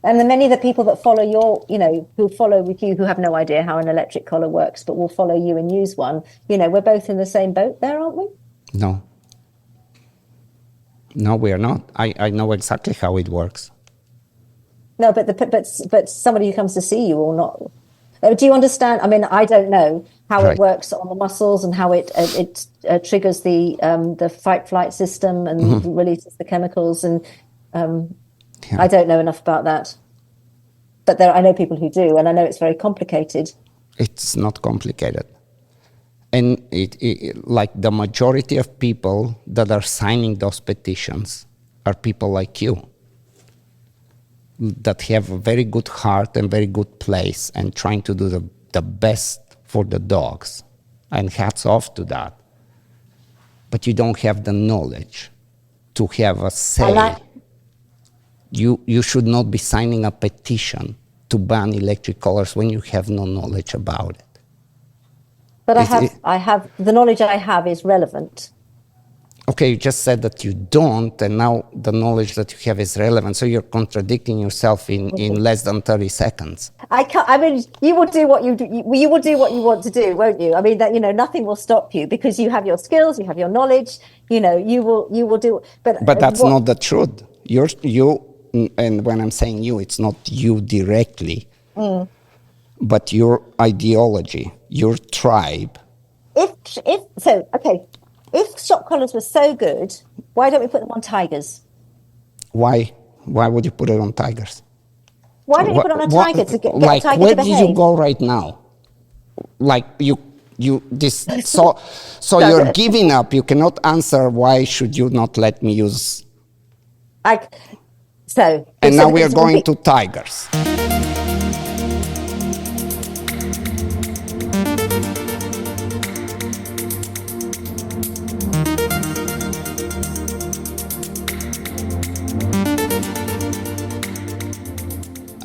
And the many of the people that follow who follow with you, who have no idea how an electric collar works, but will follow you and use one, we're both in the same boat there, aren't we? No. No, we are not. I know exactly how it works. No, but somebody who comes to see you will not. Do you understand? I mean, I don't know how it works on the muscles and how it triggers the fight-flight system and releases the chemicals, and I don't know enough about that. But I know people who do, and I know it's very complicated. It's not complicated. And it like the majority of people that are signing those petitions are people like you that have a very good heart and very good place and trying to do the best for the dogs. And hats off to that. But you don't have the knowledge to have a say. You should not be signing a petition to ban electric collars when you have no knowledge about it. But I have the knowledge I have is relevant. Okay, you just said that you don't, and now the knowledge that you have is relevant. So you're contradicting yourself in less than 30 seconds. I can't. I mean, you will do what you do. You will do what you want to do, won't you? I mean, that nothing will stop you because you have your skills, you have your knowledge. You will do. But that's not the truth. You, and when I'm saying you, it's not you directly, but your ideology, your tribe. If shock collars were so good, why don't we put them on tigers? Why? Why would you put it on tigers? Why don't you put it on a tiger to get a tiger to behave? Where did you go right now? Like so you're giving up. You cannot answer why should you not let me use. And now we are going to tigers.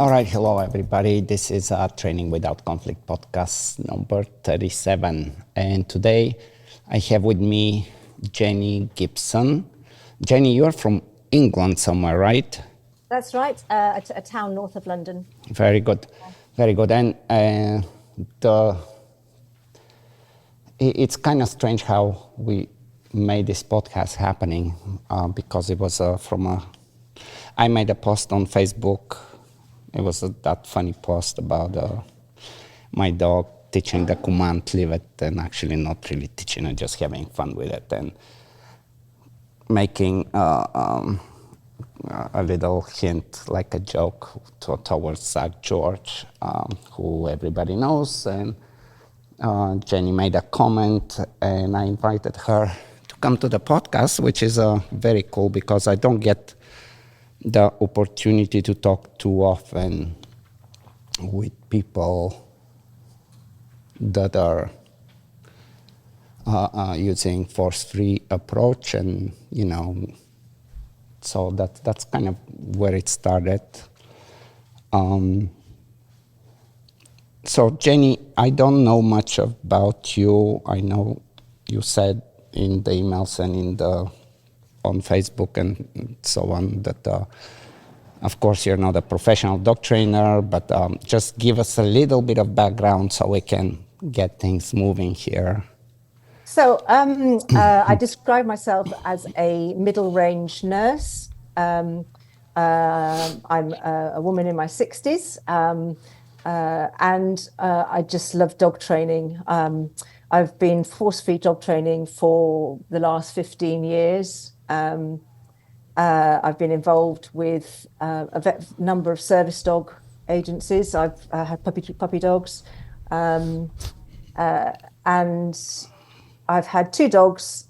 All right, hello everybody. This is Training Without Conflict podcast number 37. And today I have with me Jenny Gibson. Jenny, you're from England somewhere, right? That's right, a town north of London. Very good, very good. And it's kind of strange how we made this podcast happening because it was I made a post on Facebook. It was that funny post about my dog teaching the command leave it, and actually not really teaching it, just having fun with it and making a little hint, like a joke towards Zach George, who everybody knows. And Jenny made a comment, and I invited her to come to the podcast, which is very cool because I don't get the opportunity to talk too often with people that are using force-free approach, and so that's kind of where it started. So Jenny, I don't know much about you. I know you said in the emails and on Facebook and so on that, of course, you're not a professional dog trainer, but just give us a little bit of background so we can get things moving here. So I describe myself as a middle-range nurse. I'm a woman in my 60s, and I just love dog training. I've been force-free dog training for the last 15 years. I've been involved with a number of service dog agencies. I've had puppy dogs, and I've had 2 dogs.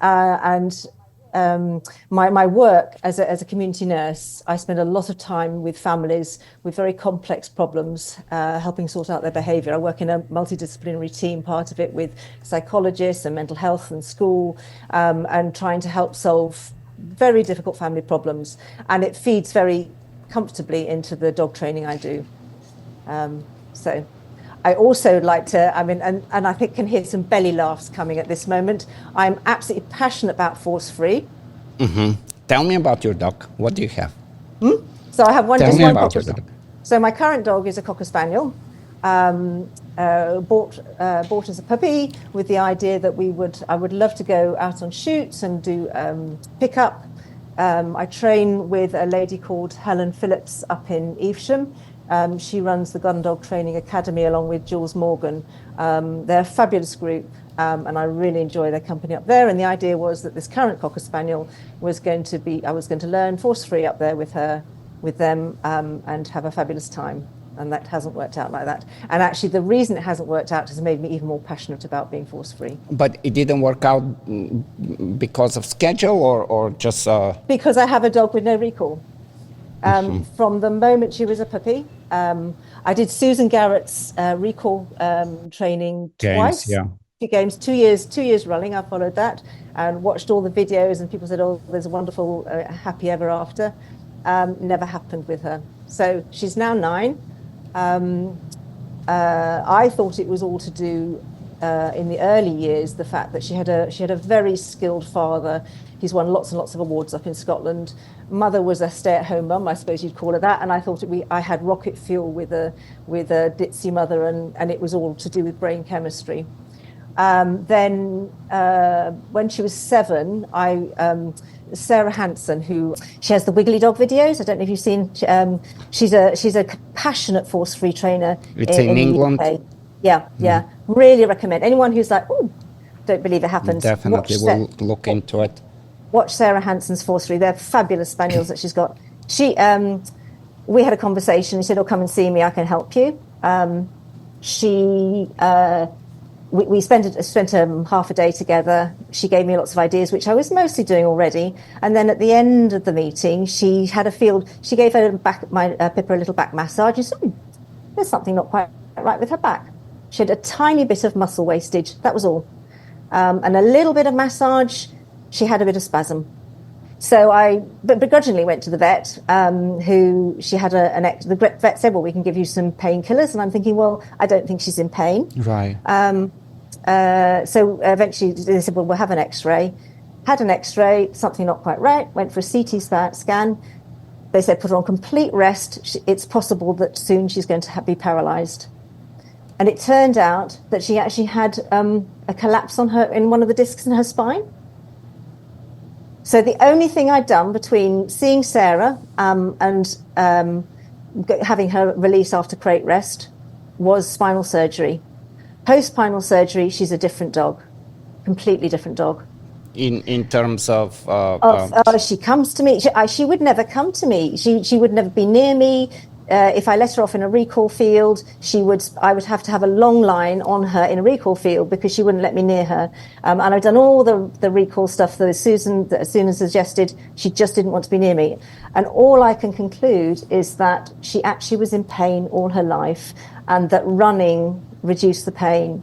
My work as a community nurse, I spend a lot of time with families with very complex problems, helping sort out their behaviour. I work in a multidisciplinary team, part of it with psychologists and mental health and school, and trying to help solve very difficult family problems, and it feeds very comfortably into the dog training I do. So I also like to, and I think can hear some belly laughs coming at this moment. I'm absolutely passionate about force-free. Mm-hmm. Tell me about your dog. What do you have? So I have one. Tell me about your dog. So my current dog is a Cocker Spaniel, bought as a puppy with the idea that I would love to go out on shoots and do pickup. I train with a lady called Helen Phillips up in Evesham. She runs the Gun Dog Training Academy along with Jules Morgan. They're a fabulous group, and I really enjoy their company up there. And the idea was that this current Cocker Spaniel I was going to learn force-free up there with them, and have a fabulous time. And that hasn't worked out like that. And actually, the reason it hasn't worked out has made me even more passionate about being force-free. But it didn't work out because of schedule or just... Because I have a dog with no recall. From the moment she was a puppy, I did Susan Garrett's recall training twice. Yeah. Games, 2 years running. I followed that and watched all the videos, and people said, "Oh, there's a wonderful happy ever after." Never happened with her. So she's now 9. I thought it was all to do in the early years, the fact that she had a very skilled father. He's won lots and lots of awards up in Scotland. Mother was a stay-at-home mum, I suppose you'd call her that, and I thought I had rocket fuel with a ditzy mother, and it was all to do with brain chemistry. Then when she was 7, Sarah Hanson, she has the Wiggly Dog videos. I don't know if you've seen. She's a passionate force-free trainer. It's in England. The UK. Yeah. Really recommend anyone who's like, oh, don't believe it happened. Definitely will look into it. Watch Sarah Hanson's force-free. They're fabulous spaniels that she's got. We had a conversation. She said, "Oh, come and see me. I can help you." We spent half a day together. She gave me lots of ideas, which I was mostly doing already. And then at the end of the meeting, she had a field. She gave Pippa a little back massage. And said, "There's something not quite right with her back." She had a tiny bit of muscle wastage. That was all, and a little bit of massage. She had a bit of spasm. So I begrudgingly went to the vet, who she had the vet said, "Well, we can give you some painkillers." And I'm thinking, well, I don't think she's in pain. Right. So eventually they said, "Well, we'll have an X-ray." Had an X-ray, something not quite right. Went for a CT scan. They said, "Put her on complete rest. It's possible that soon she's going to be paralysed." And it turned out that she actually had a collapse in one of the discs in her spine. So the only thing I'd done between seeing Sarah and having her release after crate rest was spinal surgery. Post-spinal surgery, she's a different dog, completely different dog. In terms of she comes to me. She would never come to me. She would never be near me. If I let her off in a recall field, I would have to have a long line on her in a recall field because she wouldn't let me near her. And I've done all the recall stuff that Susan suggested. She just didn't want to be near me. And all I can conclude is that she actually was in pain all her life, and that running reduced the pain.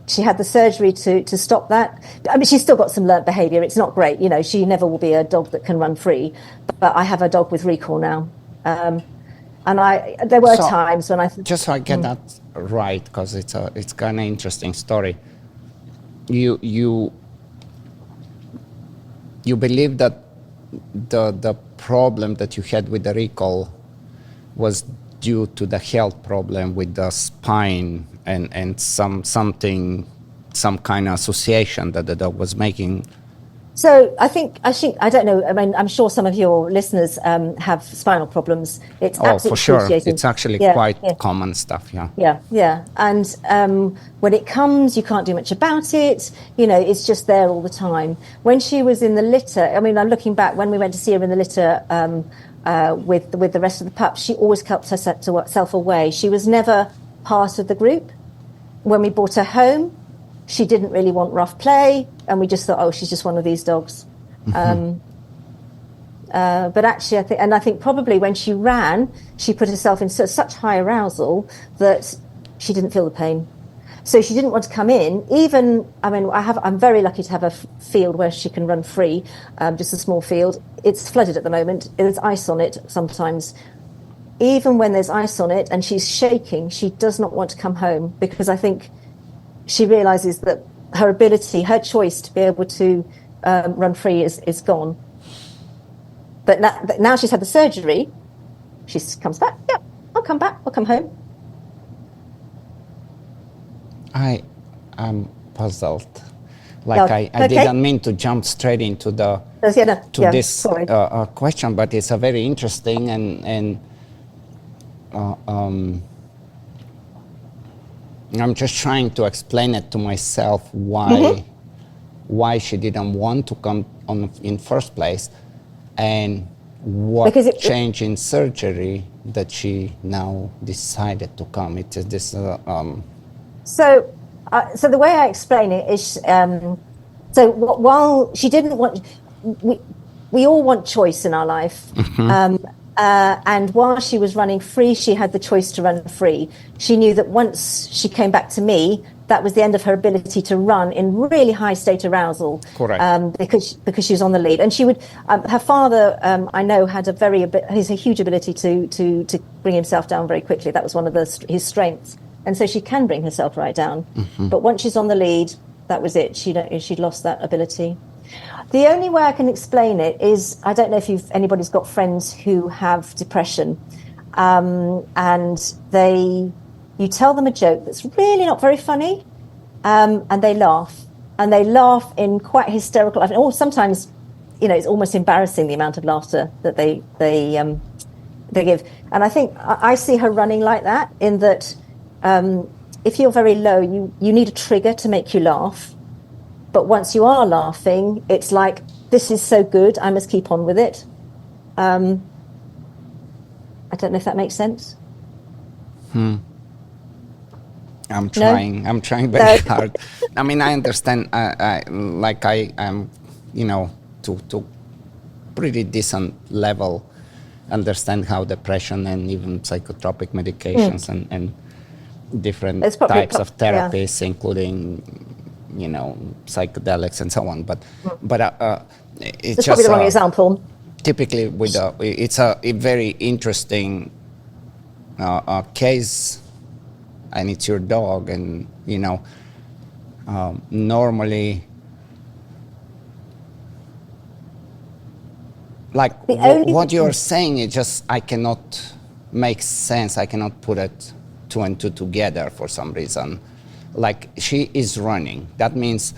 She had the surgery to stop that. I mean, she's still got some learnt behaviour. It's not great. She never will be a dog that can run free. But I have a dog with recall now. And there were times when I... Just so I get that right, because it's kind of interesting story. You believe that the problem that you had with the recall was due to the health problem with the spine and some kind of association that the dog was making. So I think I don't know. I mean, I'm sure some of your listeners have spinal problems. It's absolutely for sure. It's actually quite common stuff. Yeah. And when it comes, you can't do much about it. It's just there all the time. When she was in the litter, I mean, I'm looking back when we went to see her in the litter with the rest of the pups. She always kept herself away. She was never part of the group. When we brought her home, she didn't really want rough play, and we just thought, oh, she's just one of these dogs. Mm-hmm. But actually, I think probably when she ran, she put herself in such high arousal that she didn't feel the pain. So she didn't want to come in. I'm very lucky to have a field where she can run free, just a small field. It's flooded at the moment. There's ice on it sometimes. Even when there's ice on it and she's shaking, she does not want to come home because I think she realises that her choice to be able to run free is gone. But now she's had the surgery, She comes back. Yep, I'll come back. I'll come home. I am puzzled. Like I didn't mean to jump straight into this question, but it's a very interesting and I'm just trying to explain it to myself why she didn't want to come on in first place, and what changed in surgery that she now decided to come. It is this. So the way I explain it is, so while she didn't want, we all want choice in our life. And while she was running free, she had the choice to run free. She knew that once she came back to me, that was the end of her ability to run in really high state arousal. Correct. Because she was on the lead, and she would. Her father, I know, had a huge ability to bring himself down very quickly. That was one of his strengths, and so she can bring herself right down. But once she's on the lead, that was it. She'd lost that ability. The only way I can explain it is, I don't know if anybody's got friends who have depression, and you tell them a joke that's really not very funny, and they laugh in quite hysterical. Or sometimes, it's almost embarrassing the amount of laughter that they give. And I think I see her running like that, in that if you're very low, you need a trigger to make you laugh. But once you are laughing, it's like, this is so good, I must keep on with it. I don't know if that makes sense. I'm trying very hard. I mean, I understand, I am, to pretty decent level, understand how depression and even psychotropic medications and different types of therapies, including psychedelics and so on, but it's just probably the wrong example. Typically, it's a very interesting case, and it's your dog, and normally, like what you're saying, it just, I cannot make sense. I cannot put it two and two together for some reason. Like, she is running. That means,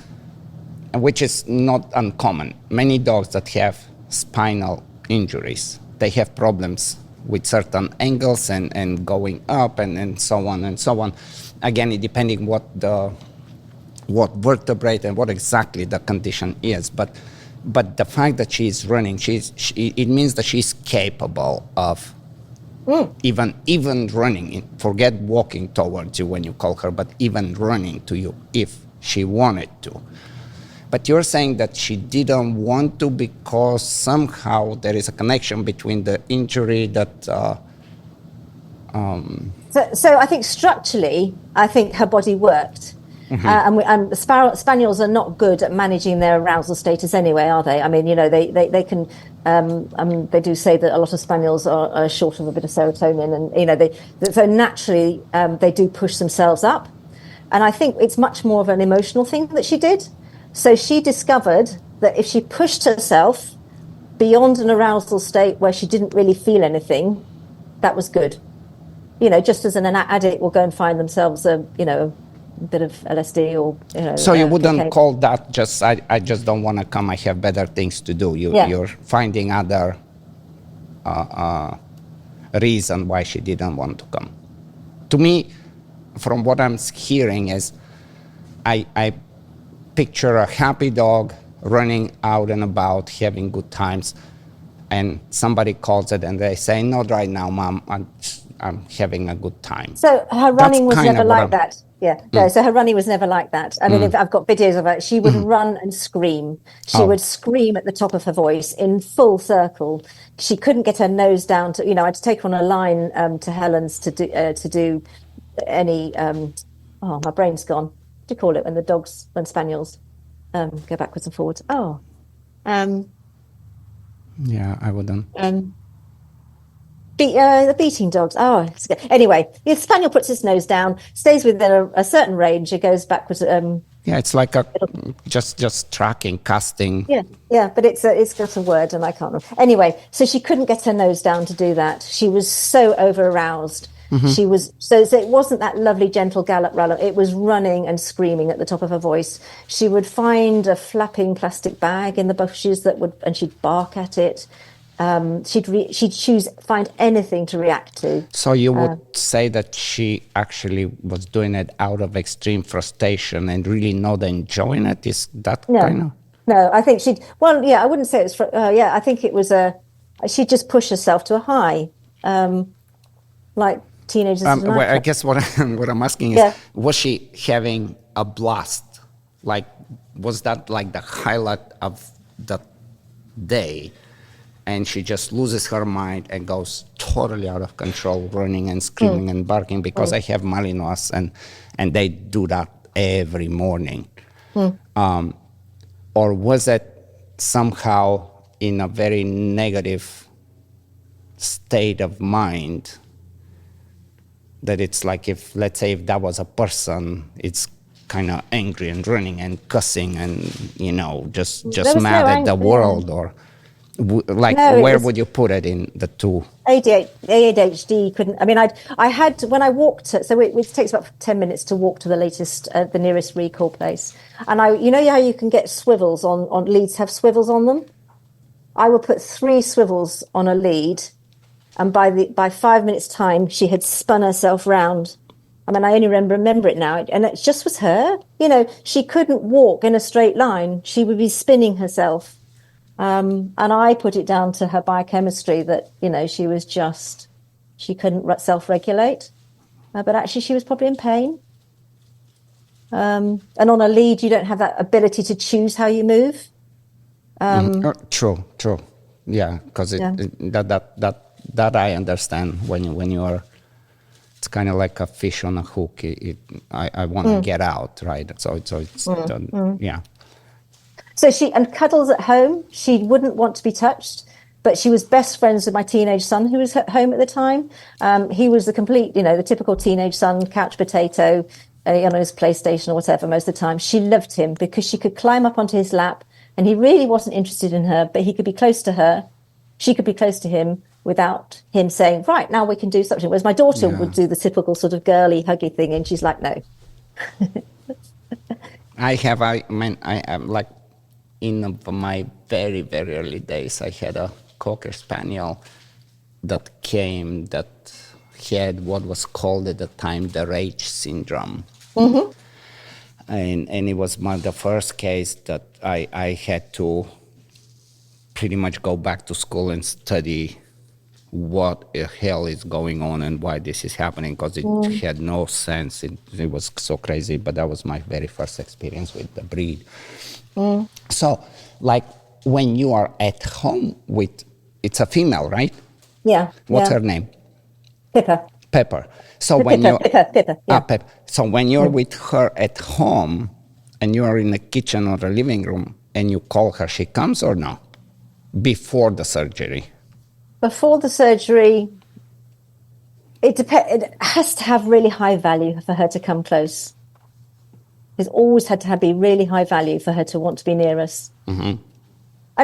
which is not uncommon. Many dogs that have spinal injuries, they have problems with certain angles and going up and so on and so on. Again, it depending what vertebrate and what exactly the condition is. But the fact that she is running, it means that she's capable of even running, forget walking towards you when you call her, but even running to you if she wanted to. But you're saying that she didn't want to because somehow there is a connection between the injury that... So I think structurally, I think her body worked. And spaniels are not good at managing their arousal status anyway, are they? I mean, they can. They do say that a lot of spaniels are short of a bit of serotonin, and so naturally they do push themselves up. And I think it's much more of an emotional thing that she did. So she discovered that if she pushed herself beyond an arousal state where she didn't really feel anything, that was good. Just as an addict will go and find themselves a bit of LSD or So you wouldn't call that just I just don't want to come, I have better things to do. You're finding other reason why she didn't want to come. To me, from what I'm hearing is I picture a happy dog running out and about, having good times, and somebody calls it and they say, not right now, Mom, I'm having a good time. So her running was never like that. So her running was never like that. I mean, I've got videos of her. She would run and scream. She would scream at the top of her voice in full circle. She couldn't get her nose down to, I had to take her on a line to Helen's to do any, my brain's gone. What do you call it when spaniels go backwards and forwards? Yeah, I wouldn't. The beating dogs. Anyway, the spaniel puts its nose down, stays within a certain range. It goes backwards. Yeah, it's like a just tracking, casting. Yeah, but it's got a word and I can't remember. Anyway, so she couldn't get her nose down to do that. She was so over aroused. She was so it wasn't that lovely gentle gallop rallop. It was running and screaming at the top of her voice. She would find a flapping plastic bag in the bushes and she'd bark at it. She'd find anything to react to. So you would say that she actually was doing it out of extreme frustration and really not enjoying it? Is that kind of? No, I think I wouldn't say it was, I think it was she'd just push herself to a high, like teenagers. Well, I guess what I'm asking is, was she having a blast? Like, was that like the highlight of the day? And she just loses her mind and goes totally out of control, running and screaming and barking, because I have Malinois and they do that every morning. Or was it somehow in a very negative state of mind that it's like, let's say if that was a person, it's kind of angry and running and cussing and, just mad at the world, or where would you put it in the two? ADHD couldn't. I mean, I had when I walked. So it takes about 10 minutes to walk to the nearest recall place. And you know how you can get swivels on leads have swivels on them. I would put 3 swivels on a lead, and by 5 minutes time, she had spun herself round. I mean, I only remember it now, and it just was her. She couldn't walk in a straight line. She would be spinning herself. And I put it down to her biochemistry that, she couldn't self-regulate. But actually she was probably in pain. And on a lead, you don't have that ability to choose how you move. True. Yeah, because that I understand when you are, it's kind of like a fish on a hook. I want to get out, right? So it's yeah. So and cuddles at home, she wouldn't want to be touched, but she was best friends with my teenage son who was at home at the time. He was the complete, the typical teenage son, couch potato, on his PlayStation or whatever most of the time. She loved him because she could climb up onto his lap, and he really wasn't interested in her, but he could be close to her. She could be close to him without him saying, right, now we can do something. Whereas my daughter would do the typical sort of girly, huggy thing, and she's like, no. I am like, in my very, very early days, I had a Cocker Spaniel that had what was called at the time the rage syndrome. And it was the first case that I had to pretty much go back to school and study what the hell is going on and why this is happening, because it had no sense. It was so crazy, but that was my very first experience with the breed. So, like, when you are at home it's a female, right? Yeah. What's her name? Pippa. Pepper. So Pippa. Yeah. Pepper. So when you're with her at home and you are in the kitchen or the living room and you call her, she comes or no? Before the surgery? Before the surgery, it has to have really high value for her to come close. It's always had to be really high value for her to want to be near us. And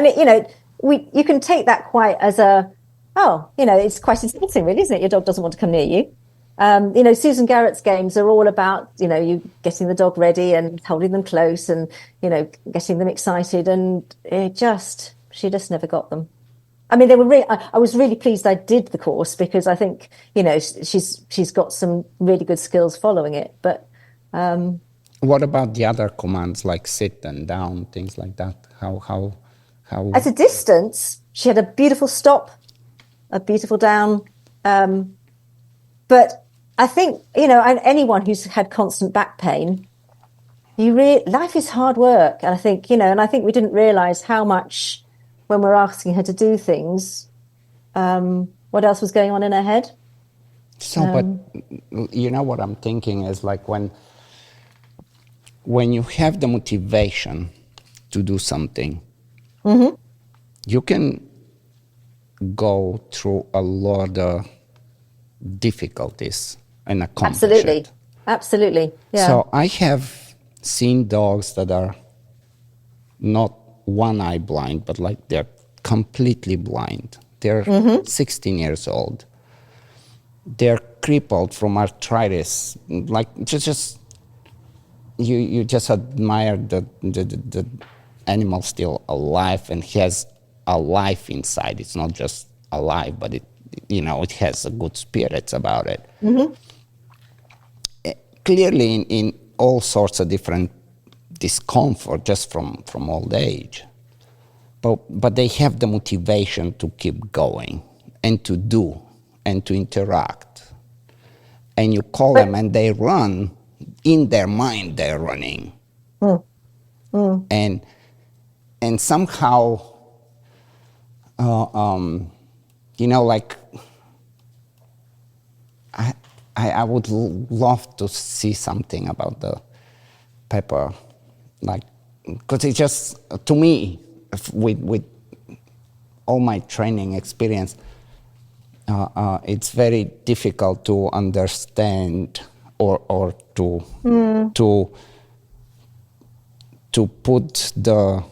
you can take that quite as it's quite insulting, really, isn't it? Your dog doesn't want to come near you. Susan Garrett's games are all about, you getting the dog ready and holding them close and, getting them excited. And she just never got them. I mean, I was really pleased I did the course because I think, she's got some really good skills following it. But what about the other commands like sit and down, things like that? How? At a distance, she had a beautiful stop, a beautiful down. But I think, anyone who's had constant back pain, life is hard work. And I think, we didn't realize how much when we're asking her to do things, what else was going on in her head. So, but what I'm thinking is like when you have the motivation to do something, you can go through a lot of difficulties and accomplish it. Absolutely. Yeah. So I have seen dogs that are not one eye blind, but like they're completely blind. They're 16 years old. They're crippled from arthritis. Like just you just admire the animal still alive and has a life inside. It's not just alive, but it has a good spirits about it. Clearly in all sorts of different discomfort just from old age. But they have the motivation to keep going and to do and to interact. And you call them and they run. In their mind, they're running. And somehow, like I would love to see something about the Pippa, like, because it just, to me, with all my training experience, it's very difficult to understand or to put the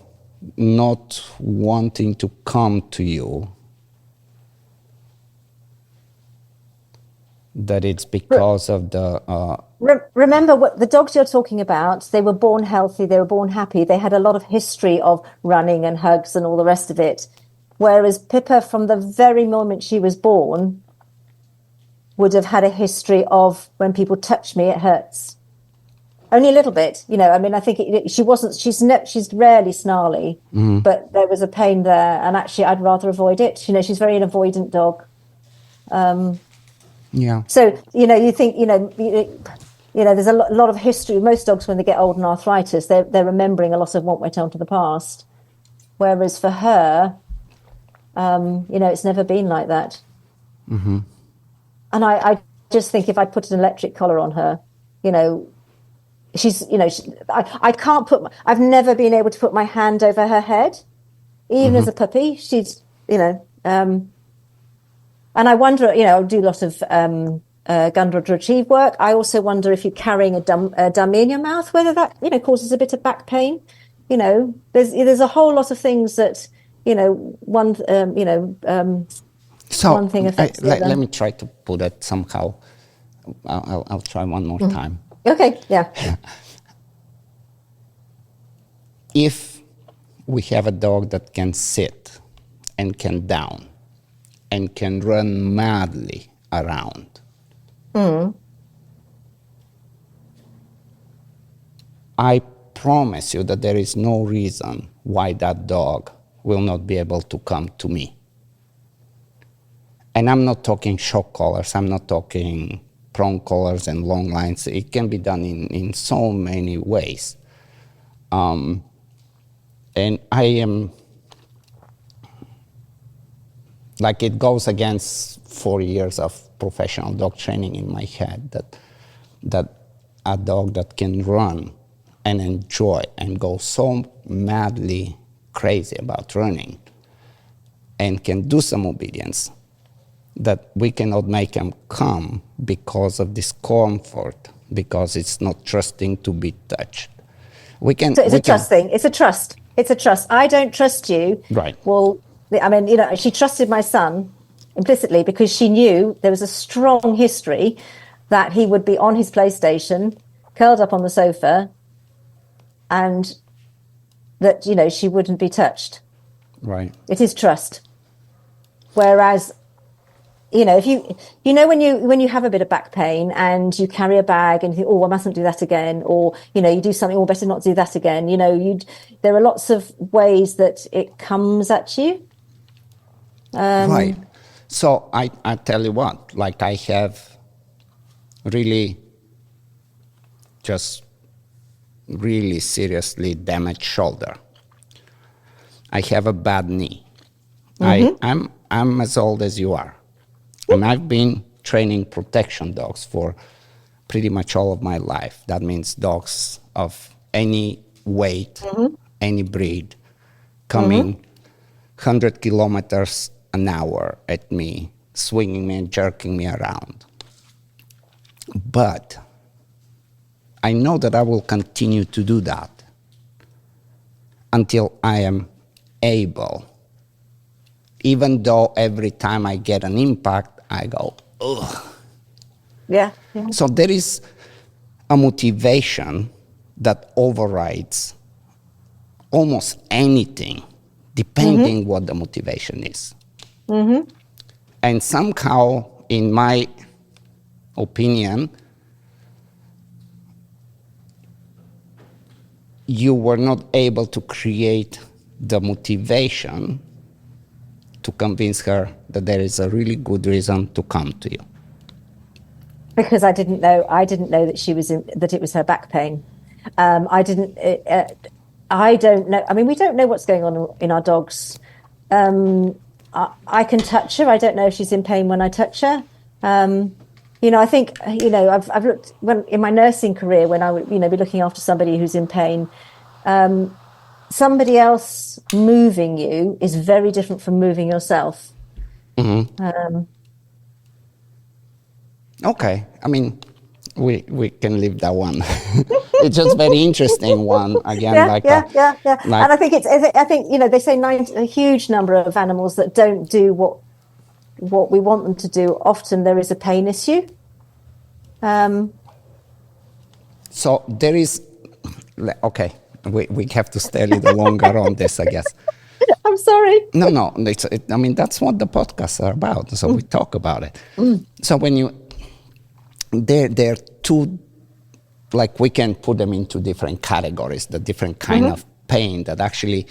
not wanting to come to you, that it's because of the... Remember, what the dogs you're talking about, they were born healthy, they were born happy, they had a lot of history of running and hugs and all the rest of it. Whereas Pippa, from the very moment she was born, would have had a history of, when people touch me, it hurts. Only a little bit, I think she's rarely snarly, but there was a pain there, and actually I'd rather avoid it. She's very an avoidant dog. Yeah. So, you think, there's a lot of history. Most dogs, when they get old and arthritis, they're remembering a lot of what went on to the past. Whereas for her, it's never been like that. And I just think if I put an electric collar on her, I can't I've never been able to put my hand over her head, even as a puppy. She's, and I wonder, I do a lot of Gundred retrieve work. I also wonder if you're carrying a dummy in your mouth, whether that, causes a bit of back pain. There's a whole lot of things that, one thing affects the other. Let me try to put it somehow. I'll try one more time. Okay, yeah. If we have a dog that can sit and can down and can run madly around, I promise you that there is no reason why that dog will not be able to come to me. And I'm not talking shock collars, I'm not talking prong collars and long lines. It can be done in so many ways. And I am, like, it goes against 4 years of professional dog training in my head, that a dog that can run and enjoy and go so madly crazy about running and can do some obedience, that we cannot make him come because of discomfort, because it's not trusting to be touched. So it's a trust thing. It's a trust. I don't trust you. Right. Well, she trusted my son implicitly because she knew there was a strong history that he would be on his PlayStation, curled up on the sofa, and that, she wouldn't be touched. Right. It is trust. Whereas, if when you have a bit of back pain and you carry a bag and you think, oh, I mustn't do that again, or, you do something, oh, better not do that again. There are lots of ways that it comes at you. Right. So I tell you what, like, I have really seriously damaged shoulder. I have a bad knee. I'm as old as you are. And I've been training protection dogs for pretty much all of my life. That means dogs of any weight, any breed, coming 100 kilometers an hour at me, swinging me and jerking me around. But I know that I will continue to do that until I am able. Even though every time I get an impact, I go, ugh. Yeah. Yeah. So there is a motivation that overrides almost anything, depending what the motivation is. And somehow, in my opinion, you were not able to create the motivation to convince her that there is a really good reason to come to you. Because I didn't know that she was that it was her back pain. I didn't. I don't know. I mean, we don't know what's going on in our dogs. I can touch her. I don't know if she's in pain when I touch her. I think I've looked in my nursing career when I would be looking after somebody who's in pain. Somebody else moving you is very different from moving yourself. Okay, I mean, we can leave that one. It's just very interesting one again. Yeah. And I think they say a huge number of animals that don't do what we want them to do. Often there is a pain issue. So there is, okay, we have to stay a little longer on this, I guess. I'm sorry. No, I mean, that's what the podcasts are about. So we talk about it. So when there are two, like we can put them into different categories, the different kind of pain that actually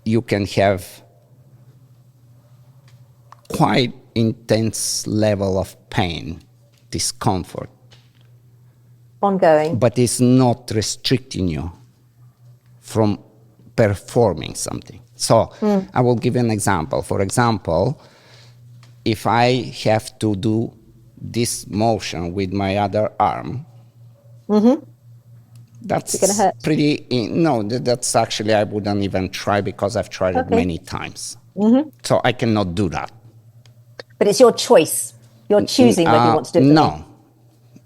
you can have quite intense level of pain, discomfort. Ongoing. But it's not restricting you from performing something. So I will give you an example. For example, if I have to do this motion with my other arm, that's gonna hurt. that's actually, I wouldn't even try because I've tried it many times. So I cannot do that. But it's your choice. You're choosing whether you want to do it or not. No,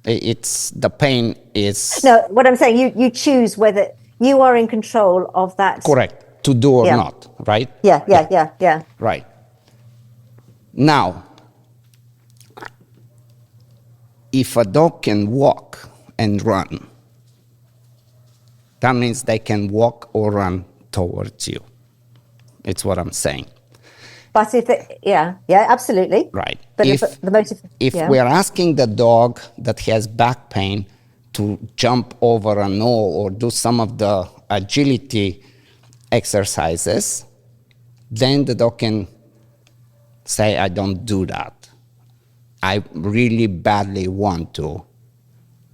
it's the pain is... No, what I'm saying, you choose whether you are in control of that. Correct, to do or not, right? Yeah. Right. Now, if a dog can walk and run, that means they can walk or run towards you. It's what I'm saying. But absolutely. Right. But if we are asking the dog that has back pain to jump over a knoll or do some of the agility exercises, then the dog can say, I don't do that. I really badly want to,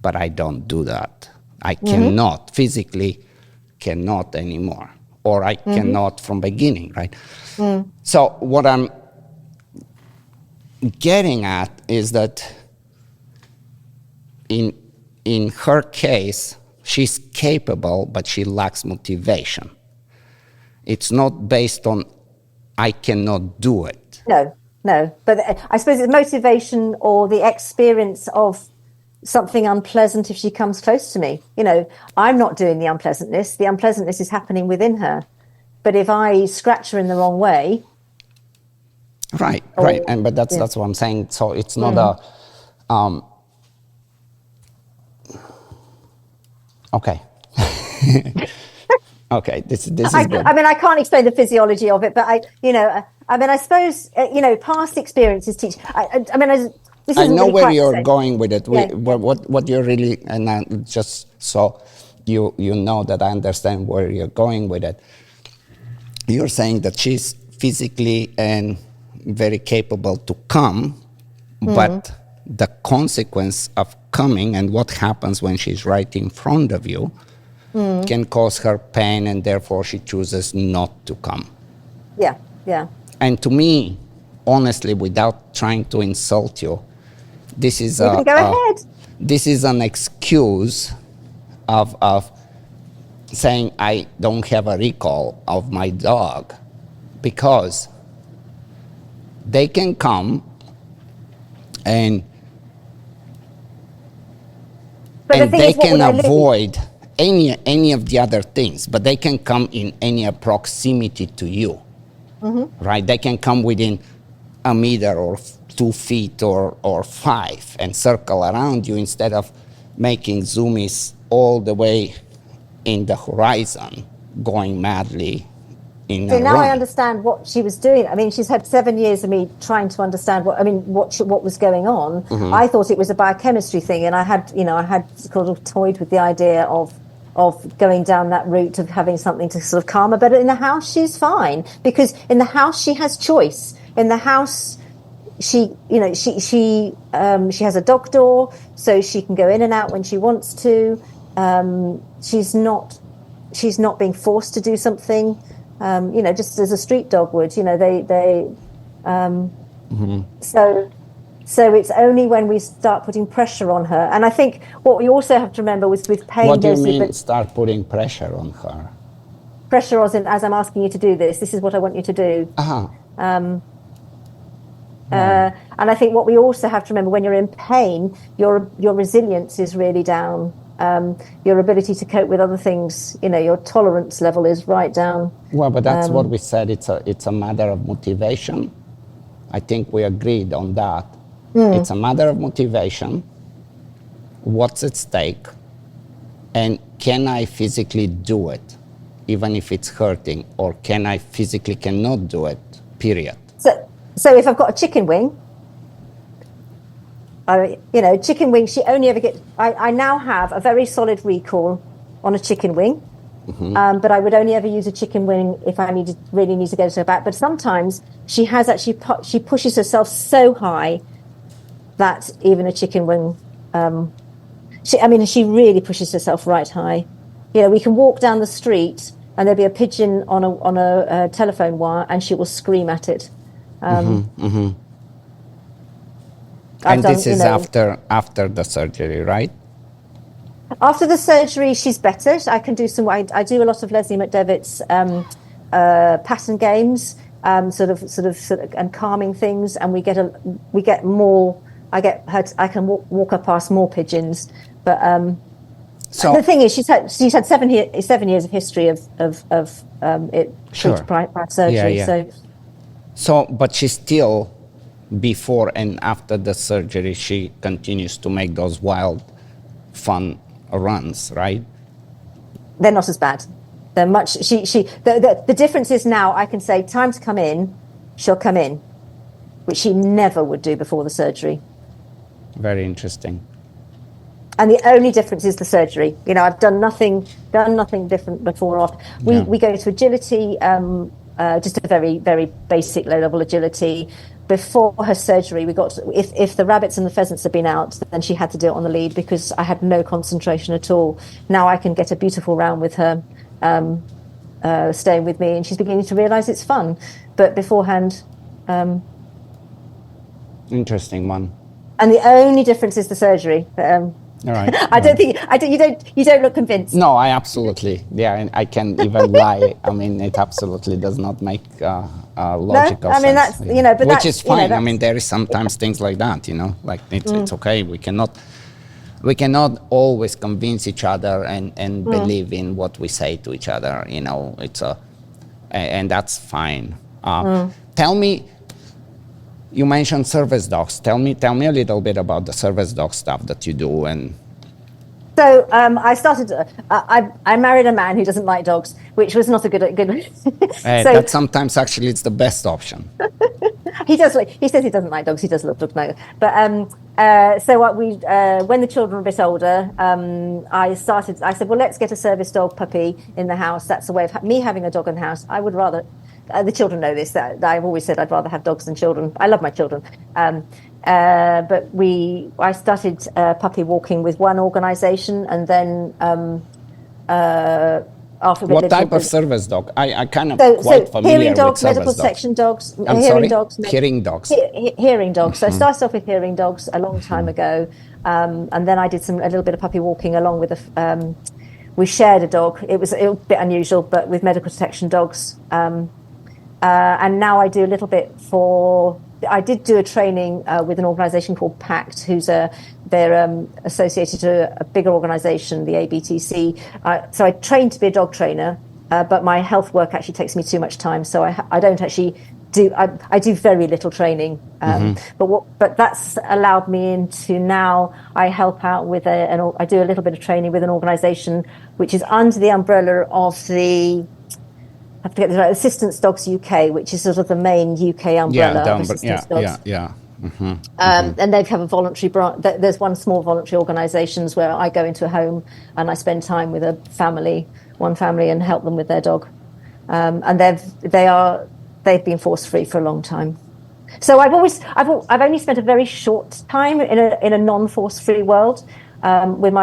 but I don't do that. I cannot, physically cannot anymore. Or I cannot from beginning, right? So what I'm getting at is that in her case, she's capable, but she lacks motivation. It's not based on, I cannot do it. No. But I suppose it's motivation or the experience of something unpleasant if she comes close to me. I'm not doing the unpleasantness. The unpleasantness is happening within her. But if I scratch her in the wrong way... Right. But that's what I'm saying. So it's not a... Okay. Okay, this is good. I mean, I can't explain the physiology of it, but I suppose, past experiences teach... I know where you're going with it. What you're really... And just so you know that I understand where you're going with it. You're saying that she's physically and very capable to come, but the consequence of coming and what happens when she's right in front of you can cause her pain, and therefore she chooses not to come. Yeah. And to me, honestly, without trying to insult you, this is go ahead. This is an excuse of saying I don't have a recall of my dog, because they can come and But the and thing they is, what can would I lose? avoid any of the other things, but they can come in any proximity to you, right? They can come within a meter or 2 feet or 5 and circle around you instead of making zoomies all the way in the horizon, going madly in So a now I run. understand what she was doing. I mean, she's had 7 years of me trying to understand what was going on. I thought it was a biochemistry thing, and I had sort of toyed with the idea of going down that route of having something to sort of calm her. But in the house, she's fine, because in the house she has choice. In the house, she has a dog door, so she can go in and out when she wants to. She's not being forced to do something. Just as a street dog would. So it's only when we start putting pressure on her. And I think what we also have to remember with pain. What do you mean, start putting pressure on her? Pressure as I'm asking you to do this. This is what I want you to do. And I think what we also have to remember, when you're in pain, your resilience is really down. Your ability to cope with other things, your tolerance level is right down. Well, but that's what we said. It's a matter of motivation. I think we agreed on that. It's a matter of motivation. What's at stake? And can I physically do it, even if it's hurting, or can I physically cannot do it, period? So if I've got a chicken wing, chicken wing, she only ever gets, I now have a very solid recall on a chicken wing, but I would only ever use a chicken wing if I really need to go to her back. But sometimes she pushes herself so high that even a chicken wing, she really pushes herself right high. We can walk down the street and there'll be a pigeon on a telephone wire, and she will scream at it. And this is after the surgery, right? After the surgery, she's better. I can do I do a lot of Leslie McDevitt's pattern games, sort of, and calming things, and we get more. I can walk her past more pigeons, but so the thing is, she's had 7 years of history of it treated prior surgery. Yeah. So, but she still, before and after the surgery, she continues to make those wild, fun runs, right? They're not as bad. They're much. The difference is now I can say, time to come in. She'll come in, which she never would do before the surgery. Very interesting. And the only difference is the surgery. I've done nothing different before or after. We go to agility. Just a very, very basic low-level agility. Before her surgery, we got if the rabbits and the pheasants had been out, then she had to do it on the lead because I had no concentration at all. Now I can get a beautiful round with her, staying with me, and she's beginning to realise it's fun. But beforehand, interesting one. And the only difference is the surgery. All right. You don't look convinced. No, I absolutely. Yeah, and I can't even lie. I mean, it absolutely does not make logical sense. That's, but which is fine. I mean, there is sometimes things like that, like it's okay. We cannot always convince each other and believe in what we say to each other. And that's fine. Tell me. You mentioned service dogs. Tell me a little bit about the service dog stuff that you do. And so I started. I married a man who doesn't like dogs, which was not a good. That sometimes actually it's the best option. He says he doesn't like dogs. He does love dogs. But when the children were a bit older, I said, well, let's get a service dog puppy in the house. That's a way of me having a dog in the house. I would rather. The children know this. That I've always said I'd rather have dogs than children. I love my children. But I started puppy walking with one organisation, and then after a bit. What type of service dog? I kind of quite familiar hearing dogs, with medical service section dogs. Hearing dogs. Hearing dogs. So I started off with hearing dogs a long time ago, and then I did a little bit of puppy walking along with we shared a dog. It was a bit unusual, but with medical protection dogs. And now I do a little bit I did do a training with an organisation called PACT, who's they're associated to a bigger organization, the ABTC. So I trained to be a dog trainer, but my health work actually takes me too much time. So I don't actually I do very little training, but that's allowed me into now I help out with I do a little bit of training with an organisation which is under the umbrella of I have to get this right, Assistance Dogs UK, which is sort of the main UK umbrella of Assistance Dogs. And they have a voluntary branch. There's one small voluntary organisations where I go into a home and I spend time with one family, and help them with their dog. And they've been force-free for a long time. So I've only spent a very short time in a non-force-free world. With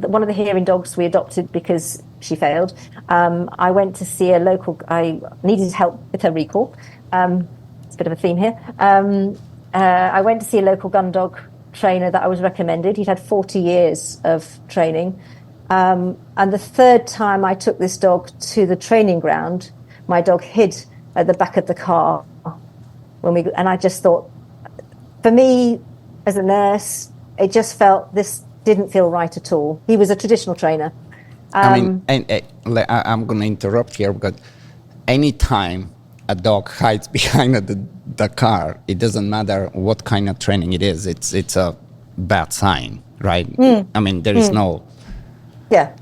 one of the hearing dogs we adopted because she failed. I went to see I needed help with her recall. It's a bit of a theme here. I went to see a local gun dog trainer that I was recommended. He'd had 40 years of training. And the third time I took this dog to the training ground, my dog hid at the back of the car and I just thought, for me as a nurse, it just this didn't feel right at all. He was a traditional trainer. I'm going to interrupt here, because anytime a dog hides behind the car, it doesn't matter what kind of training it is. It's a bad sign, right? I mean, there is no. Yeah.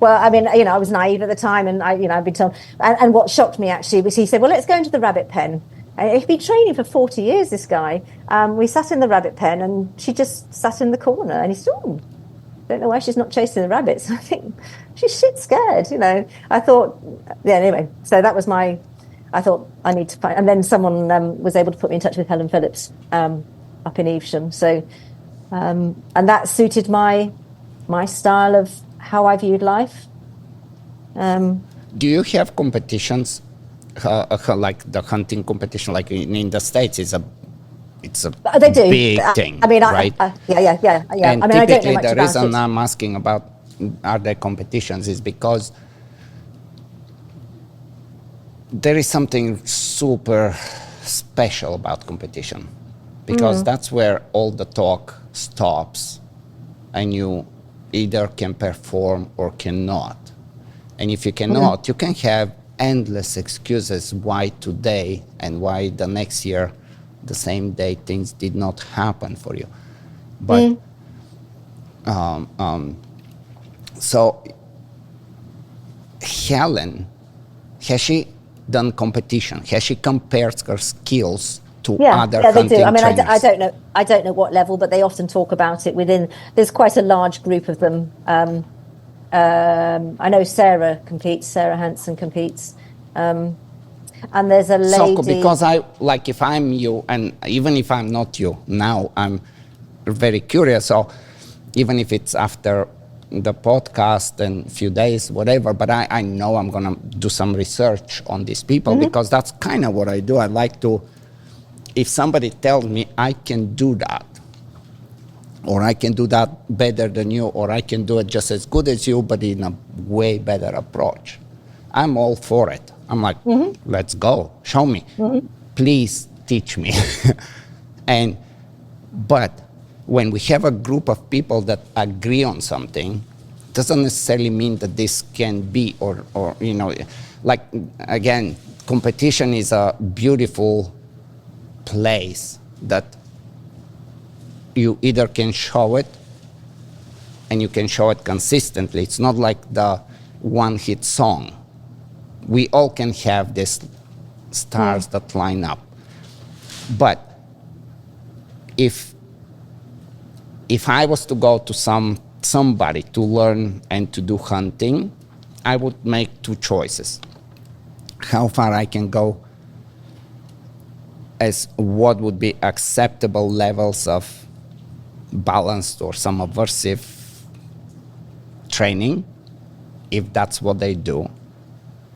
Well, I mean, I was naive at the time, and I've been told. And what shocked me actually was he said, "Well, let's go into the rabbit pen." And he'd been training for 40 years. This guy. We sat in the rabbit pen, and she just sat in the corner. And he said, "Oh, don't know why she's not chasing the rabbits." I think she's shit scared. I thought, yeah. Anyway, so that was I thought I need to find. And then someone was able to put me in touch with Helen Phillips up in Evesham. So, and that suited my style of how I viewed life. Do you have competitions, like the hunting competition, like in the States? It's a they do. Big thing, I mean, right? Yeah. And I mean, I don't know typically, much the about reason it. I'm asking about are there competitions is because there is something super special about competition, because that's where all the talk stops, and you either can perform or cannot. And if you cannot, you can have endless excuses why today and why the next year, the same day, things did not happen for you. But so Helen, has she done competition? Has she compared her skills to other hunting they do. I mean, trainers? I don't know what level, but they often talk about it there's quite a large group of them. I know Sarah Hansen competes. And there's a lady. So, because if I'm you, and even if I'm not you, now I'm very curious. So, even if it's after the podcast and a few days, whatever, but I know I'm going to do some research on these people, because that's kind of what I do. I like to, if somebody tells me I can do that, or I can do that better than you, or I can do it just as good as you, but in a way better approach, I'm all for it. I'm like, let's go, show me, please teach me. But when we have a group of people that agree on something, doesn't necessarily mean that this can be, or like, again, competition is a beautiful place that you either can show it, and you can show it consistently. It's not like the one-hit song. We all can have these stars that line up. But if I was to go to somebody to learn and to do hunting, I would make two choices. How far I can go, as what would be acceptable levels of balanced or some aversive training, if that's what they do.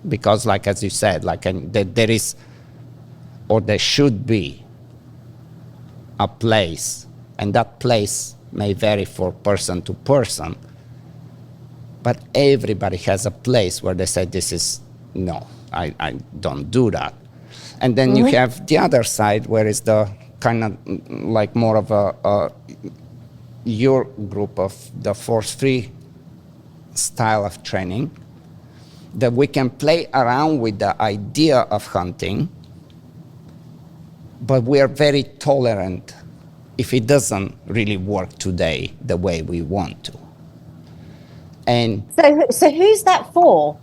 Because, like as you said, there is, or there should be, a place, and that place may vary for person to person, but everybody has a place where they say, this is, no, I don't do that. And then you have the other side, where it's the kind of like more of your group of the force-free style of training, that we can play around with the idea of hunting, but we are very tolerant if it doesn't really work today the way we want to. And so who's that for?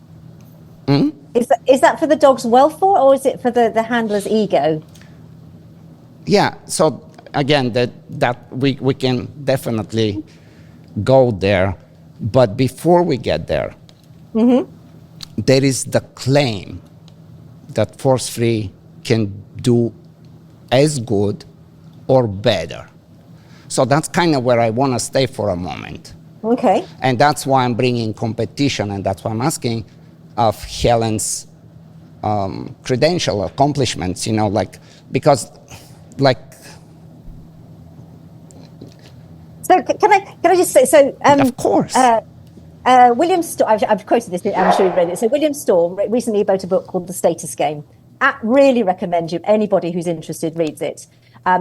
Is that for the dog's welfare, or is it for the handler's ego? yeah, so again, that we can definitely go there, but before we get there, there is the claim that force-free can do as good or better. So that's kind of where I want to stay for a moment. Okay. And that's why I'm bringing competition, and that's why I'm asking of Helen's credential accomplishments, because So can I just say, of course. William Storr, I've quoted this, I'm sure you've read it. So William Storr recently wrote a book called The Status Game. I really recommend anybody who's interested reads it.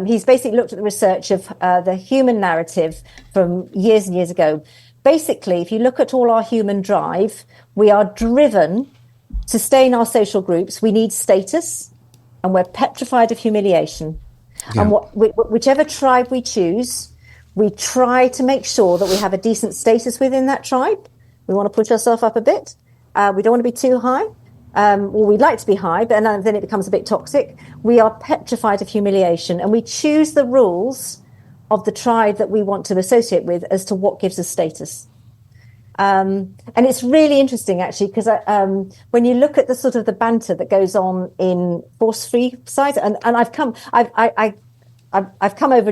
He's basically looked at the research of the human narrative from years and years ago. Basically, if you look at all our human drive, we are driven to stay in our social groups. We need status, and we're petrified of humiliation. Yeah. And whichever tribe we choose, we try to make sure that we have a decent status within that tribe. We want to push ourselves up a bit. We don't want to be too high. We'd like to be high, but then it becomes a bit toxic. We are petrified of humiliation, and we choose the rules of the tribe that we want to associate with as to what gives us status. And it's really interesting, actually, because when you look at the sort of the banter that goes on in force-free side, and I've come over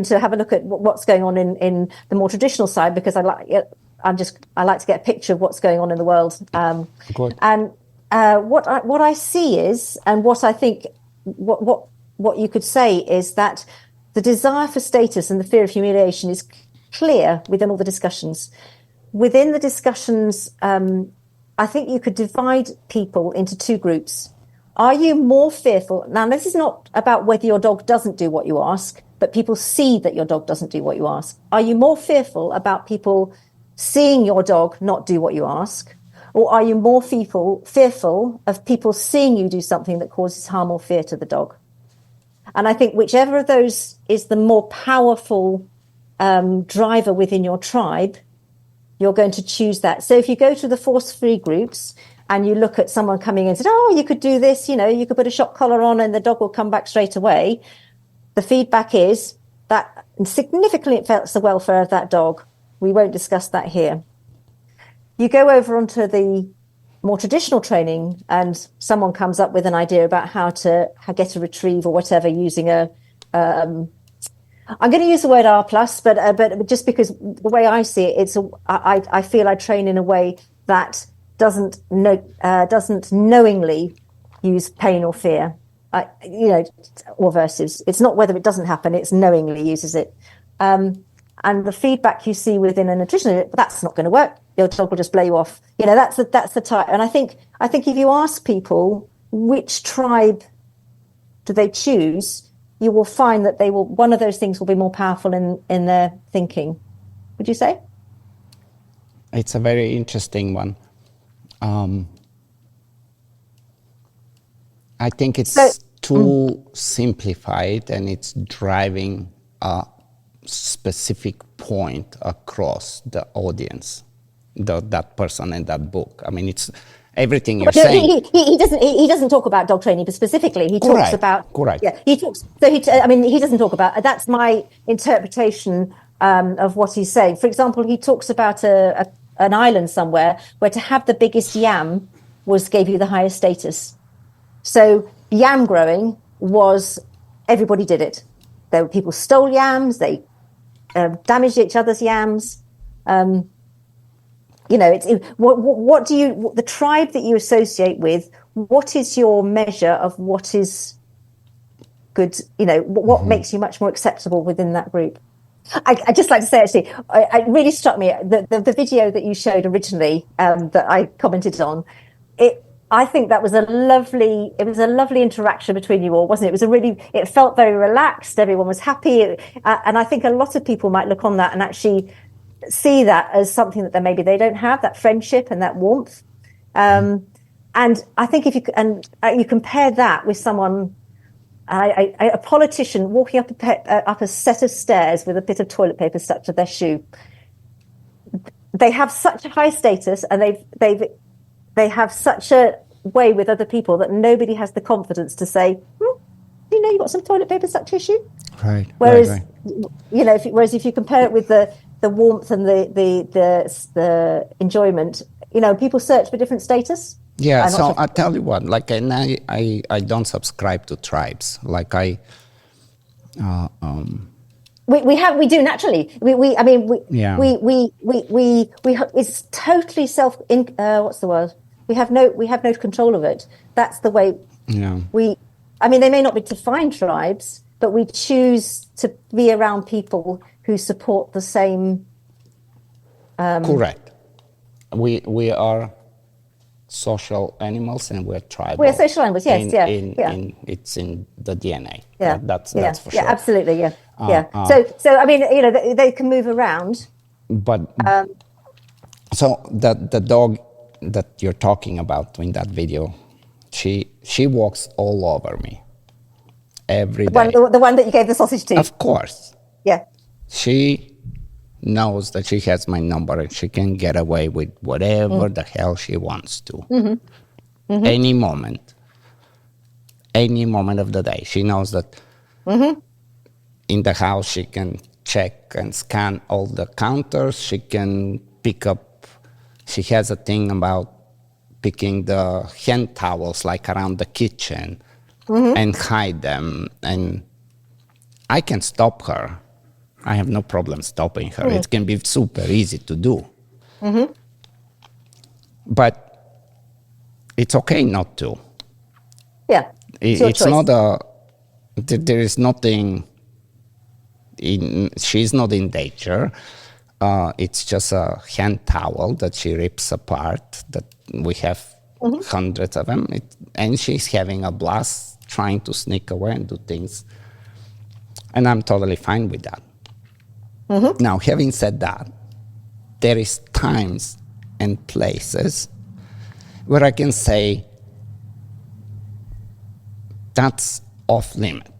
to have a look at what's going on in the more traditional side, because I like to get a picture of what's going on in the world. Good. And what I see is, and what I think, what you could say is that the desire for status and the fear of humiliation is clear within all the discussions. Within the discussions, I think you could divide people into two groups. Are you more fearful? Now, this is not about whether your dog doesn't do what you ask, but people see that your dog doesn't do what you ask. Are you more fearful about people seeing your dog not do what you ask? Or are you more fearful of people seeing you do something that causes harm or fear to the dog? And I think whichever of those is the more powerful driver within your tribe, you're going to choose that. So if you go to the force-free groups and you look at someone coming in and said, oh, you could do this, you could put a shock collar on and the dog will come back straight away. The feedback is that significantly affects the welfare of that dog. We won't discuss that here. You go over onto the more traditional training and someone comes up with an idea about how get a retrieve or whatever using I'm going to use the word R+, but just because the way I see it, I feel I train in a way that doesn't knowingly use pain or fear, or aversives. It's not whether it doesn't happen; it's knowingly uses it. And the feedback you see within a nutrition, that's not going to work. Your dog will just blow you off. That's the type. And I think if you ask people which tribe do they choose, you will find that one of those things will be more powerful in their thinking. Would you say? It's a very interesting one. I think it's too simplified, and it's driving a specific point across the audience, that person in that book. I mean, it's everything you're saying. He doesn't talk about dog training, but specifically he talks about. Correct. Yeah, he talks. So he doesn't talk about. That's my interpretation of what he's saying. For example, he talks about an island somewhere where to have the biggest yam gave you the highest status. So yam growing was, everybody did it. There were people stole yams. They damaged each other's yams. What do you, the tribe that you associate with, what is your measure of what is good? What makes you much more acceptable within that group? I just like to say, actually, it really struck me, the video that you showed originally that I commented on, I think that was it was a lovely interaction between you all, wasn't it? It felt very relaxed. Everyone was happy. And I think a lot of people might look on that and actually see that as something that maybe they don't have, that friendship and that warmth. And I think if you compare that with someone, a politician walking up a set of stairs with a bit of toilet paper stuck to their shoe, they have such a high status, and they have such a way with other people that nobody has the confidence to say, you got some toilet paper stuck to your shoe. Right. Whereas, right. If you compare it with the warmth and the enjoyment, people search for different status. Yeah, so I tell you what, like, and I don't subscribe to tribes. Like we do naturally. It's totally what's the word? We have no control of it. That's the way. Yeah. They may not be defined tribes, but we choose to be around people who support the same. Correct. We are social animals, and we're tribal. We're social animals, yes, It's in the DNA. Yeah, that's for sure. Yeah, absolutely, yeah. So they can move around. But so the dog that you're talking about in that video, she walks all over me every day. The one that you gave the sausage to. Of course. Yeah. She knows that she has my number and she can get away with whatever the hell she wants to. Any moment of the day. She knows that in the house she can check and scan all the counters. She can pick up, she has a thing about picking the hand towels like around the kitchen and hide them. And I can stop her. I have no problem stopping her. It can be super easy to do. But it's okay not to. Yeah. It's not there is nothing, she's not in danger. It's just a hand towel that she rips apart, that we have hundreds of them. And she's having a blast trying to sneak away and do things. And I'm totally fine with that. Now, having said that, there is times and places where I can say that's off limit.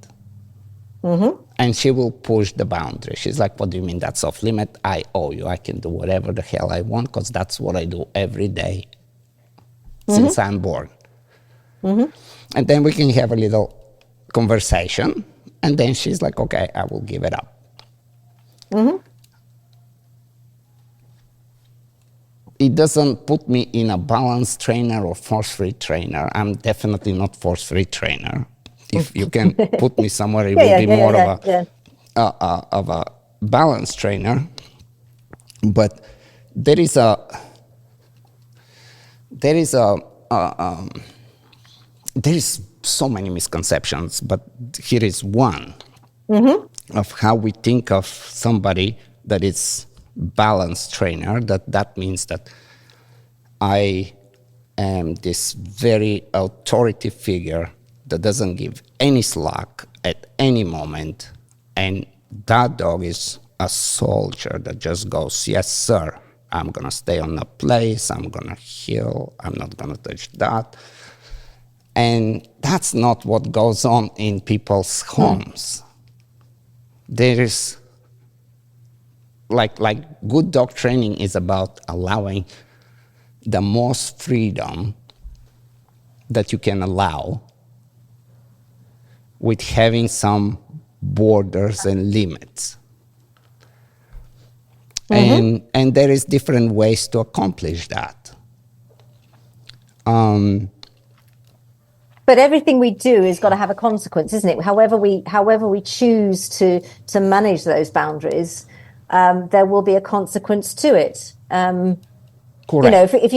And she will push the boundary. She's like, what do you mean that's off limit? I owe you. I can do whatever the hell I want because that's what I do every day since I'm born. And then we can have a little conversation. And then she's like, okay, I will give it up. It doesn't put me in a balance trainer or force-free trainer. I'm definitely not force-free trainer. If you can put me somewhere, it will be more of a balance trainer. But there is so many misconceptions, but here is one. Of how we think of somebody that is balance trainer, that means that I am this very authority figure that doesn't give any slack at any moment, and that dog is a soldier that just goes, yes sir, I'm gonna stay on the place, I'm gonna heal, I'm not gonna touch that. And that's not what goes on in people's homes. There is, like good dog training is about allowing the most freedom that you can allow with having some borders and limits. And there is different ways to accomplish that. But everything we do is got to have a consequence, isn't it? However we choose to manage those boundaries, there will be a consequence to it. Correct. If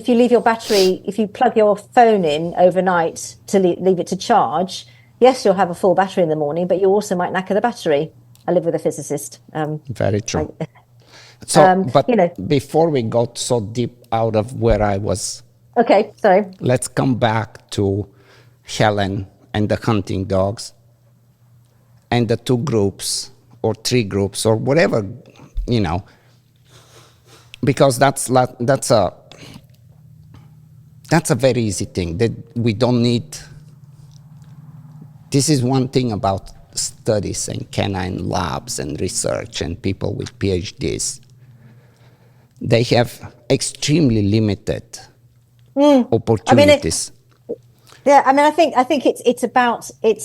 you leave your battery, if you plug your phone in overnight to leave it to charge, yes, you'll have a full battery in the morning, but you also might knacker the battery. I live with a physicist. Very true. But before we got so deep out of where I was Okay, sorry. Let's come back to Helen and the hunting dogs and the two groups or three groups or whatever, you know, because that's a very easy thing that we don't need. This is one thing about studies and canine labs and research and people with PhDs. They have extremely limited opportunities. I think it's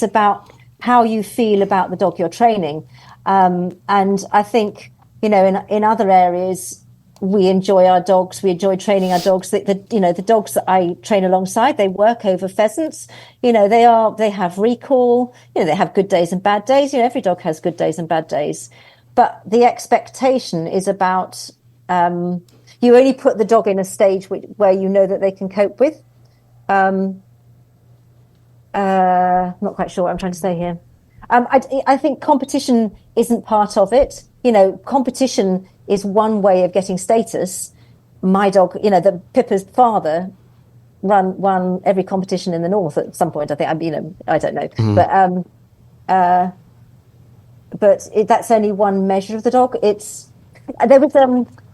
about how you feel about the dog you're training, and I think, you know, in other areas we enjoy our dogs. We enjoy training our dogs. The dogs that I train alongside, they work over pheasants. You know, they have recall. You know, they have good days and bad days. You know, every dog has good days and bad days, but the expectation is about you only put the dog in a stage where you know that they can cope with. Not quite sure what I'm trying to say here. I think competition isn't part of it. You know, competition is one way of getting status. My dog, you know, Pippa's father won every competition in the north at some point. I think, you know, I don't know, but that's only one measure of the dog.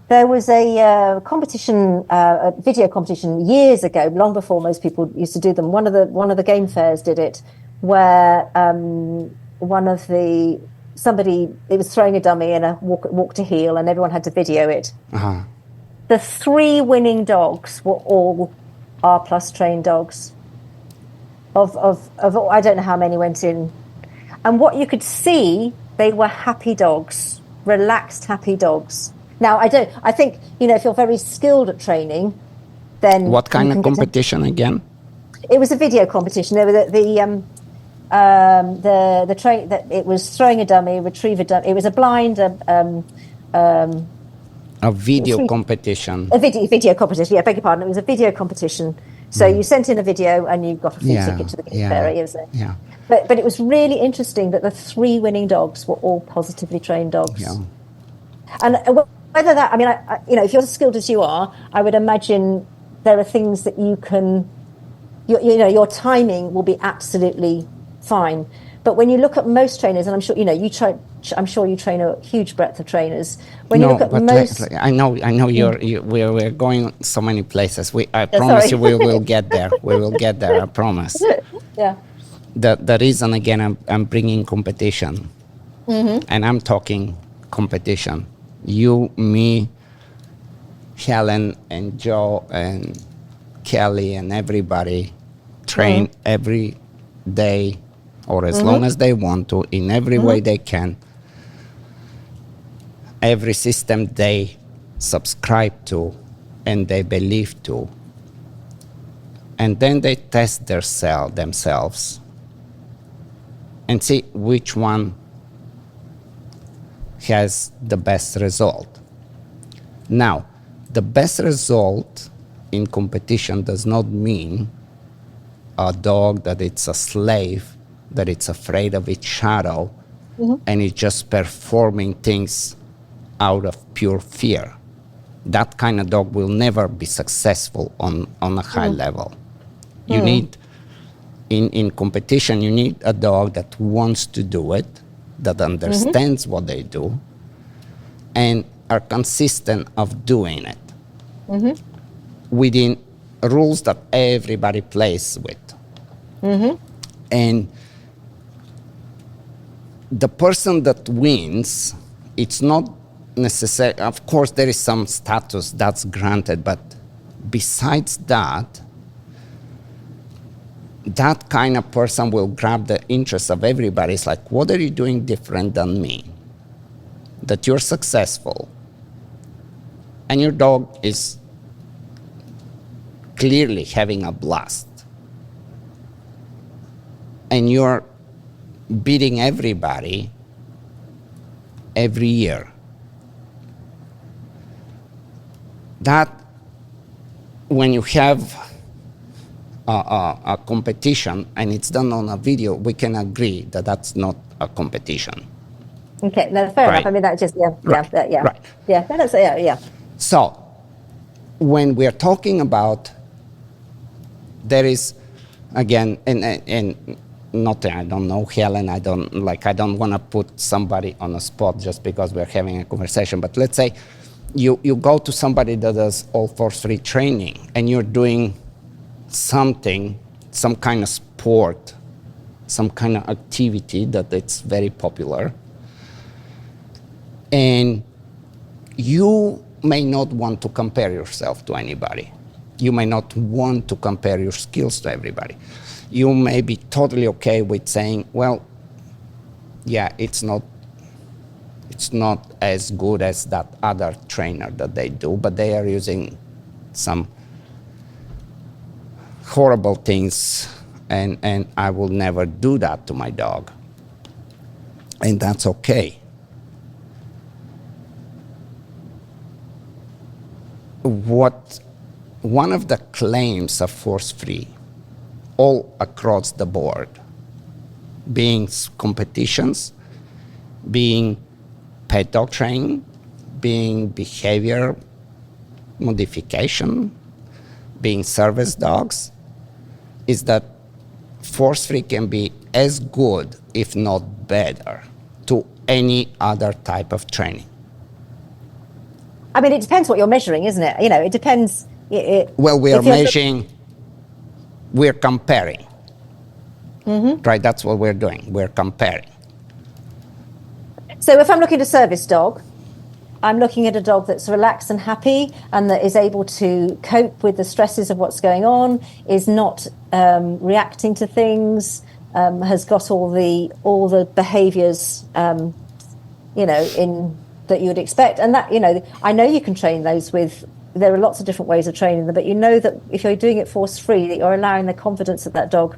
There was a competition, a video competition years ago, long before most people used to do them. One of the game fairs did it, where somebody was throwing a dummy in a walk to heel, and everyone had to video it. Uh-huh. The 3 winning dogs were all R+ trained dogs. Of I don't know how many went in, and what you could see, they were happy dogs, relaxed, happy dogs. Now, I think, you know, if you're very skilled at training, then what kind of competition again? It was a video competition. There was it was throwing a dummy, retrieve a dummy. It was a blind a video competition. A video competition. Yeah, beg your pardon. It was a video competition. So you sent in a video and you got a free ticket to the game fair. Yeah. But it was really interesting that the 3 winning dogs were all positively trained dogs. Yeah. And whether that, I mean, you know, if you're as skilled as you are, I would imagine there are things that you can, you know, your timing will be absolutely fine. But when you look at most trainers, and I'm sure, you know, I'm sure you train a huge breadth of trainers. When you look at most, I know we're going so many places. I promise you, we will get there. We will get there. I promise. Yeah. The reason again, I'm bringing competition, and I'm talking competition. You, me, Helen, and Joe, and Kelly, and everybody train every day, or as long as they want to, in every way they can. Every system they subscribe to and they believe to. And then they test themselves and see which one has the best result. Now, the best result in competition does not mean a dog that it's a slave, that it's afraid of its shadow, and it's just performing things out of pure fear. That kind of dog will never be successful on a high level. You need, in competition, you need a dog that wants to do it, that understands what they do, and are consistent of doing it within rules that everybody plays with. And the person that wins, it's not necessary. Of course, there is some status that's granted, but besides that, that kind of person will grab the interest of everybody. It's like, what are you doing different than me? That you're successful, and your dog is clearly having a blast, and you're beating everybody every year. That, when you have a competition and it's done on a video, we can agree that that's not a competition. Okay, no, fair enough. I mean, that just, Right. Yeah, that's, yeah. So, when we're talking about there is, again, and not that I don't know Helen, I don't want to put somebody on a spot just because we're having a conversation, but let's say you go to somebody that does all force-free training and you're doing something, some kind of sport, some kind of activity that it's very popular, and you may not want to compare yourself to anybody. You may not want to compare your skills to everybody. You may be totally okay with saying, well, yeah, it's not as good as that other trainer that they do, but they are using some horrible things, and I will never do that to my dog. And that's okay. One of the claims of force-free all across the board, being competitions, being pet dog training, being behavior modification, being service dogs, is that force-free can be as good, if not better, to any other type of training. I mean, it depends what you're measuring, isn't it? You know, it depends. Well, we are measuring, we're comparing. Mm-hmm. Right, that's what we're doing. We're comparing. So if I'm looking at a service dog, I'm looking at a dog that's relaxed and happy and that is able to cope with the stresses of what's going on, is not reacting to things, has got all the behaviours, in that you would expect. And that, I know you can train those there are lots of different ways of training them, but you know that if you're doing it force-free, that you're allowing the confidence of that dog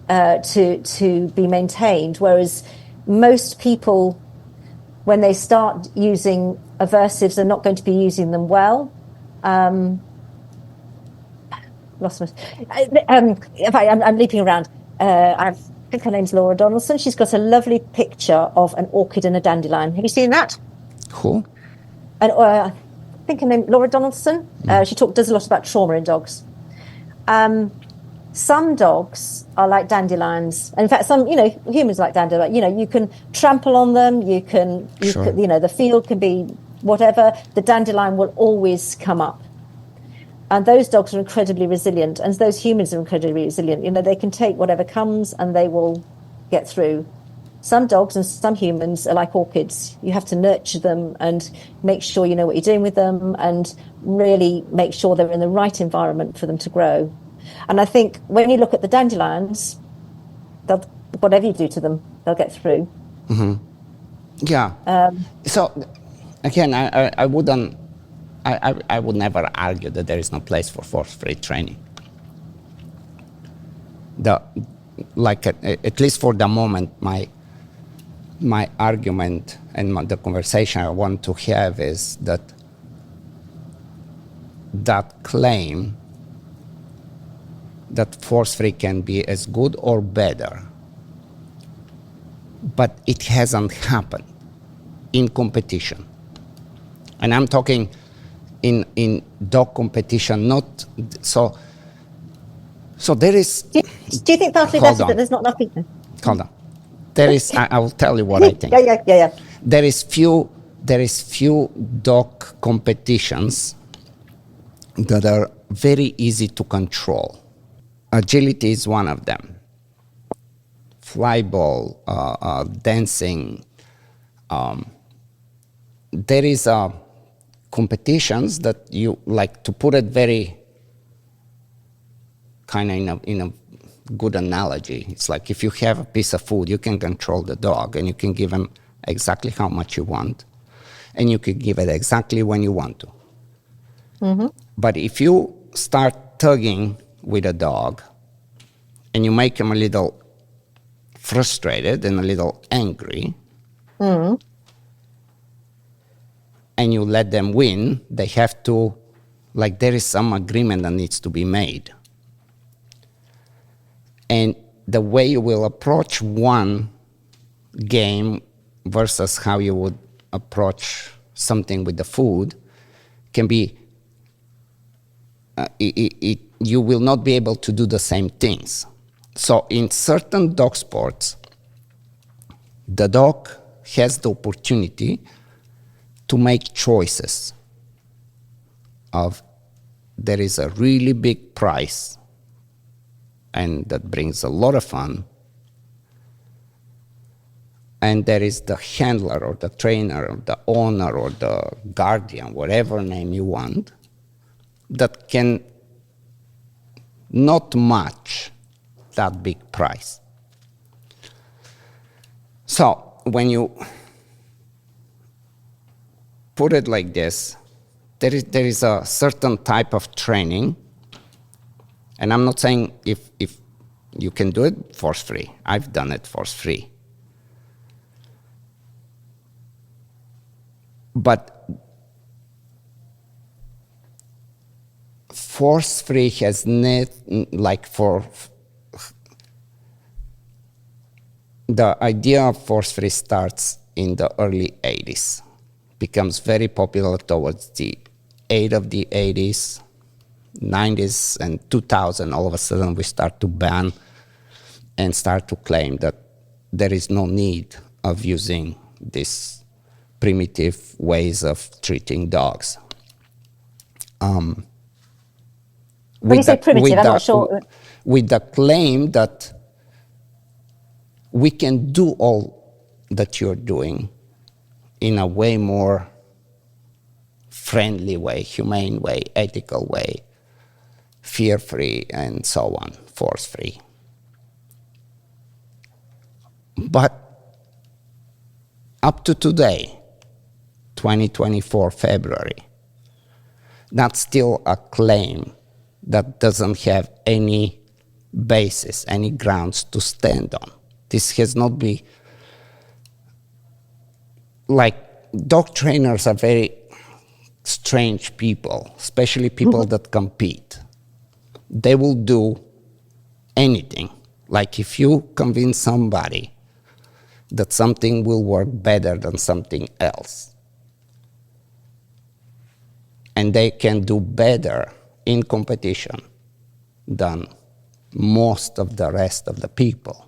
to be maintained. Whereas most people, when they start using aversives, are not going to be using them well. Lost my. I'm leaping around. I think her name's Laura Donaldson. She's got a lovely picture of an orchid and a dandelion. Have you seen that? Who? And I think her name Laura Donaldson. She does a lot about trauma in dogs. Some dogs are like dandelions. In fact, some, humans like dandelions. You can trample on them. Sure. The field can be whatever. The dandelion will always come up. And those dogs are incredibly resilient, and those humans are incredibly resilient. They can take whatever comes and they will get through. Some dogs and some humans are like orchids. You have to nurture them and make sure you know what you're doing with them and really make sure they're in the right environment for them to grow. And I think when you look at the dandelions, whatever you do to them, they'll get through. Mm-hmm. Yeah. So, again, I wouldn't. I would never argue that there is no place for force-free training. At least for the moment, my argument and the conversation I want to have is that claim that force-free can be as good or better, but it hasn't happened in competition. And I'm talking in dog competition, not so there is. Do you think partly that's that there's not enough people? Hold on. There is. I will tell you what I think. Yeah. There is few dog competitions that are very easy to control. Agility is one of them. Flyball, dancing. There is competitions that you like, to put it very kind of in a good analogy. It's like if you have a piece of food, you can control the dog and you can give him exactly how much you want, and you can give it exactly when you want to. Mm-hmm. But if you start tugging with a dog and you make him a little frustrated and a little angry, mm-hmm. and you let them win, they have to, there is some agreement that needs to be made. And the way you will approach one game versus how you would approach something with the food can be, it you will not be able to do the same things. So in certain dog sports, the dog has the opportunity to make choices of there is a really big prize and that brings a lot of fun, and there is the handler or the trainer or the owner or the guardian, whatever name you want, that can not match that big prize. So when you put it like this, there is a certain type of training, and I'm not saying if you can do it force free. I've done it force free. But force free has like for the idea of force free starts in the early 80s, becomes very popular towards the end of the 80s, 90s, and 2000. All of a sudden we start to ban and start to claim that there is no need of using these primitive ways of treating dogs. When you say primitive, I'm not sure. With the claim that we can do all that you're doing in a way more friendly way, humane way, ethical way, fear-free, and so on, force-free. But up to today, 2024 February, that's still a claim that doesn't have any basis, any grounds to stand on. This has not been, like, dog trainers are very strange people, especially people that compete. They will do anything. Like if you convince somebody that something will work better than something else, and they can do better in competition than most of the rest of the people,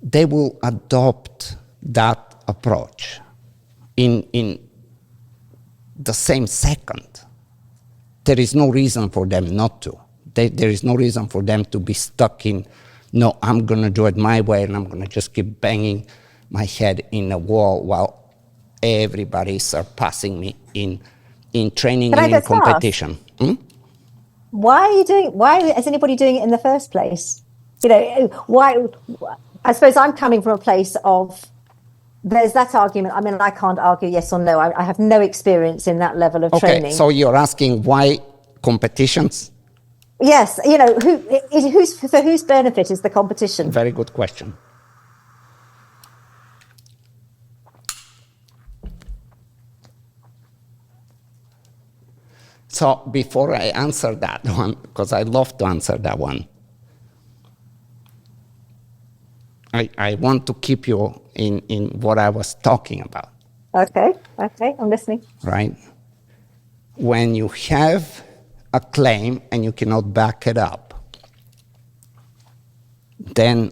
they will adopt that approach in the same second. There is no reason for them not to. There is no reason for them to be stuck in, no, I'm going to do it my way and I'm going to just keep banging my head in a wall while everybody is surpassing me in training and in competition. Why is anybody doing it in the first place? You know, why? I suppose I'm coming from a place of, there's that argument. I mean, I can't argue yes or no. I have no experience in that level of training. Okay, so you're asking why competitions? Yes, you know, for whose benefit is the competition? Very good question. So before I answer that one, because I love to answer that one, I want to keep you in what I was talking about. Okay, I'm listening. Right? When you have a claim and you cannot back it up, then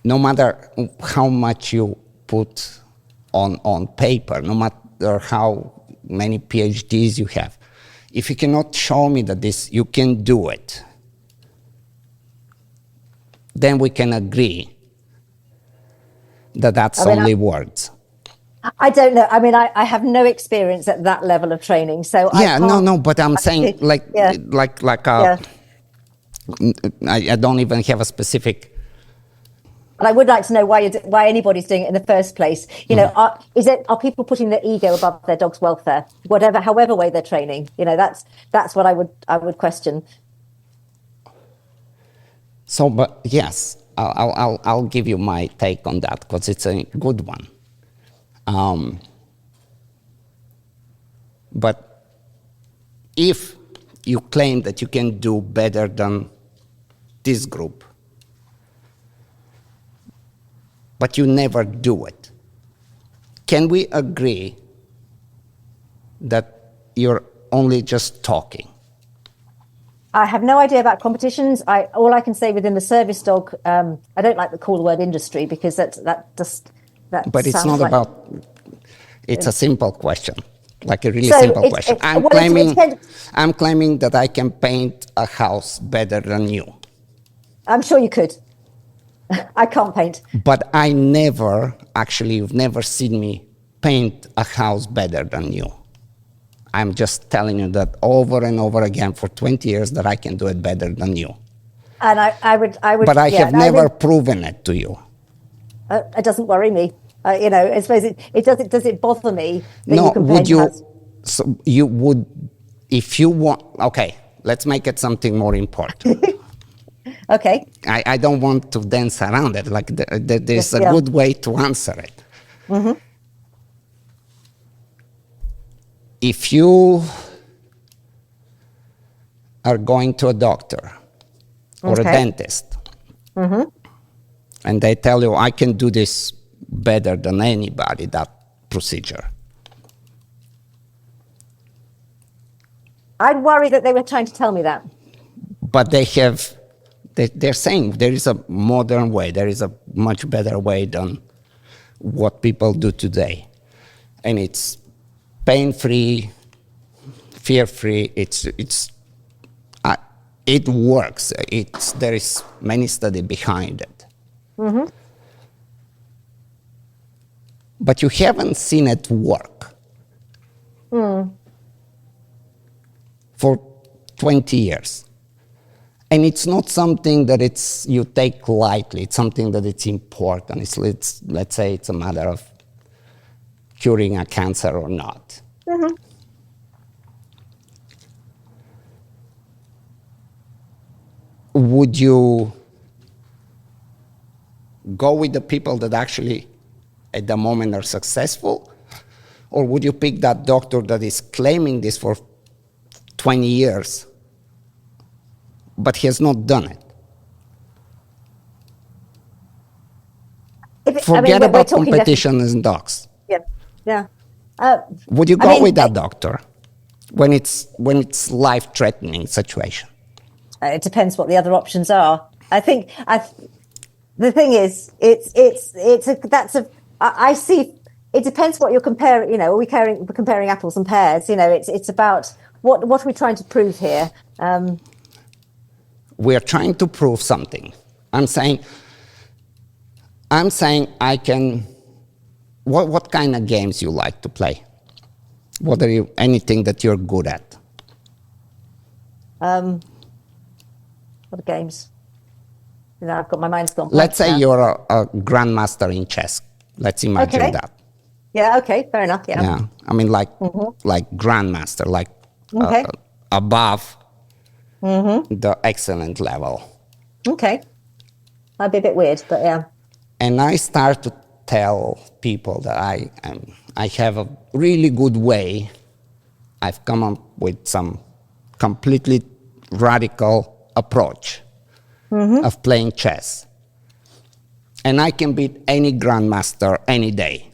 no matter how much you put on paper, no matter how many PhDs you have, if you cannot show me that you can do it, then we can agree that that's only words. I don't know. I mean, I have no experience at that level of training, so yeah, no. But I'm saying, I don't even have a specific. And I would like to know why anybody's doing it in the first place. You know, are people putting their ego above their dog's welfare, however way they're training? You know, that's what I would question. So, but yes, I'll give you my take on that because it's a good one. But if you claim that you can do better than this group, but you never do it, can we agree that you're only just talking? I have no idea about competitions. All I can say within the service dog, I don't like to call the word industry because that But it's sounds not like, about. It's a simple question, like a really so simple question. it I'm claiming that I can paint a house better than you. I'm sure you could. I can't paint. But you've never seen me paint a house better than you. I'm just telling you that over and over again for 20 years that I can do it better than you. And I would. But I have never proven it to you. It doesn't worry me. I suppose it doesn't. Does it bother me that you can paint a house? So you would, if you want. Okay, let's make it something more important. Okay. I don't want to dance around it. Like there's a good way to answer it. Mm-hmm. If you are going to a doctor or a dentist, and they tell you, I can do this better than anybody, that procedure. I'd worry that they were trying to tell me that. But they're saying there is a modern way, there is a much better way than what people do today. And it's pain-free, fear-free, it works. There is many study behind it. Mm-hmm. But you haven't seen it work for 20 years. And it's not something that you take lightly. It's something that it's important. Let's say it's a matter of curing a cancer or not. Mm-hmm. Would you go with the people that actually at the moment are successful? Or would you pick that doctor that is claiming this for 20 years, but he has not done it? Forget about competition and dogs. Yeah. Would you go with that doctor when it's life-threatening situation? It depends what the other options are. I think the thing is, I see. It depends what you're comparing. Are we comparing apples and pears? It's about what are we trying to prove here? We are trying to prove something. I'm saying I can. What kind of games you like to play? What are you? Anything that you're good at? What games? I've got my mind's gone. Let's say you're a grandmaster in chess. Let's imagine that. Yeah. Okay. Fair enough. Yeah. Yeah. I mean, like grandmaster, like above the excellent level. Okay. That'd be a bit weird, but yeah. And I start to tell people that I have a really good way. I've come up with some completely radical approach of playing chess. And I can beat any grandmaster any day.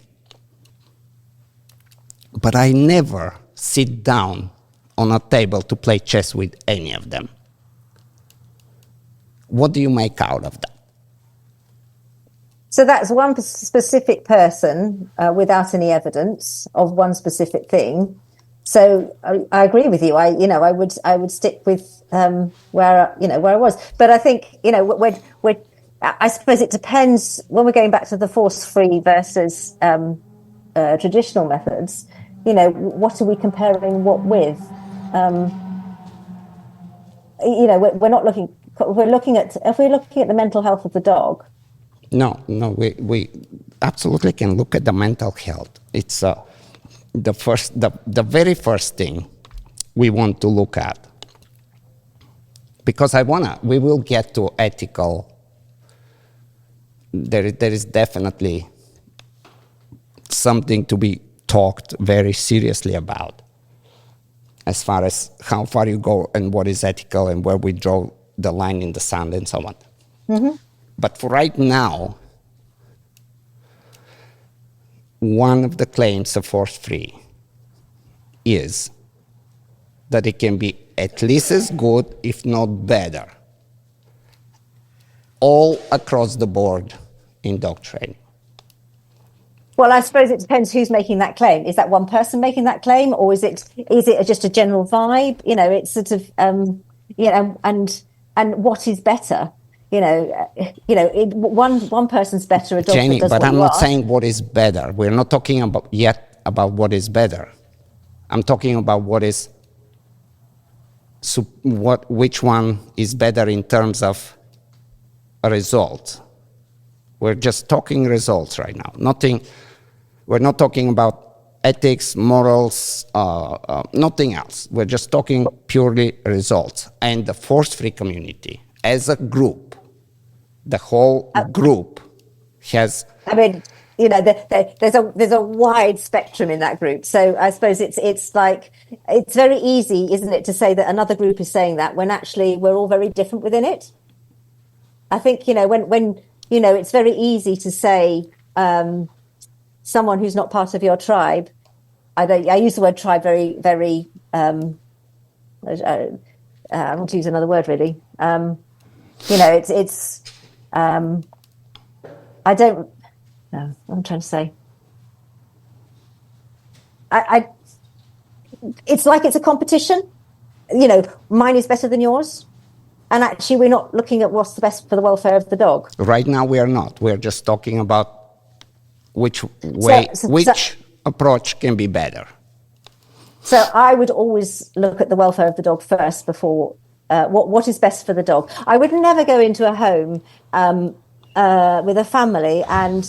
But I never sit down on a table to play chess with any of them. What do you make out of that? So that's one specific person without any evidence of one specific thing. So I agree with you. I would stick with where I was. But I think I suppose it depends when we're going back to the force-free versus traditional methods. What are we comparing what with? We're not looking. If we're looking at the mental health of the dog. No, we absolutely can look at the mental health. It's the very first thing we want to look at, because we will get to ethical. There is definitely something to be talked very seriously about, as far as how far you go and what is ethical and where we draw the line in the sand and so on. Mm-hmm. But for right now, one of the claims of force-free is that it can be at least as good, if not better, all across the board in dog training. Well, I suppose it depends who's making that claim. Is that one person making that claim, or is it just a general vibe? You know, it's sort of and what is better? One person's better a dog Jenny, that does but what I'm you not ask. saying what is better. We're not talking about what is better. I'm talking about which one is better in terms of a result. We're just talking results right now. We're not talking about ethics, morals, nothing else. We're just talking purely results. And the force-free community, as a group, the whole group has. I mean, there's a wide spectrum in that group. So I suppose it's like, it's very easy, isn't it, to say that another group is saying that when actually we're all very different within it. I think, when it's very easy to say someone who's not part of your tribe. I use the word tribe very, very. I want to use another word really. It's. I don't. No, I'm trying to say. It's like it's a competition. Mine is better than yours. And actually, we're not looking at what's the best for the welfare of the dog. Right now, we are not. We're just talking about which approach can be better. So I would always look at the welfare of the dog first before what is best for the dog. I would never go into a home with a family and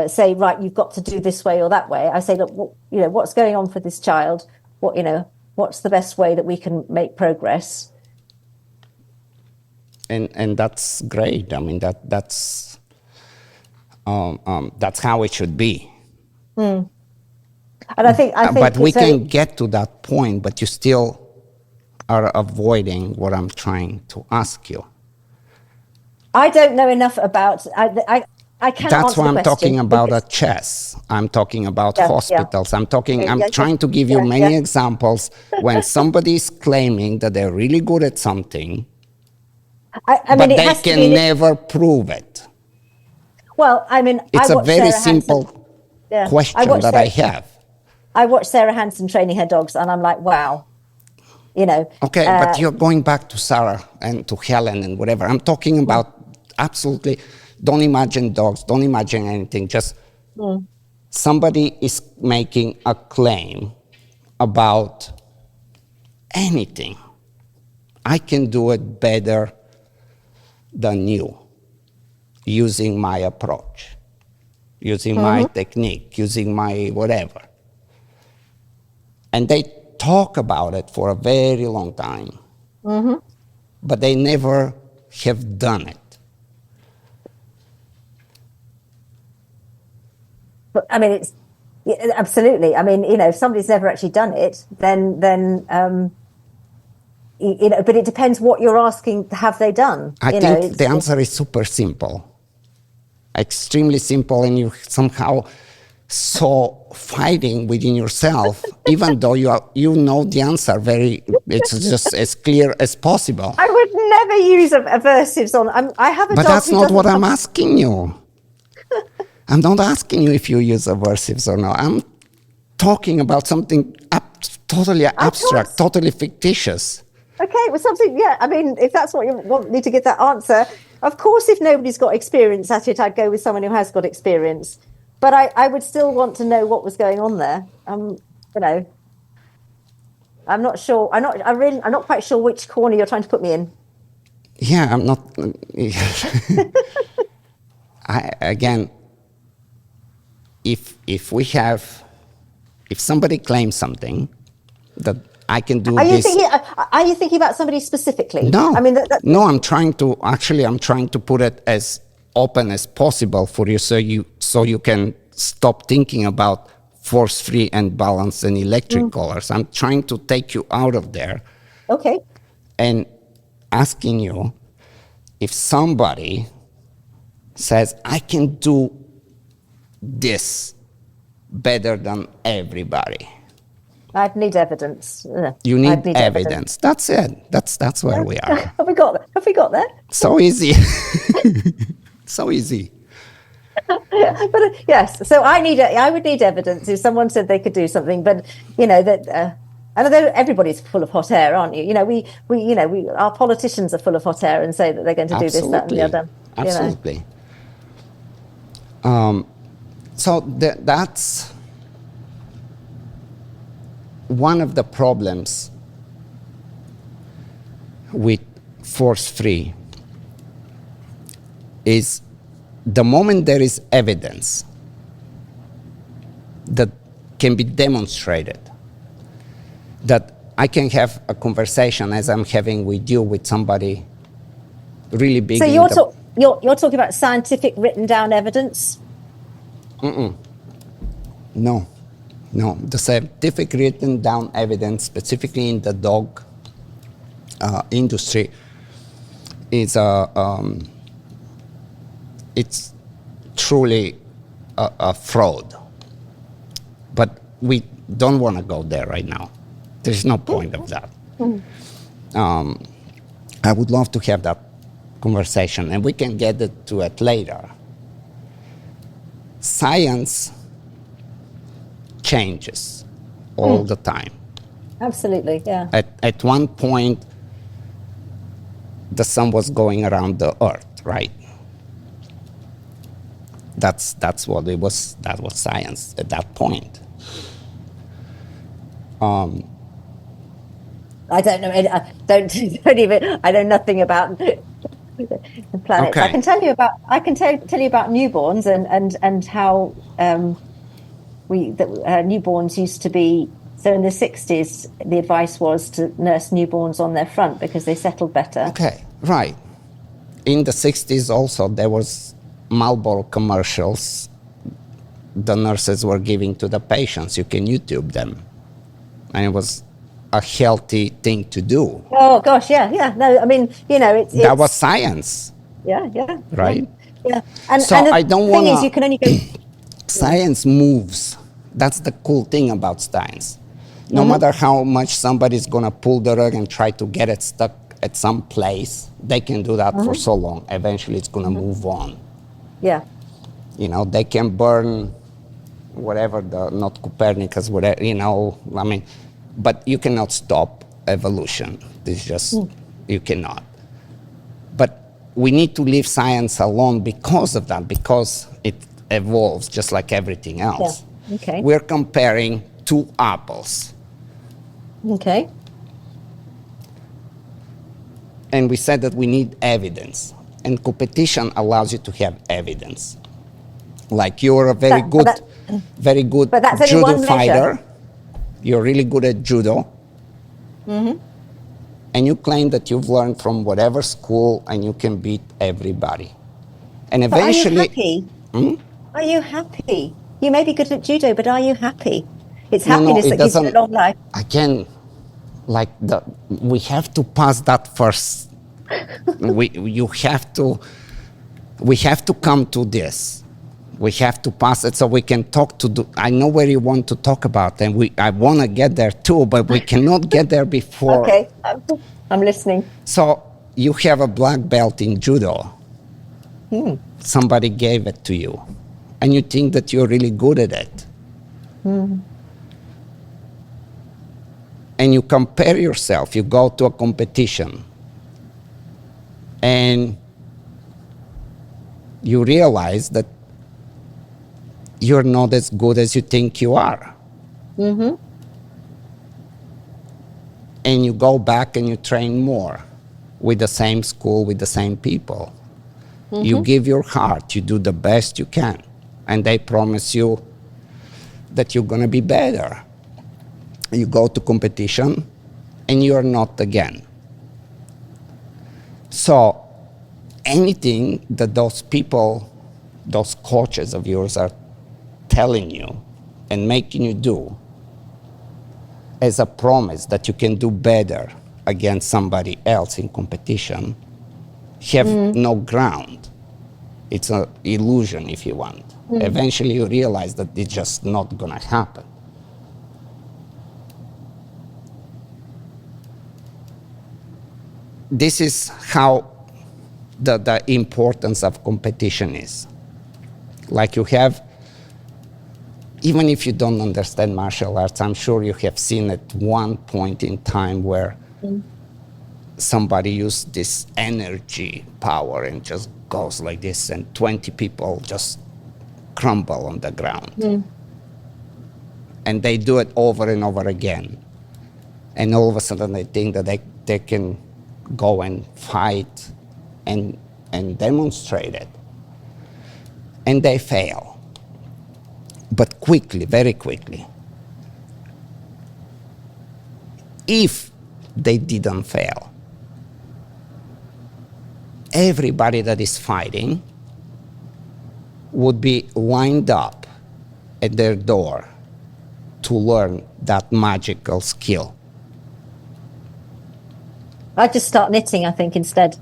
say, right, you've got to do this way or that way. I say, look, what's going on for this child? What's the best way that we can make progress? And that's great. I mean, that's how it should be. And I think but we can get to that point, but you still are avoiding what I'm trying to ask you. I don't know enough about. I can't. That's why I'm talking about a chess. I'm talking about hospitals. I'm trying to give you many examples when somebody is claiming that they're really good at something. But they can never prove it. Well, I mean, it's a very simple question that I have. I watch Sarah Hansen training her dogs, and I'm like, wow, Okay, but you're going back to Sarah and to Helen and whatever. I'm talking about absolutely. Don't imagine dogs. Don't imagine anything. Just somebody is making a claim about anything. I can do it better than you, using my approach, using my technique, using my whatever. And they talk about it for a very long time, but they never have done it. But I mean, it's absolutely. I mean, if somebody's never actually done it, then but it depends what you're asking. Have they done? I think the answer is super simple, extremely simple, and you somehow so fighting within yourself, even though you know the answer it's just as clear as possible. I would never use aversives on. I have a dog. But that's not what I'm asking you. I'm not asking you if you use aversives or not. I'm talking about something totally abstract, totally fictitious. Okay, well, something, I mean, if that's what you want me to get that answer, of course, if nobody's got experience at it, I'd go with someone who has got experience. But I would still want to know what was going on there. I'm not sure. I'm not quite sure which corner you're trying to put me in. Yeah, I'm not. Again, if somebody claims something that I can do this. Are you thinking about somebody specifically? No. I mean, no. I'm trying to put it as open as possible for you, so you can stop thinking about force-free and balance and electric collars. I'm trying to take you out of there. Okay. And asking you if somebody says, I can do this better than everybody. I'd need evidence. You I'd need evidence. That's it. That's where we are. Have we got there? So easy. So easy. But yes, so I would need evidence if someone said they could do something. But that. And everybody's full of hot air, aren't you? Our politicians are full of hot air and say that they're going to do this, that, and the other. Absolutely. So that's one of the problems with force-free is the moment there is evidence that can be demonstrated, that I can have a conversation as I'm having with you, with somebody really big. So you're talking about scientific written down evidence? No. The scientific written down evidence, specifically in the dog industry, is it's truly a fraud. But we don't want to go there right now. There's no point of that. I would love to have that conversation, and we can get to it later. Science changes all the time. Absolutely, yeah. At one point, the sun was going around the earth, right? That's what it was. That was science at that point. I don't know. Don't even. I know nothing about the planets. Okay. I can tell you about. Tell you about newborns and how newborns used to be. So in the 60s, the advice was to nurse newborns on their front because they settled better. Okay, right. In the 60s also, there was Marlboro commercials the nurses were giving to the patients. You can YouTube them. And it was a healthy thing to do. Oh, gosh, yeah. No, I mean, it's... That was science. Yeah. Right? Yeah. And, so and the I don't thing want is, you can only go... Science moves. That's the cool thing about science. No matter how much somebody's going to pull the rug and try to get it stuck at some place, they can do that for so long. Eventually, it's going to move on. Yeah. They can burn whatever, not Copernicus, whatever, but you cannot stop evolution. It's just, you cannot. But we need to leave science alone because of that, because it evolves just like everything else. Yeah. Okay. We're comparing two apples. Okay. And we said that we need evidence. And competition allows you to have evidence. Like you're a very good But that's only judo one fighter. measure. You're really good at judo. And you claim that you've learned from whatever school and you can beat everybody. And eventually... But are you happy? Are you happy? You may be good at judo, but are you happy? It's happiness that gives you a long life. Again, we have to pass that first. we have to come to this. We have to pass it so we can talk I know where you want to talk about, and I want to get there too, but we cannot get there before. Okay, I'm listening. So you have a black belt in judo. Somebody gave it to you, and you think that you're really good at it. And you compare yourself, you go to a competition, and you realize that you're not as good as you think you are. And you go back and you train more with the same school, with the same people. You give your heart, you do the best you can, and they promise you that you're going to be better. You go to competition, and you're not again. So anything that those people, those coaches of yours are telling you and making you do as a promise that you can do better against somebody else in competition have no ground. It's an illusion, if you want. Eventually you realize that it's just not going to happen. this is how the importance of competition is. Like you have, even if you don't understand martial arts, I'm sure you have seen at one point in time where somebody used this energy power and just goes like this, and 20 people just crumble on the ground. And they do it over and over again. And all of a sudden they think that they can go and fight and demonstrate it. And they fail. But quickly, very quickly. If they didn't fail, everybody that is fighting would be lined up at their door to learn that magical skill. I'd just start knitting, I think, instead.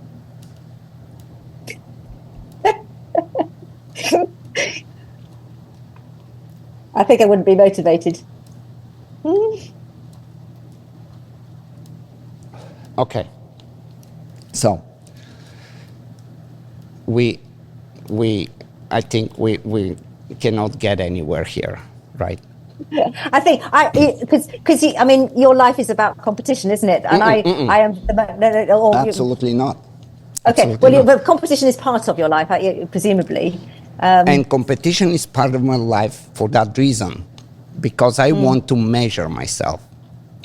I think I wouldn't be motivated. Okay. So I think we cannot get anywhere here, right? I think because I mean your life is about competition, isn't it? And I am Absolutely not. Okay. Absolutely Well, not. but competition is part of your life, presumably. And competition is part of my life for that reason, because I want to measure myself.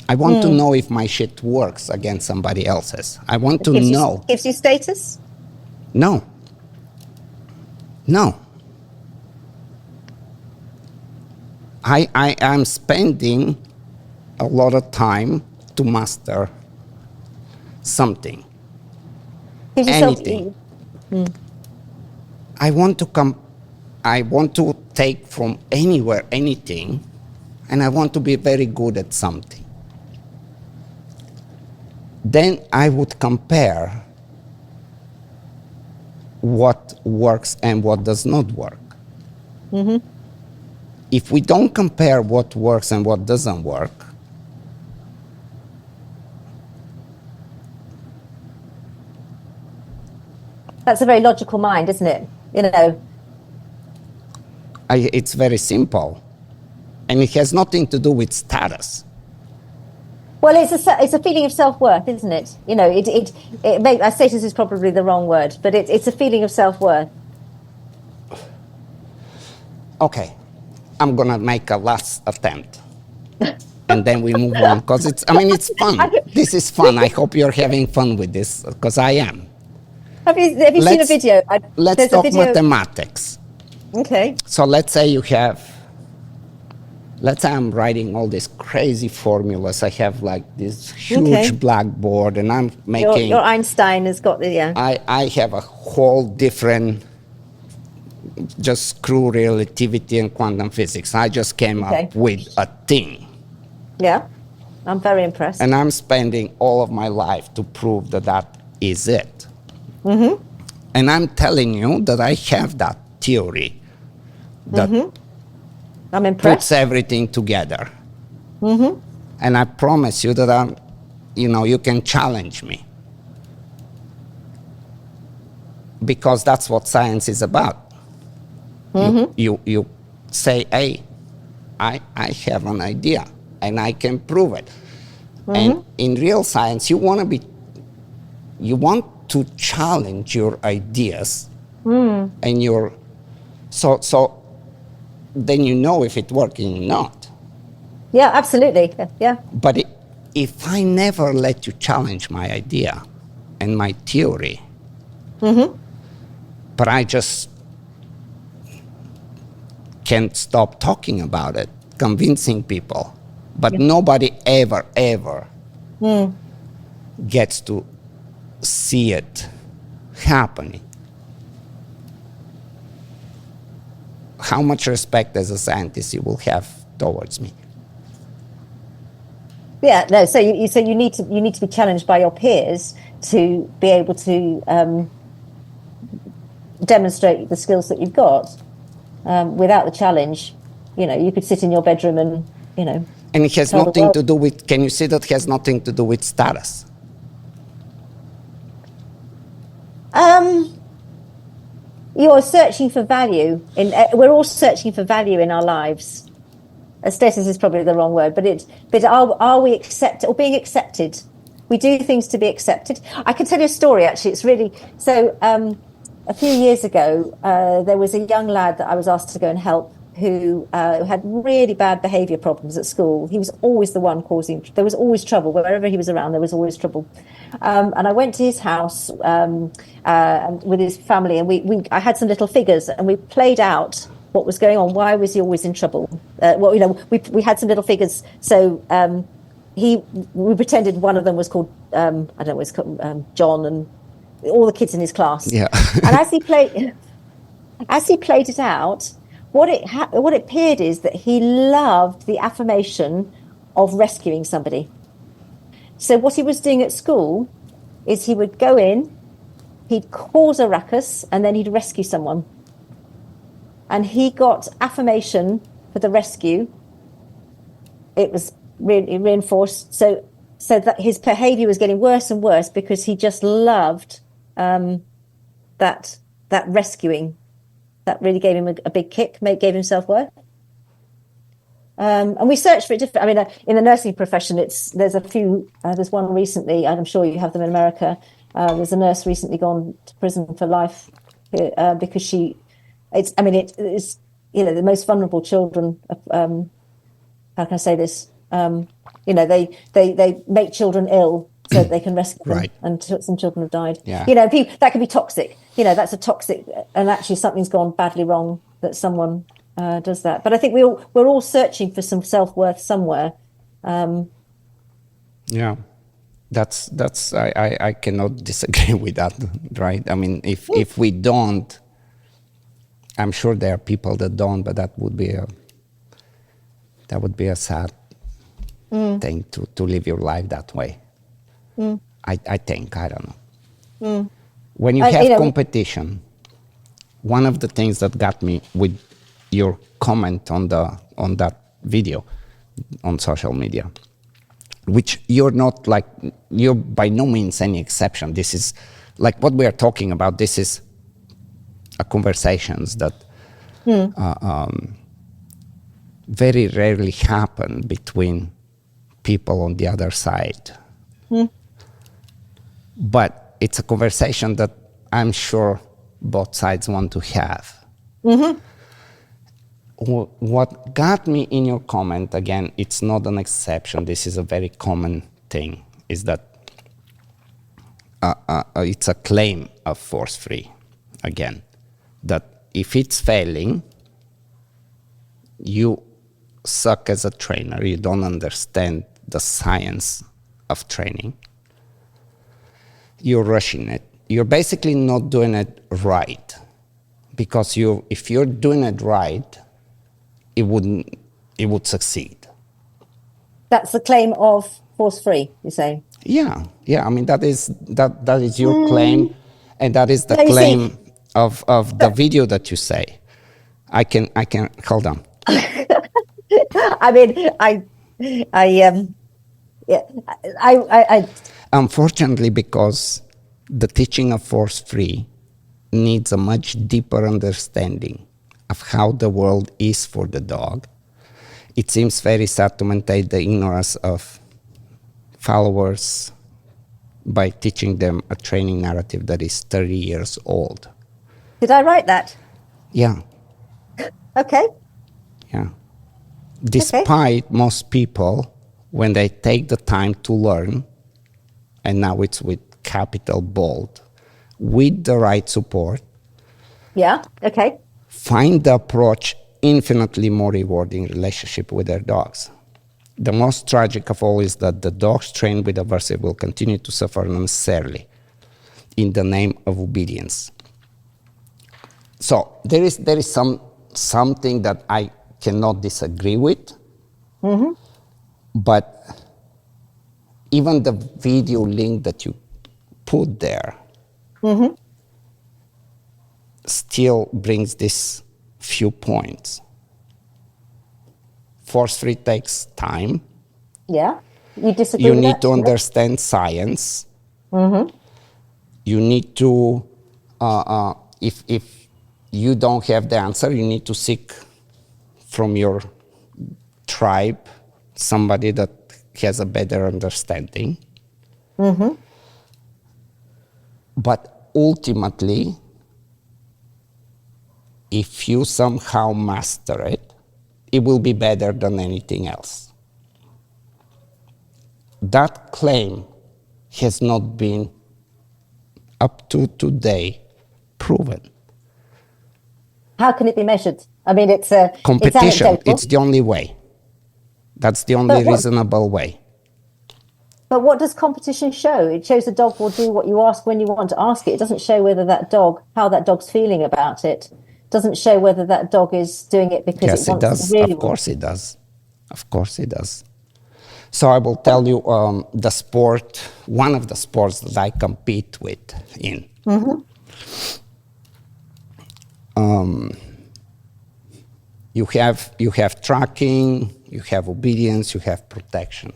I want to know if my shit works against somebody else's. I want to know. Gives you status? No. I am spending a lot of time to master something. Gives you Anything. I want to take from anywhere anything, and I want to be very good at something. Then I would compare what works and what does not work. If we don't compare what works and what doesn't work, That's a very logical mind, isn't it? You know. it's very simple. And it has nothing to do with status. Well, it's a feeling of self-worth, isn't it? You know, status is probably the wrong word, but it's a feeling of self-worth. Okay, I'm gonna make a last attempt. And then we move on, because it's fun. This is fun. I hope you're having fun with this, because I am. Have you seen a video? Let's talk mathematics. Okay. So let's say I'm writing all these crazy formulas. I have like this huge blackboard, and I'm making... Your Einstein has got the, I have a whole different, just screw relativity and quantum physics. I just came up with a thing. Yeah, I'm very impressed. And I'm spending all of my life to prove that is it. And I'm telling you that I have that theory that I'm impressed. puts everything together. And I promise you that you can challenge me. Because that's what science is about. You say, hey, I have an idea and I can prove it. And in real science, you want to challenge your ideas and so then you know if it's working or not. Yeah, absolutely. Yeah. But if I never let you challenge my idea and my theory, but I just can't stop talking about it, convincing people, but nobody ever gets to see it happening. How much respect as a scientist you will have towards me? Yeah, no. So you need to be challenged by your peers to be able to demonstrate the skills that you've got. Without the challenge, you could sit in your bedroom and And it has nothing to do with. Can you see that has nothing to do with status? You're searching for value we're all searching for value in our lives. Status is probably the wrong word, but are we accepted or being accepted? We do things to be accepted. I can tell you a story, actually. It's really so. A few years ago, there was a young lad that I was asked to go and help who had really bad behavior problems at school. He was always the one causing, there was always trouble. Wherever he was around, there was always trouble. And I went to his house with his family, and I had some little figures, and we played out what was going on. Why was he always in trouble? We had some little figures. So we pretended one of them was called, I don't know what it's called, John, and all the kids in his class. Yeah. And as he played it out, what it appeared is that he loved the affirmation of rescuing somebody. So what he was doing at school is he would go in, he'd cause a ruckus, and then he'd rescue someone. And he got affirmation for the rescue. It was really reinforced. So that his behavior was getting worse and worse because he just loved that rescuing. That really gave him a big kick, gave him self-worth. And we searched for it different. I mean, in the nursing profession, there's one recently, and I'm sure you have them in America. There's a nurse recently gone to prison for life because it's the most vulnerable children. How can I say this? They make children ill so that they can rescue them, right. And some children have died. Yeah. That can be toxic. That's a toxic, and actually something's gone badly wrong that someone does that. But I think we're all searching for some self-worth somewhere. Yeah, that's I cannot disagree with that, right? I mean, if we don't, I'm sure there are people that don't, but that would be a sad thing to live your life that way. I think, I don't know. When you have competition, one of the things that got me with your comment on that video on social media, which you're by no means any exception. This is like what we are talking about. This is a conversations that very rarely happen between people on the other side. But it's a conversation that I'm sure both sides want to have. Mm-hmm. What got me in your comment, again, it's not an exception, this is a very common thing, is that it's a claim of force-free, again, that if it's failing, you suck as a trainer, you don't understand the science of training. You're rushing it. You're basically not doing it right, because if you're doing it right, it would succeed. That's the claim of force-free, you say? Yeah. I mean, that is your claim, and that is the claim of the video that you say. I can hold on. I mean, I Unfortunately, because the teaching of force-free needs a much deeper understanding of how the world is for the dog, it seems very sad to maintain the ignorance of followers by teaching them a training narrative that is 30 years old. Did I write that? Yeah. Okay. Yeah. Despite most people, when they take the time to learn, and now it's with capital bold, with the right support. Yeah, okay. Find the approach infinitely more rewarding relationship with their dogs. The most tragic of all is that the dogs trained with aversive will continue to suffer unnecessarily in the name of obedience. So there is something that I cannot disagree with, but even the video link that you put there still brings this few points. Force-free takes time. Yeah, you disagree You with need that? to understand science. You need to if you don't have the answer, you need to seek from your tribe somebody that has a better understanding. But ultimately, if you somehow master it, it will be better than anything else. That claim has not been, up to today, proven. How can it be measured? I mean, it's Competition, anecdotal. it's the only way. That's the only reasonable way. But what does competition show? It shows the dog will do what you ask when you want to ask it. It doesn't show whether how that dog's feeling about it. It doesn't show whether that dog is doing it because Yes, it wants it does. to really Of course it does. Of course it does. So I will tell you the sport, one of the sports that I compete with in. You have tracking, you have obedience, you have protection.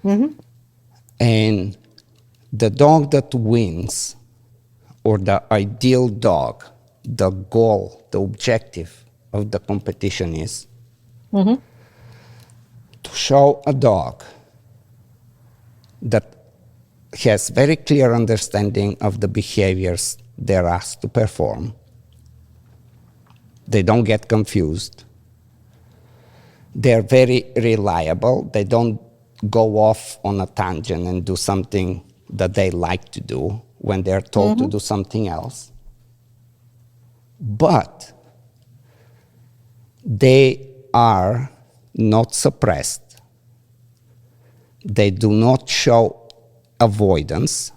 And the dog that wins, or the ideal dog, the goal, the objective of the competition is to show a dog that has very clear understanding of the behaviors they're asked to perform. They don't get confused. They're very reliable. They don't go off on a tangent and do something that they like to do when they're told to do something else. But they are not suppressed. They do not show avoidance.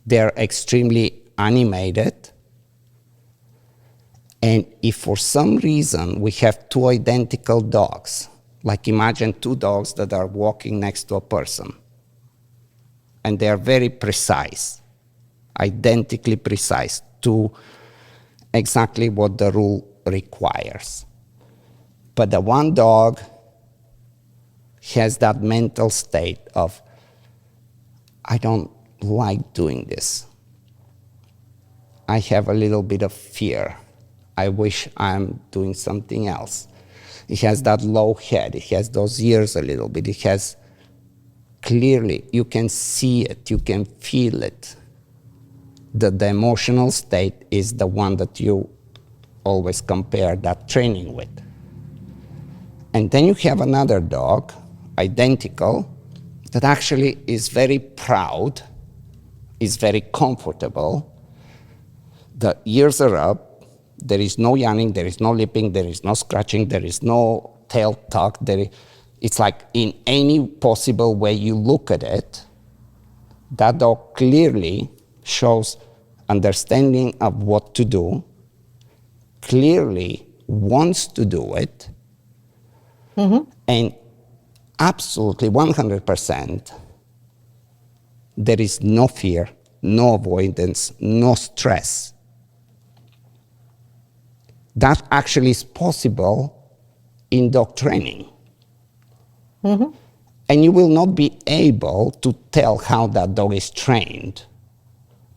They're extremely animated. And if for some reason we have two identical dogs, like imagine two dogs that are walking next to a person, and they are very precise, identically precise to exactly what the rule requires. But the one dog has that mental state of, I don't like doing this. I have a little bit of fear. I wish I'm doing something else. It has that low head. It has those ears a little bit. It has clearly, you can see it, you can feel it. The emotional state is the one that you always compare that training with. And then you have another dog, identical, that actually is very proud, is very comfortable. The ears are up. There is no yawning, there is no lipping, there is no scratching, there is no tail tuck. It's like in any possible way you look at it, that dog clearly shows understanding of what to do, clearly wants to do it, and absolutely 100%, there is no fear, no avoidance, no stress. That actually is possible in dog training. And you will not be able to tell how that dog is trained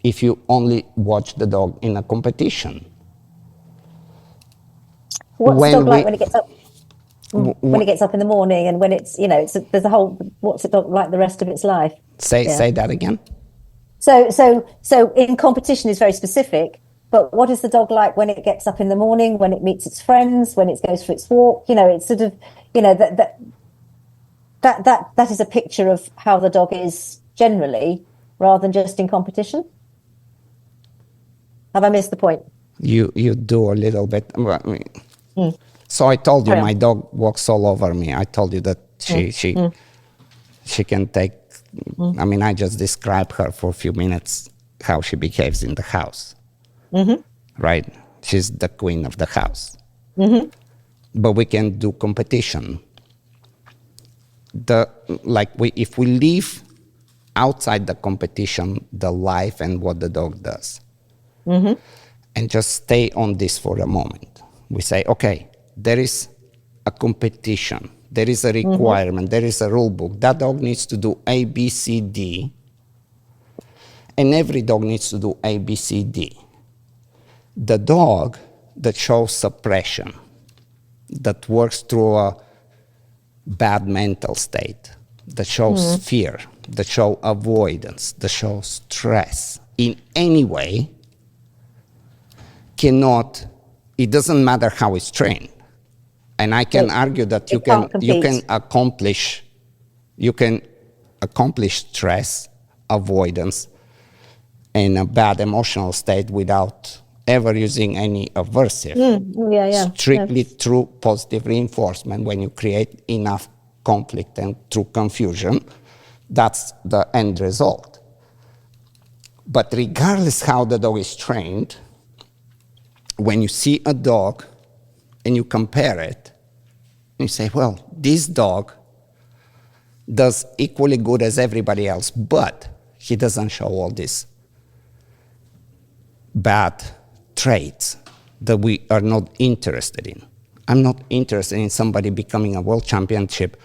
if you only watch the dog in a competition. What's the dog like when it gets up? When it gets up in the morning, and when it's, there's a whole, what's the dog like the rest of its life? Say that again. So in competition is very specific. But what is the dog like when it gets up in the morning, when it meets its friends, when it goes for its walk? It's sort of, that is a picture of how the dog is generally, rather than just in competition. Have I missed the point? You do a little bit. So I told you my dog walks all over me. I told you that she can take. I mean, I just described her for a few minutes how she behaves in the house. Right? She's the queen of the house. But we can do competition. If we leave outside the competition, the life and what the dog does, and just stay on this for a moment. We say, okay, there is a competition, there is a requirement, there is a rule book. That dog needs to do A, B, C, D. And every dog needs to do A, B, C, D. The dog that shows suppression, that works through a bad mental state, that shows fear, that shows avoidance, that shows stress in any way, cannot, it doesn't matter how it's trained. And I can argue that you can accomplish stress, avoidance, and a bad emotional state without ever using any aversive. Strictly through positive reinforcement. When you create enough conflict and through confusion, that's the end result. But regardless how the dog is trained, when you see a dog and you compare it, you say, well, this dog does equally good as everybody else, but he doesn't show all these bad traits that we are not interested in. I'm not interested in somebody becoming a world championship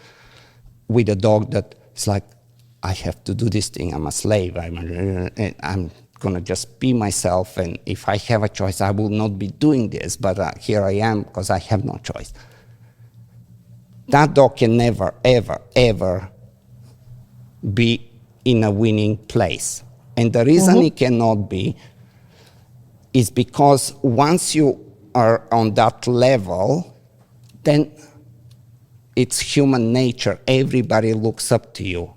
with a dog that is like, I have to do this thing, I'm a slave, I'm gonna just be myself, and if I have a choice, I will not be doing this, but here I am because I have no choice. That dog can never, ever, ever be in a winning place. And the reason it cannot be is because once you are on that level, then it's human nature. Everybody looks up to you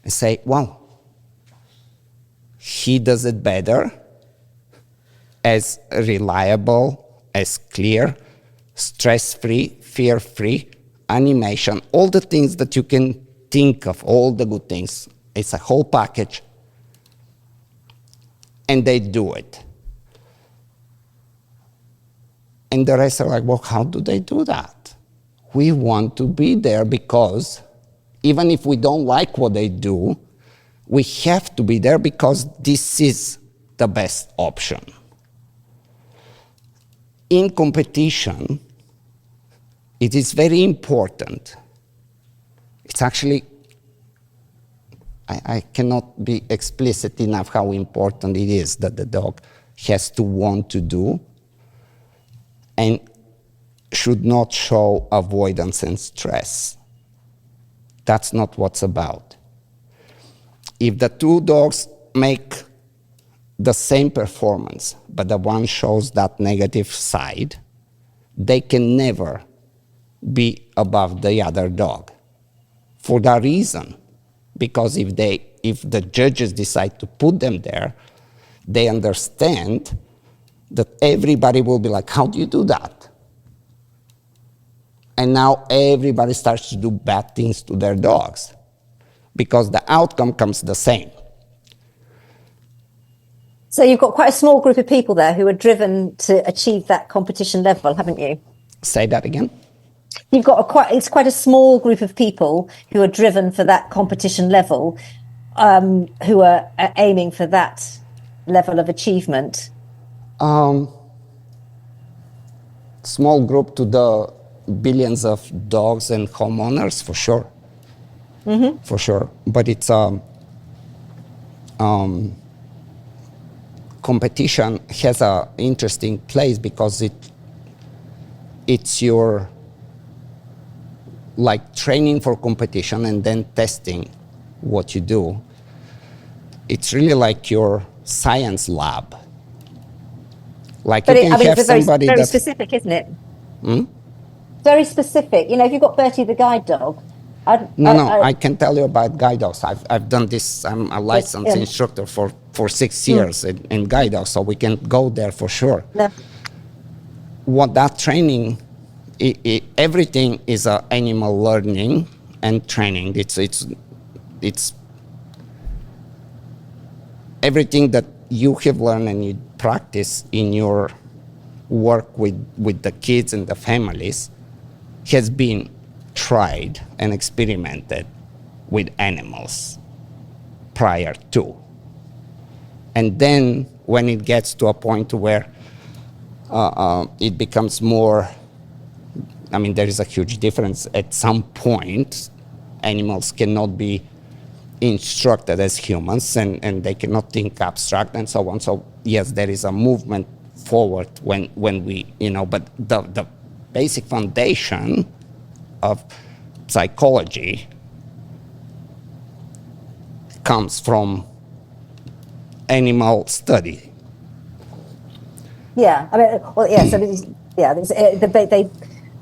and say, wow, he does it better, as reliable, as clear, stress-free, fear-free, animation, all the things that you can think of, all the good things. It's a whole package. And they do it. And the rest are like, well, how do they do that? We want to be there because even if we don't like what they do, we have to be there because this is the best option. In competition, it is very important. It's actually, I cannot be explicit enough how important it is that the dog has to want to do and should not show avoidance and stress. That's not what's about. If the two dogs make the same performance, but the one shows that negative side, they can never be above the other dog. For that reason, because if the judges decide to put them there, they understand that everybody will be like, how do you do that? And now everybody starts to do bad things to their dogs because the outcome comes the same. So you've got quite a small group of people there who are driven to achieve that competition level, haven't you? Say that again? You've got it's quite a small group of people who are driven for that competition level, who are aiming for that level of achievement. Small group to the billions of dogs and homeowners, for sure. For sure. But it's competition has an interesting place because it's your like training for competition and then testing what you do. It's really like your science lab. Like but you can have it's somebody very that's specific, isn't it? Very specific. You know, if you've got Bertie the guide dog, I can tell you about guide dogs. I've done this. I'm a licensed instructor for 6 years in guide dogs, so we can go there for sure. No. What that training, everything is animal learning and training. It's everything that you have learned and you practice in your work with the kids and the families has been tried and experimented with animals prior to. And then when it gets to a point where it becomes more, there is a huge difference. At some point, animals cannot be instructed as humans, and they cannot think abstract and so on. So yes, there is a movement forward when we, but the basic foundation of psychology comes from animal study. Yeah, I mean, well, yeah. So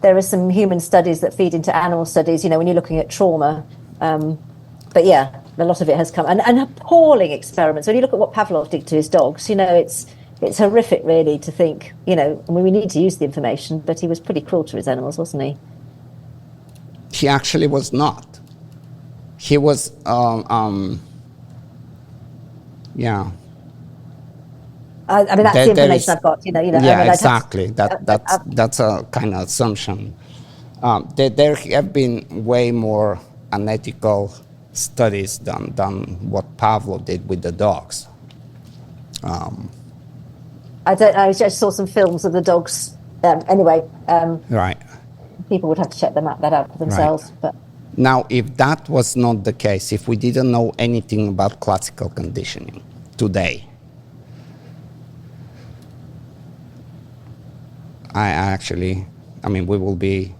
there are some human studies that feed into animal studies. When you're looking at trauma, but yeah, a lot of it has come and appalling experiments. When you look at what Pavlov did to his dogs, it's horrific, really, to think. I mean, we need to use the information, but he was pretty cruel to his animals, wasn't he? He actually was not. He was, yeah. I mean, that's the information I've got. Yeah, exactly. That's a kind of assumption. There have been way more unethical studies than what Pavlov did with the dogs. I don't know. I just saw some films of the dogs. Anyway, right. People would have to check that out for themselves. Right. But now, if that was not the case, if we didn't know anything about classical conditioning today, we will be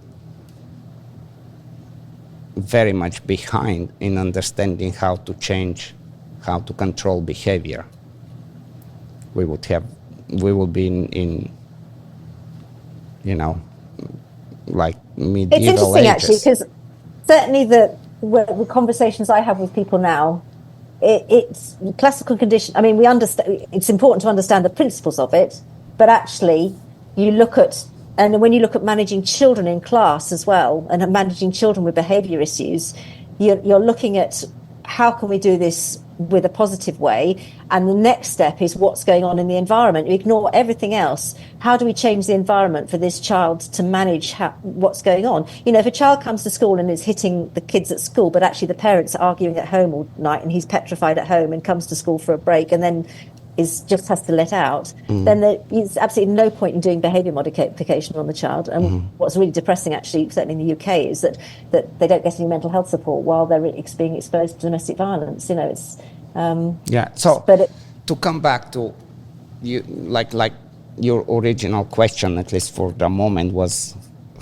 very much behind in understanding how to control behavior. We will be in like medieval it's interesting, ages. Actually, because certainly the conversations I have with people now, it's classical condition. I mean, we understand. It's important to understand the principles of it, but actually, you look at. And when you look at managing children in class as well, and managing children with behaviour issues, you're looking at how can we do this with a positive way, and the next step is what's going on in the environment. You ignore everything else. How do we change the environment for this child to manage what's going on? If a child comes to school and is hitting the kids at school, but actually the parents are arguing at home all night and he's petrified at home and comes to school for a break and then just has to let out, then there's absolutely no point in doing behaviour modification on the child. And what's really depressing, actually, certainly in the UK, is that they don't get any mental health support while they're being exposed to domestic violence. It's to come back to you, like your original question, at least for the moment, was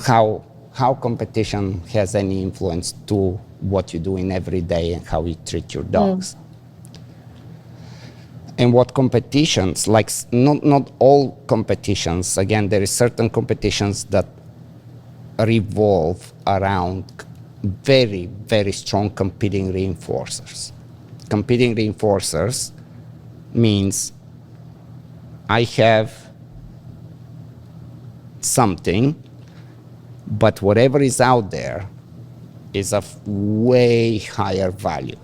how competition has any influence to what you do in every day and how you treat your dogs. And what competitions, like not all competitions, again, there is certain competitions that revolve around very, very strong competing reinforcers. Competing reinforcers means I have something, but whatever is out there is of way higher value.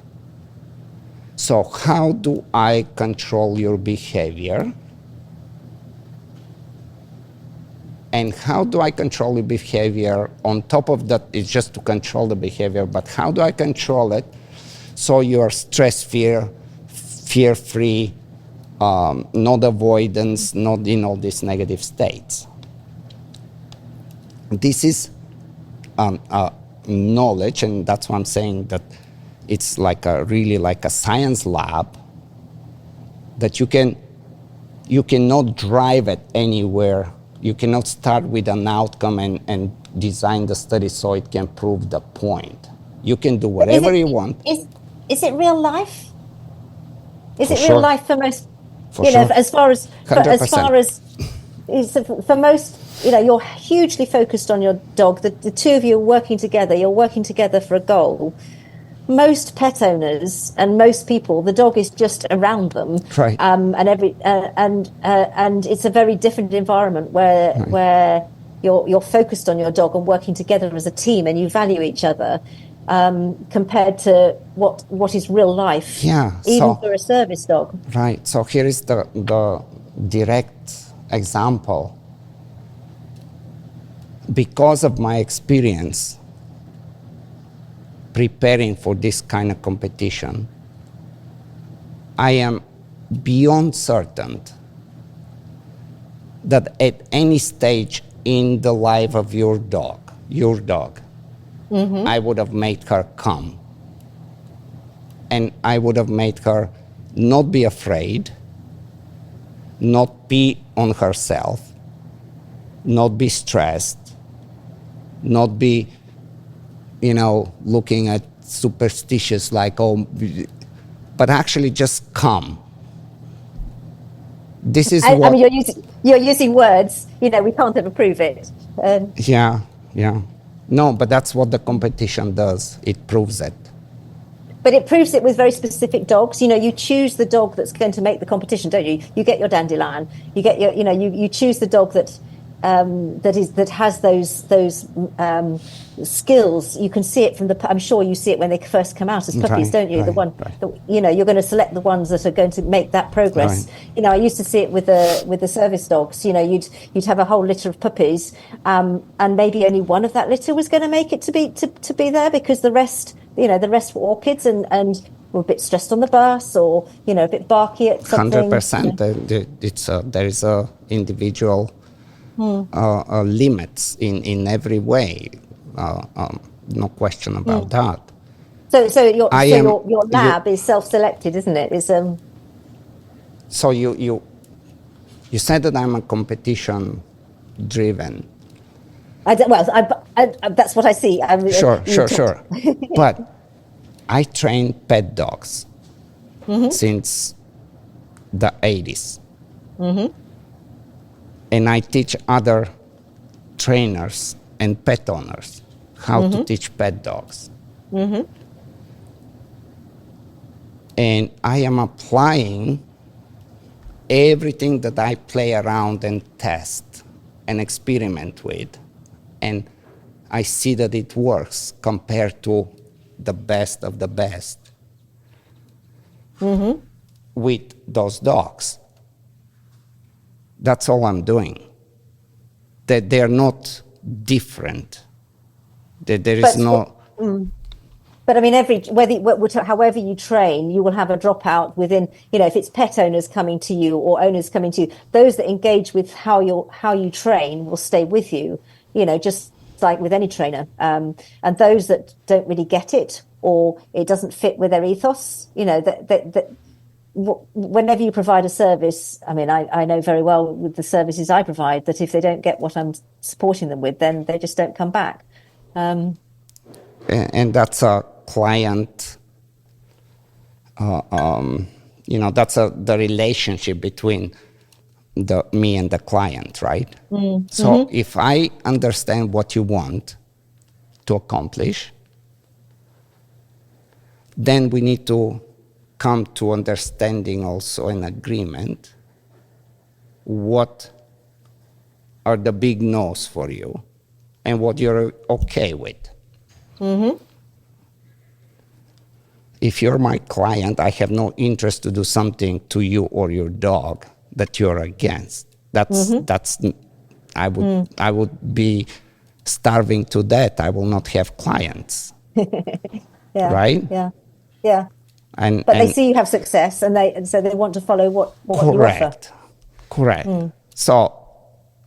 So how do I control your behavior? And how do I control your behavior? On top of that, it's just to control the behavior, but how do I control it so you're fear-free, not avoidance, not in all these negative states? This is knowledge, and that's why I'm saying that it's really like a science lab that you cannot drive it anywhere. You cannot start with an outcome and design the study so it can prove the point. You can do whatever you want. Is it real life? Is it sure. real life for most? For sure. As far as 100%. For most, you're hugely focused on your dog. The two of you are working together. You're working together for a goal. Most pet owners and most people, the dog is just around them, right? And it's a very different environment where you're focused on your dog and working together as a team, and you value each other, compared to what is real life. Yeah, even for a service dog. Right. So here is the direct example. Because of my experience preparing for this kind of competition, I am beyond certain that at any stage in the life of your dog, I would have made her come. And I would have made her not be afraid, not be on herself, not be stressed, not be, looking at superstitious like, oh, but actually just come. This is I mean, you're using words. We can't ever prove it. Yeah. No, but that's what the competition does. It proves it. But it proves it with very specific dogs. You choose the dog that's going to make the competition, don't you? You get your dandelion. You get your, you choose the dog that has those skills. You can see it from I'm sure you see it when they first come out as puppies, don't you? You're going to select the ones that are going to make that progress. Right. I used to see it with the service dogs. You'd have a whole litter of puppies, and maybe only one of that litter was going to make it to be there, because the rest were orchids and were a bit stressed on the bus, or a bit barky at something. 100%. There is a individual limits in every way. No question about that. So your lab is self-selected, isn't it? So you said that I'm a competition driven. That's what I see. Sure. But I train pet dogs since the 80s. Mm-hmm. And I teach other trainers and pet owners how to teach pet dogs. Mm-hmm. And I am applying everything that I play around and test and experiment with. And I see that it works compared to the best of the best with those dogs. That's all I'm doing. That they're not different. That there is no. But I mean, however you train, you will have a dropout within. If it's pet owners coming to you or owners coming to you, those that engage with how you train will stay with you. Just like with any trainer. And those that don't really get it, or it doesn't fit with their ethos, whenever you provide a service, I mean, I know very well with the services I provide that if they don't get what I'm supporting them with, then they just don't come back. And that's a client, that's the relationship between me and the client, right? Mm-hmm. So if I understand what you want to accomplish, then we need to come to understanding also an agreement. What are the big no's for you and what you're okay with? Mm-hmm. If you're my client, I have no interest to do something to you or your dog that you're against. I would be starving to death. I will not have clients. Yeah. Right? Yeah. But they see you have success, and so they want to follow what you offer. Correct. So,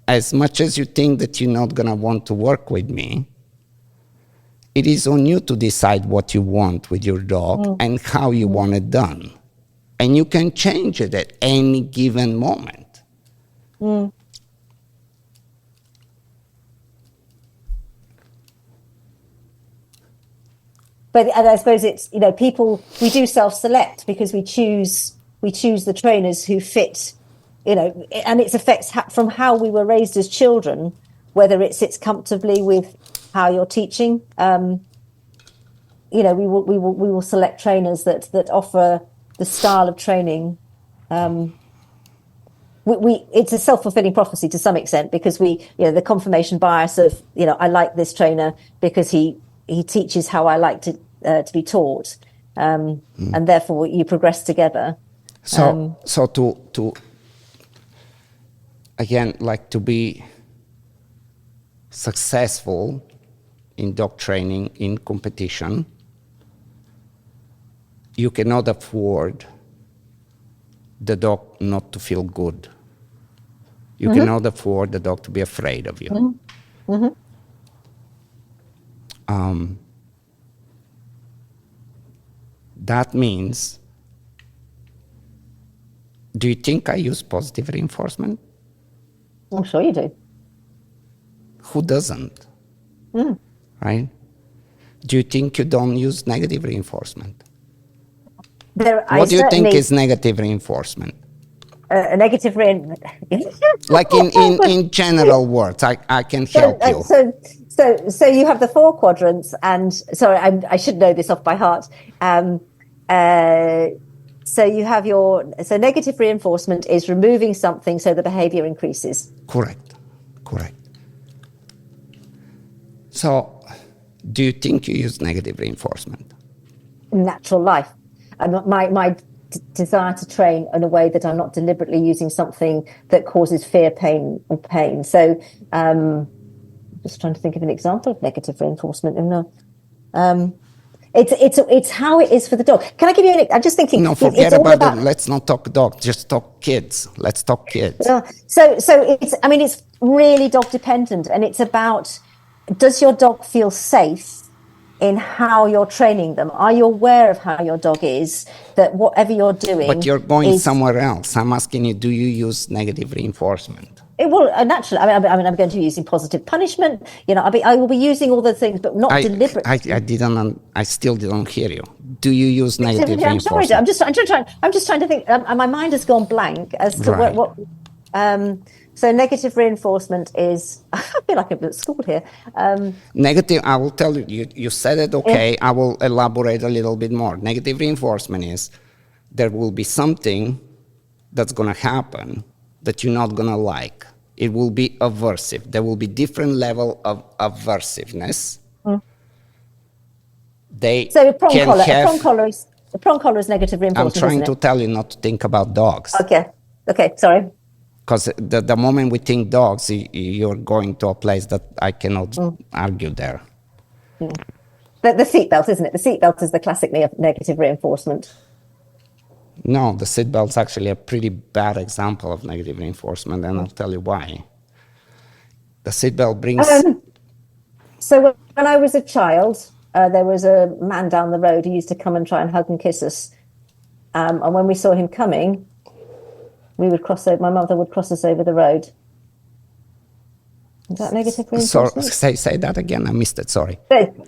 as much as you think that you're not going to want to work with me, it is on you to decide what you want with your dog and how you want it done. And you can change it at any given moment. But I suppose it's, we do self-select because we choose the trainers who fit, and its effects from how we were raised as children, whether it sits comfortably with how you're teaching. We will select trainers that offer the style of training. It's a self-fulfilling prophecy to some extent, because the confirmation bias of, I like this trainer because he teaches how I like to be taught, and therefore you progress together. So to again, like, to be successful in dog training in competition, you cannot afford the dog not to feel good. You cannot afford the dog to be afraid of you. that means, do you think I use positive reinforcement? I'm sure you do. Who doesn't? Right? Do you think you don't use negative reinforcement? What do you think is negative reinforcement? A negative Like in general words, I can help you. So you have the 4 quadrants, and sorry, I should know this off by heart. So you have so negative reinforcement is removing something so the behavior increases. Correct. So, do you think you use negative reinforcement? Natural life. And my desire to train in a way that I'm not deliberately using something that causes fear, pain, or pain. So, just trying to think of an example of negative reinforcement. It's how it is for the dog. Can I give you I'm just thinking. No, forget about it. Let's not talk dog. Just talk kids. Let's talk kids. So it's really dog dependent, and it's about, does your dog feel safe in how you're training them? Are you aware of how your dog is, that whatever you're doing? But you're going somewhere else. I'm asking you, do you use negative reinforcement? It will naturally. I'm going to be using positive punishment. I will be using all the things, but not deliberately. I still didn't hear you. Do you use negative reinforcement? Sorry, I'm just trying to think. My mind has gone blank as to what. So negative reinforcement is. I feel like I'm at school here. Negative. I will tell you. You said it. Okay. I will elaborate a little bit more. Negative reinforcement is there will be something that's going to happen that you're not going to like. It will be aversive. There will be different level of aversiveness. So a prong collar is negative reinforcement. I'm trying to tell you not to think about dogs. Okay, sorry. Because the moment we think dogs, you're going to a place that I cannot argue there. The seatbelt, isn't it? The seatbelt is the classic negative reinforcement. No, the seatbelt's actually a pretty bad example of negative reinforcement, and I'll tell you why. The seatbelt brings... So when I was a child, there was a man down the road who used to come and try and hug and kiss us. And when we saw him coming, my mother would cross us over the road. Is that negative reinforcement? Say that again, I missed it, sorry.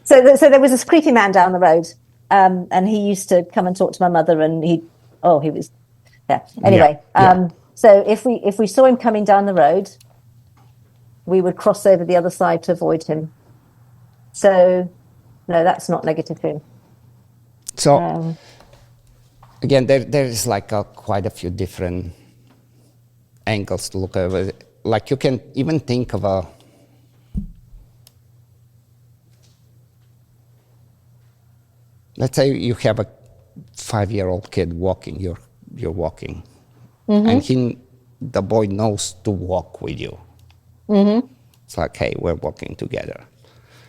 So there was this creepy man down the road, and he used to come and talk to my mother, and he was, Anyway, so if we saw him coming down the road, we would cross over the other side to avoid him. So, no, that's not negative feeling. So, again, there is like quite a few different angles to look at it. Like you can even think of let's say you have a 5-year-old kid walking, you're walking, and the boy knows to walk with you. It's like, hey, we're walking together.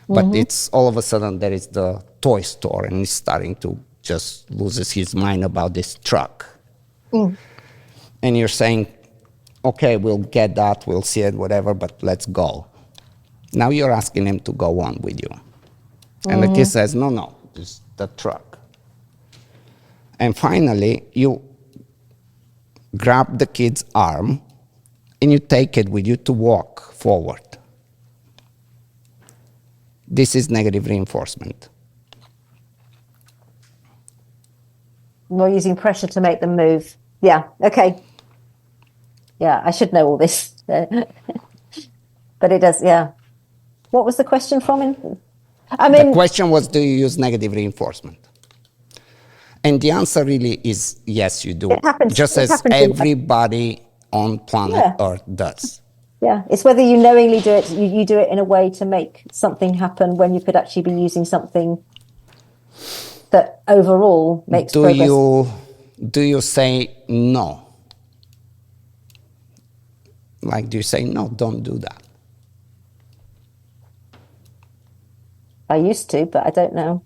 But it's all of a sudden there is the toy store, and he's starting to just loses his mind about this truck. And you're saying, okay, we'll get that, we'll see it, whatever, but let's go. Now you're asking him to go on with you. And the kid says, no, it's the truck. And finally, you grab the kid's arm and you take it with you to walk forward. This is negative reinforcement. We're using pressure to make them move. Yeah, okay. Yeah, I should know all this. But it does, yeah. What was the question from him? The question was, do you use negative reinforcement? And the answer really is yes, you do. Just as everybody on planet Earth does. Yeah, it's whether you knowingly do it, you do it in a way to make something happen when you could actually be using something that overall makes progress. Do you say no? Like, do you say, no, don't do that? I used to, but I don't know.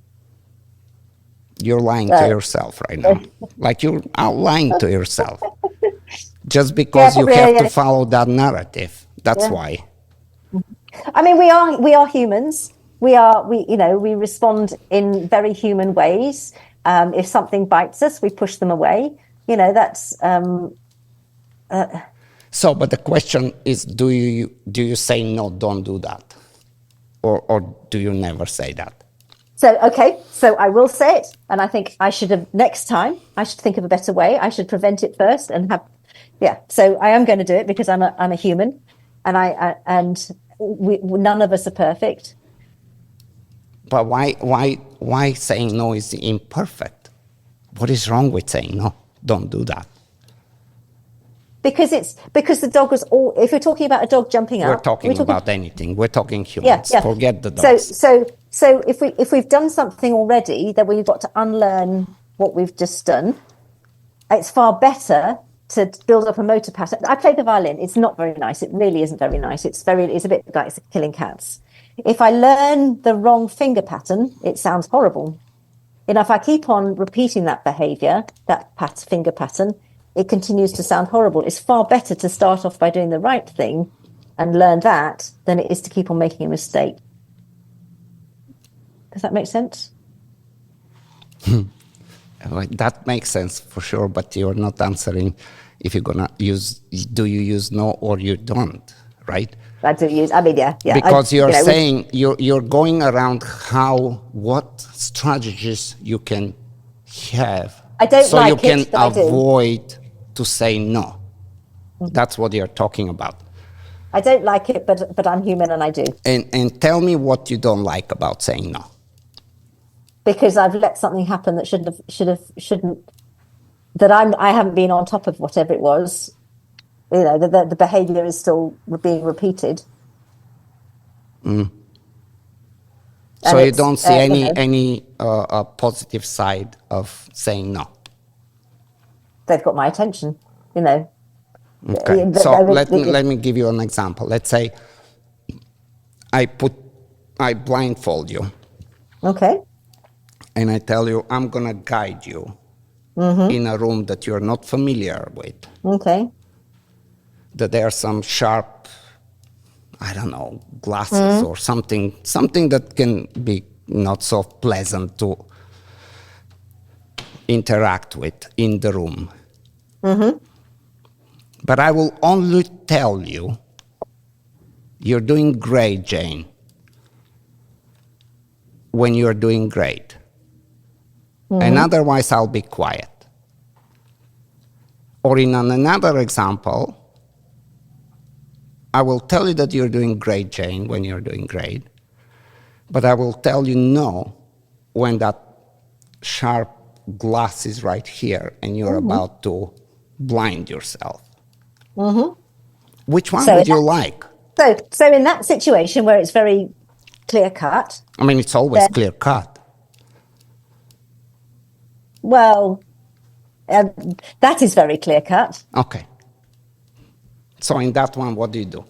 You're lying to yourself right now. Like, you're out lying to yourself. Just because you have to follow that narrative. That's why. I mean, we are humans. We respond in very human ways. If something bites us, we push them away. You know, that's... So, but the question is, do you say, no, don't do that? Or do you never say that? So, okay, so I will say it. And I think I should have, next time, I should think of a better way. I should prevent it first and have, yeah. So I am going to do it because I'm a human, and none of us are perfect. But why saying no is imperfect? What is wrong with saying no? Don't do that. Because the dog was all. If you're talking about a dog jumping up, We're talking about anything. We're talking humans. Yeah. Forget the dogs. So if we've done something already, then we've got to unlearn what we've just done. It's far better to build up a motor pattern. I play the violin. It's not very nice. It really isn't very nice. It's a bit like killing cats. If I learn the wrong finger pattern, it sounds horrible. And if I keep on repeating that behavior, that finger pattern, it continues to sound horrible. It's far better to start off by doing the right thing and learn that than it is to keep on making a mistake. Does that make sense? That makes sense for sure, but you're not answering if you're gonna do you use no or you don't, right? I do use, yeah. Because you're saying, you're going around what strategies you can have. I don't so like you can it, but avoid to say no. Mm-hmm. That's what you're talking about. I don't like it, but I'm human and I do. And tell me what you don't like about saying no. Because I've let something happen that shouldn't. That I haven't been on top of whatever it was. You know, the behaviour is still being repeated. Mm. So you don't see any positive side of saying no. They've got my attention, you know. Okay. So let me give you an example. Let's say I blindfold you. Okay. And I tell you, I'm going to guide you in a room that you're not familiar with. Okay. That there are some sharp, I don't know, glasses or something that can be not so pleasant to interact with in the room. But I will only tell you, you're doing great, Jane, when you're doing great. And otherwise, I'll be quiet. Or in another example, I will tell you that you're doing great, Jane, when you're doing great. But I will tell you no when that sharp glass is right here and you're about to blind yourself. Which one would you like? So in that situation where it's very clear cut. I mean, it's always clear cut. Well, that is very clear cut. Okay. So in that one, what do you do?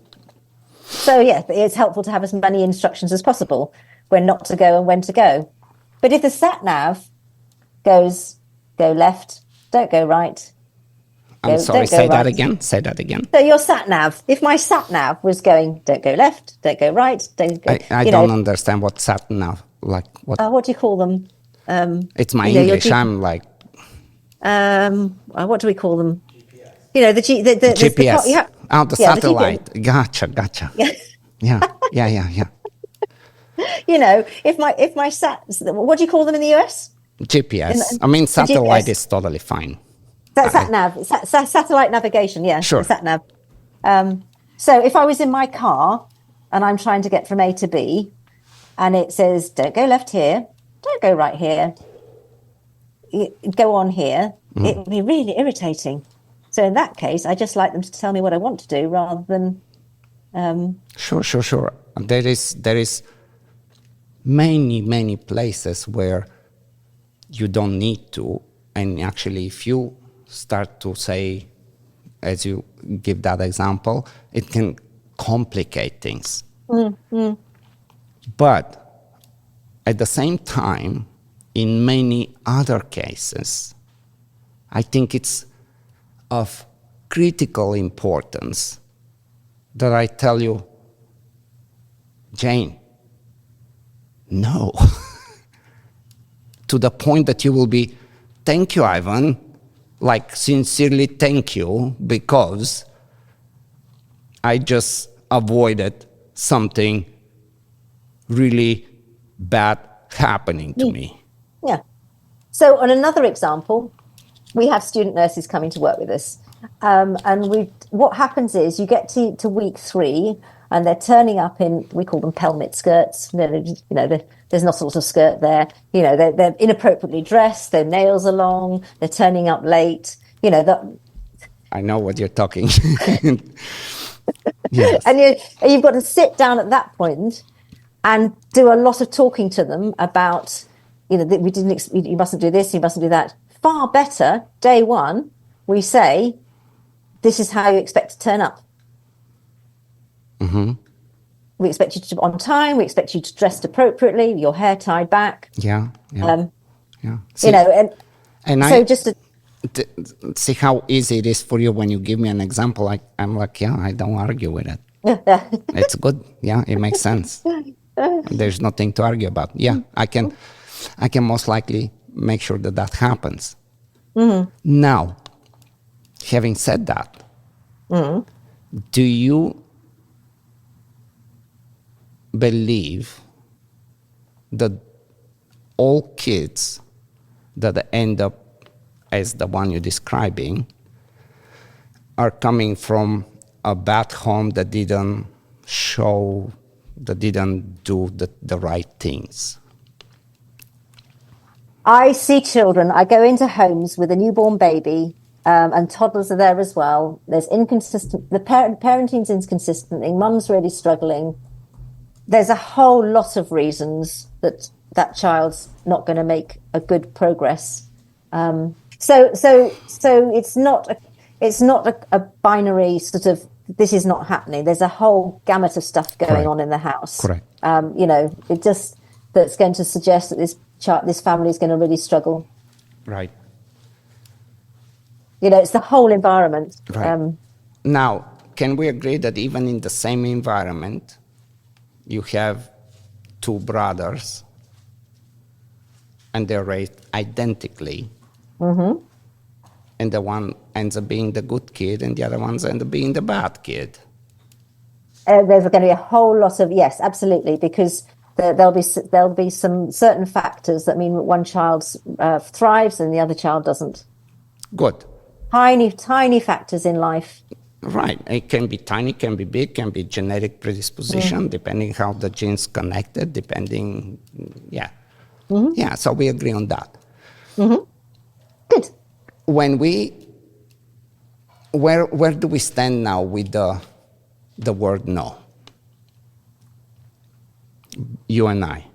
So yeah, it's helpful to have as many instructions as possible when not to go and when to go. But if the sat nav goes, go left, don't go right. I'm sorry, say that again. Say that again. So your sat nav, if my sat nav was going, don't go left, don't go right, don't go. I don't understand what sat nav, like what. What do you call them? It's my English. I'm like. What do we call them? GPS. You know, the GPS. The satellite. The Gotcha. Yeah. You know, if my what do you call them in the US? GPS. I mean, satellite is totally fine. Sat nav, satellite navigation. Yeah, sure. Sat nav. So if I was in my car and I'm trying to get from A to B, and it says, "Don't go left here, don't go right here, go on here," it would be really irritating. So in that case, I just like them to tell me what I want to do rather than. Sure. There is many places where you don't need to, and actually, if you start to say, as you give that example, it can complicate things. But at the same time, in many other cases, I think it's of critical importance that I tell you, Jane, no. to the point that you will be, thank you, Ivan, like sincerely thank you, because I just avoided something really bad happening to me. Yeah. So on another example, we have student nurses coming to work with us. And what happens is you get to week 3 and they're turning up in, we call them pelmet skirts. There's not a lot of skirt there. They're inappropriately dressed, their nails are long, they're turning up late. I know what you're talking. Yes. And you've got to sit down at that point and do a lot of talking to them about, that you mustn't do this, you mustn't do that. Far better, day 1, we say, this is how you expect to turn up. Mm-hmm. We expect you to be on time. We expect you to dress appropriately, your hair tied back. Yeah. See, see how easy it is for you when you give me an example. I'm like, I don't argue with it. It's good. Yeah, it makes sense. There's nothing to argue about. Yeah, I can most likely make sure that happens. Mm-hmm. Now, having said that, do you believe that all kids that end up as the one you're describing are coming from a bad home that didn't do the right things? I see children. I go into homes with a newborn baby, and toddlers are there as well. There's inconsistent. The parenting's inconsistent. Mum's really struggling. There's a whole lot of reasons that child's not going to make a good progress. So it's not a binary sort of, this is not happening. There's a whole gamut of stuff going on in the house. Correct. It just, that's going to suggest that this family is going to really struggle. Right. It's the whole environment. Right. Now, can we agree that even in the same environment, you have 2 brothers and they're raised identically, mm-hmm. and the one ends up being the good kid and the other ones end up being the bad kid? There's going to be a whole lot of, yes, absolutely, because there'll be some certain factors that mean that one child thrives and the other child doesn't. Good. Tiny factors in life. Right. It can be tiny, can be big, can be genetic predisposition, depending how the genes connected, depending, yeah. Mm-hmm. Yeah, so we agree on that. Mm-hmm. Good. When where do we stand now with the word no? You and I.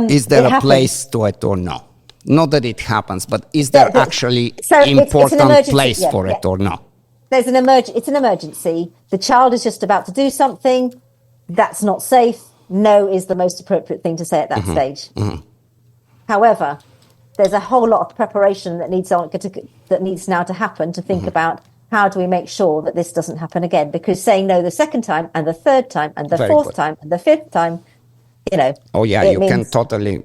Is there a place to it or no? Not that it happens, but is there actually important place for it or no? There's it's an emergency. The child is just about to do something that's not safe. No is the most appropriate thing to say at that stage. Mm-hmm. However, there's a whole lot of preparation that needs now to happen to think about how do we make sure that this doesn't happen again? Because saying no the second time and the third time and the fourth time and the fifth time, Oh yeah, you can totally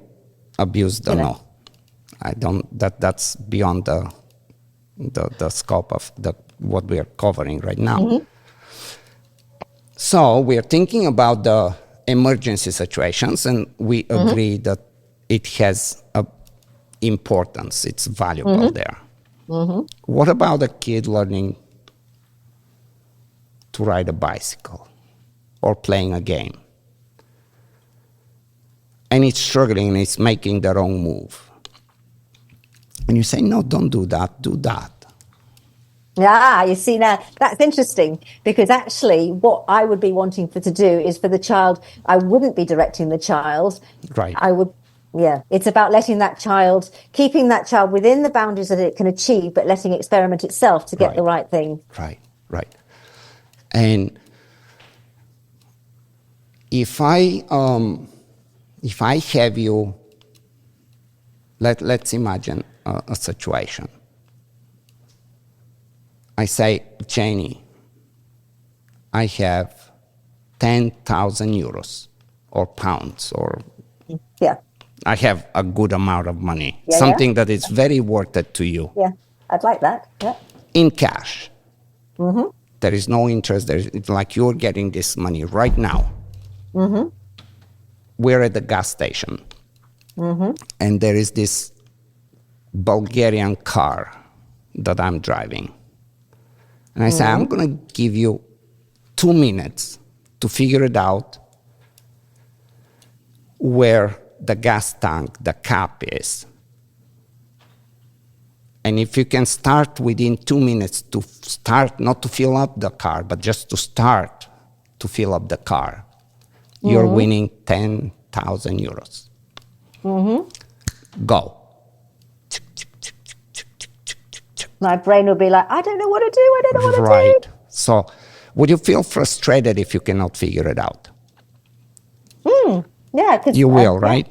abuse the no. I don't. That's beyond the scope of what we are covering right now. Mm-hmm. So we are thinking about the emergency situations, and we agree that it has a importance. It's valuable there. Mm-hmm. What about a kid learning to ride a bicycle or playing a game, and it's struggling and it's making the wrong move? And you say, no, don't do that, do that. Yeah, you see, now that's interesting, because actually what I would be wanting to do is for the child, I wouldn't be directing the child. Right. It's about letting that child, keeping that child within the boundaries that it can achieve, but letting it experiment itself to get the right thing. Right. And if I have you, let's imagine a situation. I say, Janie, I have 10,000 euros or pounds or I have a good amount of money, Yeah, something that is very worth it to you, Yeah, I'd like that. Yeah. in cash. There is no interest. It's like you're getting this money right now. We're at the gas station, and there is this Bulgarian car that I'm driving. And I say, I'm going to give you 2 minutes to figure it out where the gas tank, the cap is. And if you can start within 2 minutes to start, not to fill up the car, but just to start to fill up the car, you're winning 10,000 euros. Go. My brain will be like, I don't know what to do. I don't know what to do. Right. So would you feel frustrated if you cannot figure it out? Yeah, because You will, right?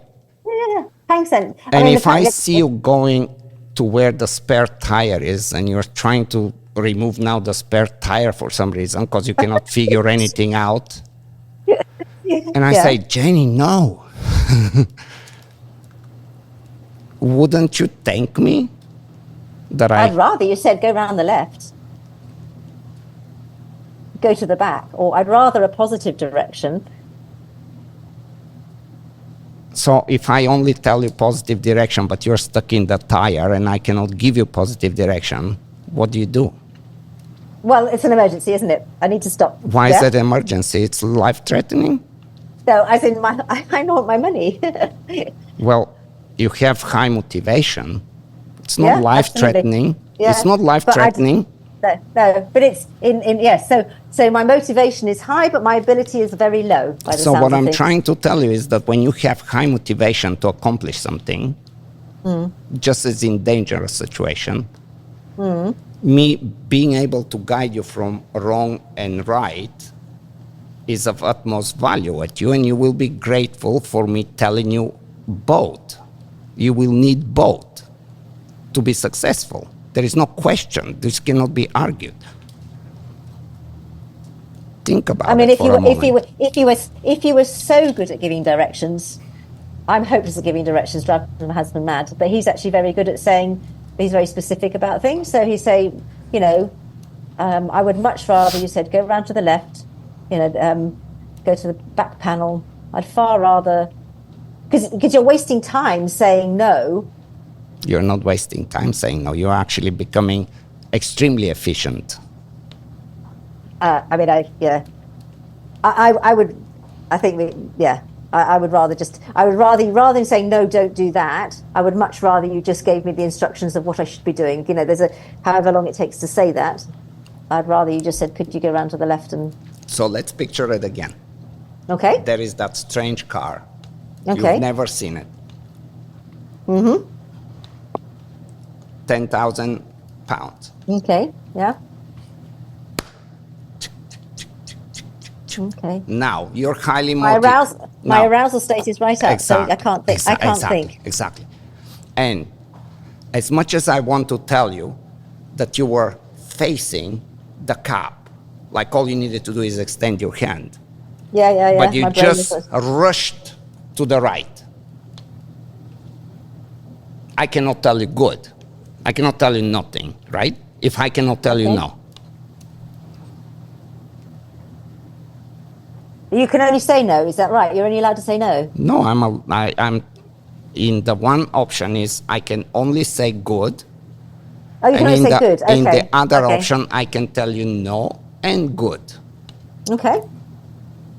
Yeah. Thanks. And If I see you going to where the spare tire is and you're trying to remove now the spare tire for some reason because you cannot figure anything out, and I say, Jenny, no. Wouldn't you thank me that I'd rather you said go round the left, go to the back, or I'd rather a positive direction. So if I only tell you positive direction, but you're stuck in the tire and I cannot give you positive direction, what do you do? Well, it's an emergency, isn't it? I need to stop. Why is it an emergency? It's life-threatening? No, as in I want my money. Well, you have high motivation. It's not life-threatening. Yeah, it's not life-threatening. No, but it's yes. So my motivation is high, but my ability is very low. By the So sounds what of I'm things. trying to tell you is that when you have high motivation to accomplish something, just as in dangerous situation, me being able to guide you from wrong and right is of utmost value at you, and you will be grateful for me telling you both. You will need both to be successful. There is no question. This cannot be argued. Think about it for a moment. if you were so good at giving directions, I'm hopeless at giving directions, driving my husband mad. But he's actually very good at saying, he's very specific about things. So he say, I would much rather you said go round to the left, go to the back panel. I'd far rather, because you're wasting time saying no. You're not wasting time saying no. You're actually becoming extremely efficient. I would rather than saying no, don't do that. I would much rather you just gave me the instructions of what I should be doing. There's however long it takes to say that. I'd rather you just said, could you go around to the left and. So let's picture it again. Okay. There is that strange car. Okay. You've never seen it. 10,000 pounds. Okay. Yeah. Okay. Now you're highly My motivated. arousal state is right up, so I can't think. Exactly. And as much as I want to tell you that you were facing the cap, like all you needed to do is extend your hand. Yeah. But you just rushed to the right. I cannot tell you good. I cannot tell you nothing, right? If I cannot tell you no. You can only say no, is that right? You're only allowed to say no? No, I'm in the one option is I can only say good. Oh, you can only say good. Okay. In the other option, I can tell you no and good. Okay.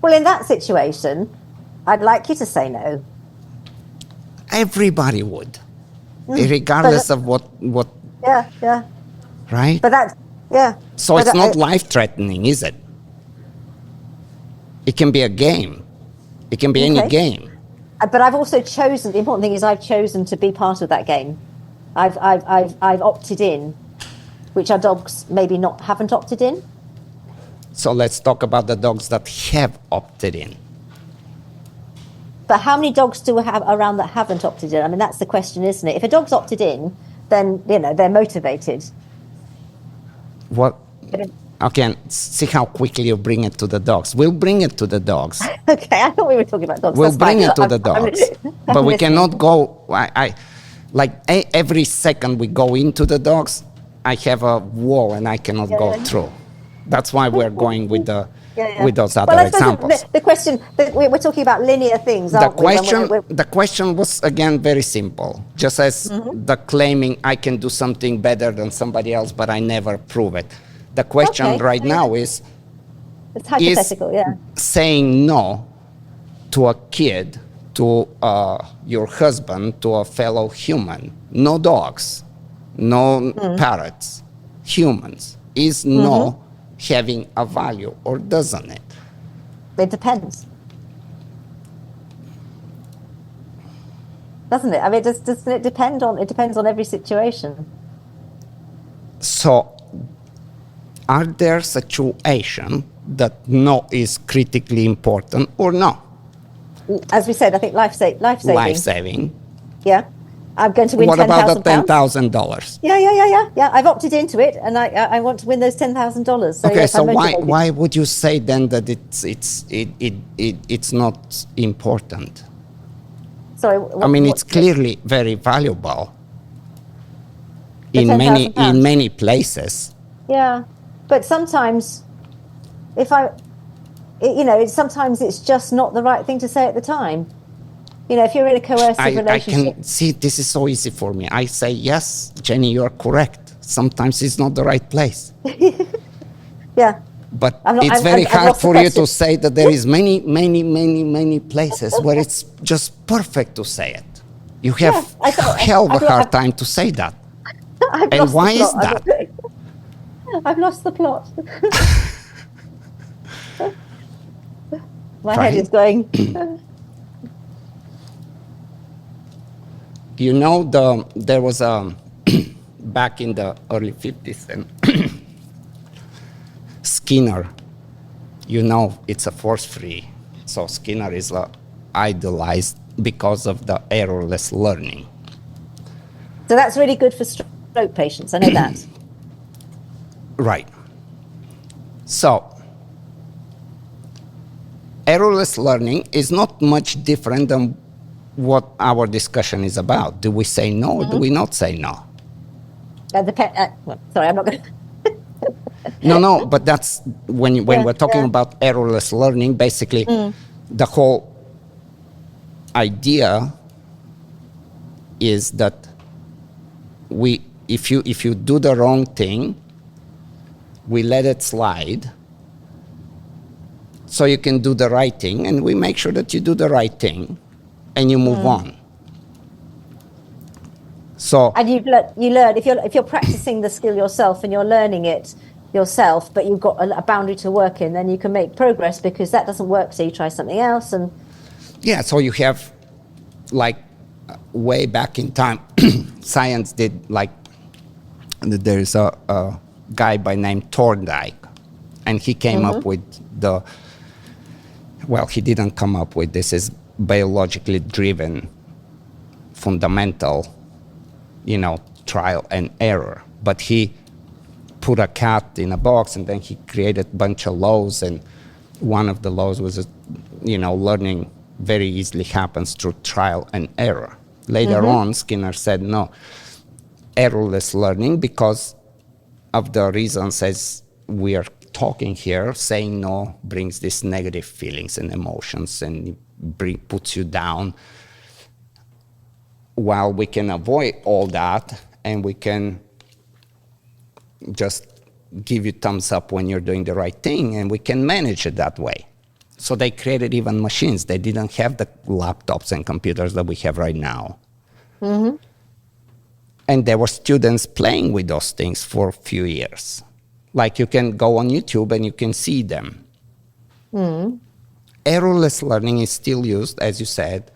Well, in that situation, I'd like you to say no. Everybody would, regardless of what. Yeah. Right? But that's, yeah. So it's not life-threatening, is it? It can be a game. It can be any game. But I've also chosen, the important thing is I've chosen to be part of that game. I've opted in, which our dogs maybe haven't opted in. So let's talk about the dogs that have opted in. But how many dogs do we have around that haven't opted in? I mean, that's the question, isn't it? If a dog's opted in, then, they're motivated. What? Okay, see how quickly you bring it to the dogs. We'll bring it to the dogs. Okay, I thought we were talking about dogs. We'll That's bring fine. it to the dogs. But we listening. cannot go, every second we go into the dogs, I have a wall and I cannot go through. That's why we're going with those other examples. The question, we're talking about linear things, aren't we? The question was, again, very simple. Just as the claiming I can do something better than somebody else, but I never prove it. The question right now is, it's hypothetical, saying no to a kid, to your husband, to a fellow human, no dogs, no parrots, humans, is no having a value, or doesn't it? It depends. Doesn't it? I mean, doesn't it depend on, it depends on every situation. So, are there situations that no is critically important or no? As we said, I think life-saving. Life-saving. Yeah. I'm going to win what $10,000. What about the $10,000? Yeah. I've opted into it, and I want to win those $10,000. So okay, yes, so why would you say then that it's not important? Sorry. I mean, it's clearly very valuable in many places. Yeah, but sometimes, sometimes it's just not the right thing to say at the time. If you're in a coercive relationship. I can see this is so easy for me. I say, yes, Jenny, you're correct. Sometimes it's not the right place. Yeah. But it's very hard for you to say that there is many places where it's just perfect to say it. You have hell of a hard time to say that. And why is that? I've lost the plot. My head is going. There was back in the early 50s, and Skinner, it's a force-free. So Skinner is idolized because of the errorless learning. So that's really good for stroke patients, I know that. Right. So errorless learning is not much different than what our discussion is about. Do we say no or do we not say no? Sorry, I'm not going to... No, but that's when we're talking about errorless learning, basically the whole idea is that if you do the wrong thing, we let it slide so you can do the right thing, and we make sure that you do the right thing and you move on. So, and you learn if you're practicing the skill yourself and you're learning it yourself, but you've got a boundary to work in, then you can make progress, because that doesn't work, so you try something else. And so you have, way back in time, science did, there's a guy by name Thorndike, and he came up with he didn't come up with this, is biologically driven fundamental trial and error, but he put a cat in a box, and then he created a bunch of laws, and one of the laws was learning very easily happens through trial and error. Later on, Skinner said no, errorless learning, because of the reasons as we are talking here. Saying no brings these negative feelings and emotions, and puts you down, while we can avoid all that, and we can just give you thumbs up when you're doing the right thing, and we can manage it that way. So they created even machines. They didn't have the laptops and computers that we have right now. And there were students playing with those things for a few years. You can go on YouTube and you can see them. Errorless learning is still used, as you said,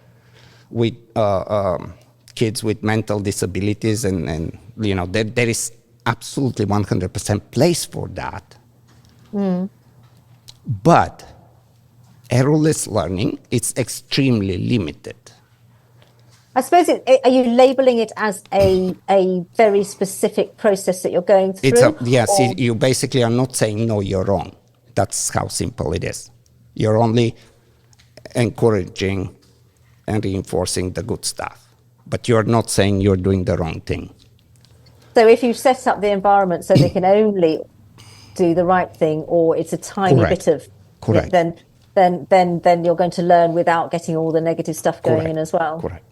with kids with mental disabilities, and there is absolutely 100% place for that. But errorless learning is extremely limited. I suppose, are you labeling it as a very specific process that you're going through? Yes, or- you basically are not saying, no, you're wrong. That's how simple it is. You're only encouraging and reinforcing the good stuff. But you're not saying you're doing the wrong thing. So if you set up the environment so they can only do the right thing, or it's a tiny Correct. bit of, Correct. then you're going to learn without getting all the negative stuff going in as well. Correct.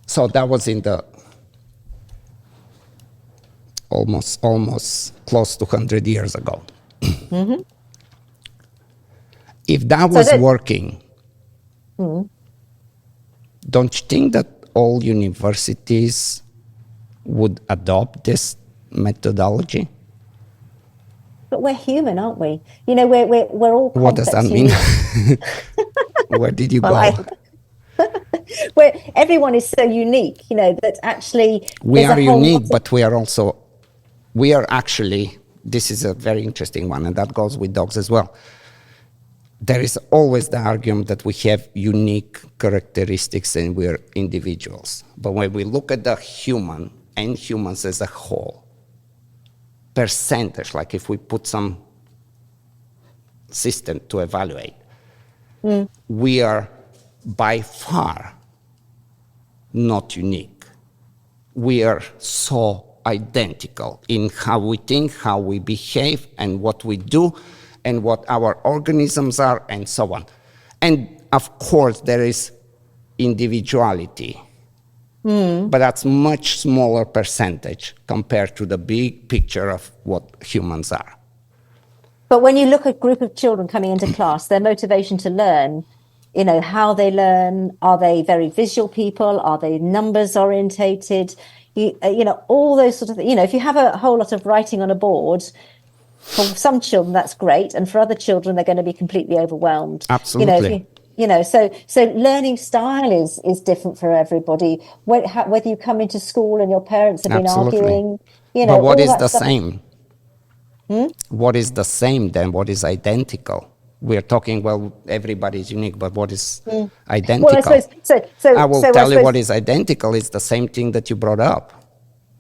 So that was in the almost close to 100 years ago. Mm-hmm. If that was working, don't you think that all universities would adopt this methodology? But we're human, aren't we? You know, we're all complex. What does that mean? Where did you go? Where everyone is so unique, you know, that actually we are unique, but we are actually, this is a very interesting one, and that goes with dogs as well. There is always the argument that we have unique characteristics and we're individuals. But when we look at the human and humans as a whole, percentage, like if we put some system to evaluate, we are by far not unique. We are so identical in how we think, how we behave, and what we do, and what our organisms are, and so on. And of course, there is individuality, but that's much smaller percentage compared to the big picture of what humans are. But when you look at a group of children coming into class, their motivation to learn, you know, how they learn, are they very visual people? Are they numbers orientated? You know, all those sort of, you know, if you have a whole lot of writing on a board, for some children, that's great. And for other children, they're going to be completely overwhelmed. Absolutely. You know, so learning style is different for everybody. Whether you come into school and your parents have been arguing, you know. But what is the same? What is the same then? What is identical? We're talking, well, everybody's unique, but what is identical? Well, I suppose, I will tell you what is identical is the same thing that you brought up.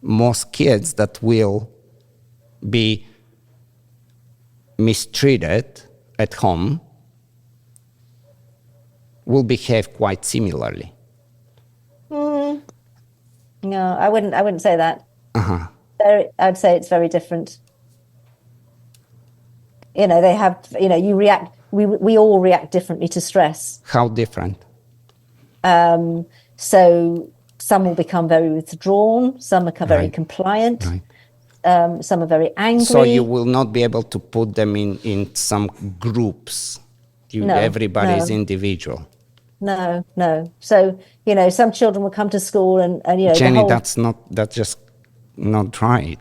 Most kids that will be mistreated at home will behave quite similarly. No, I wouldn't say that. I'd say it's very different. You know, they have, you know, you react, we all react differently to stress. How different? So some will become very withdrawn, some become very compliant, some are very angry. So you will not be able to put them in some groups. Everybody is individual. No. So, you know, some children will come to school and you know, Jenny, that's just not right.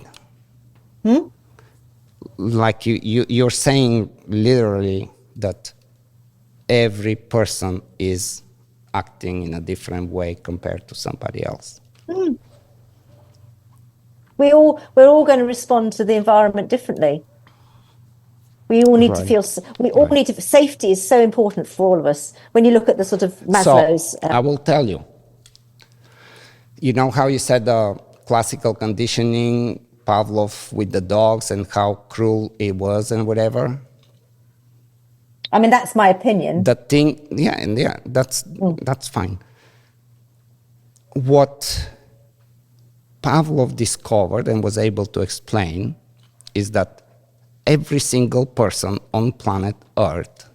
Like you're saying literally that every person is acting in a different way compared to somebody else. We're all going to respond to the environment differently. We all need to feel. We all need to. Safety is so important for all of us. When you look at the sort of Maslow's. So I will tell you. You know how you said classical conditioning, Pavlov with the dogs, and how cruel it was, and whatever. I mean, that's my opinion. The thing, that's fine. What Pavlov discovered and was able to explain is that every single person on planet Earth,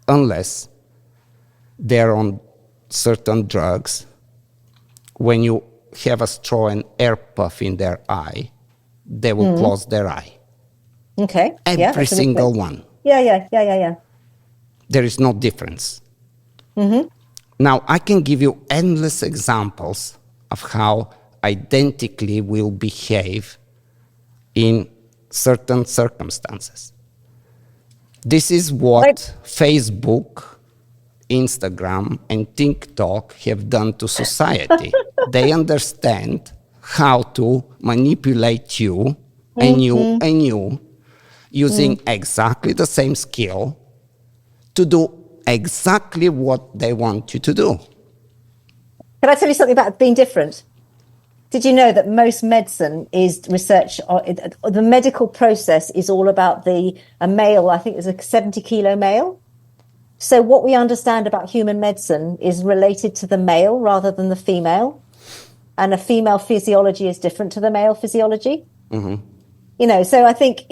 unless they're on certain drugs, when you have a straw and air puff in their eye, they will close their eye. Okay. Every single one. Yeah. There is no difference. Now, I can give you endless examples of how identically we'll behave in certain circumstances. This is what Facebook, Instagram, and TikTok have done to society. They understand how to manipulate you and you using exactly the same skill to do exactly what they want you to do. Can I tell you something about being different? Did you know that most medicine is research? The medical process is all about a male, I think it was a 70-kilo male. So what we understand about human medicine is related to the male rather than the female. And a female physiology is different to the male physiology. So I think,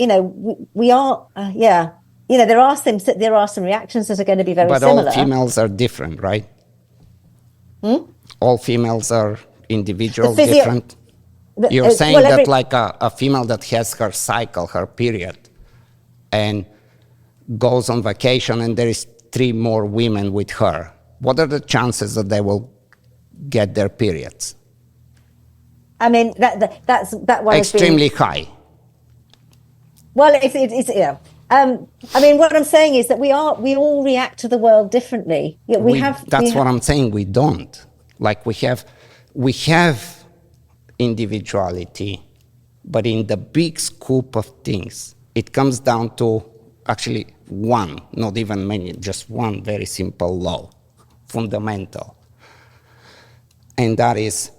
we are, there are some reactions that are going to be very similar. But all females are different, right? All females are individual, different. You're saying that like a female that has her cycle, her period, and goes on vacation and there is 3 more women with her, what are the chances that they will get their periods? I mean, that's one extremely high. Well, it's yeah. I mean, what I'm saying is that we all react to the world differently. That's what I'm saying. We don't. Like we have individuality, but in the big scope of things, it comes down to actually one, not even many, just one very simple law, fundamental. And that is,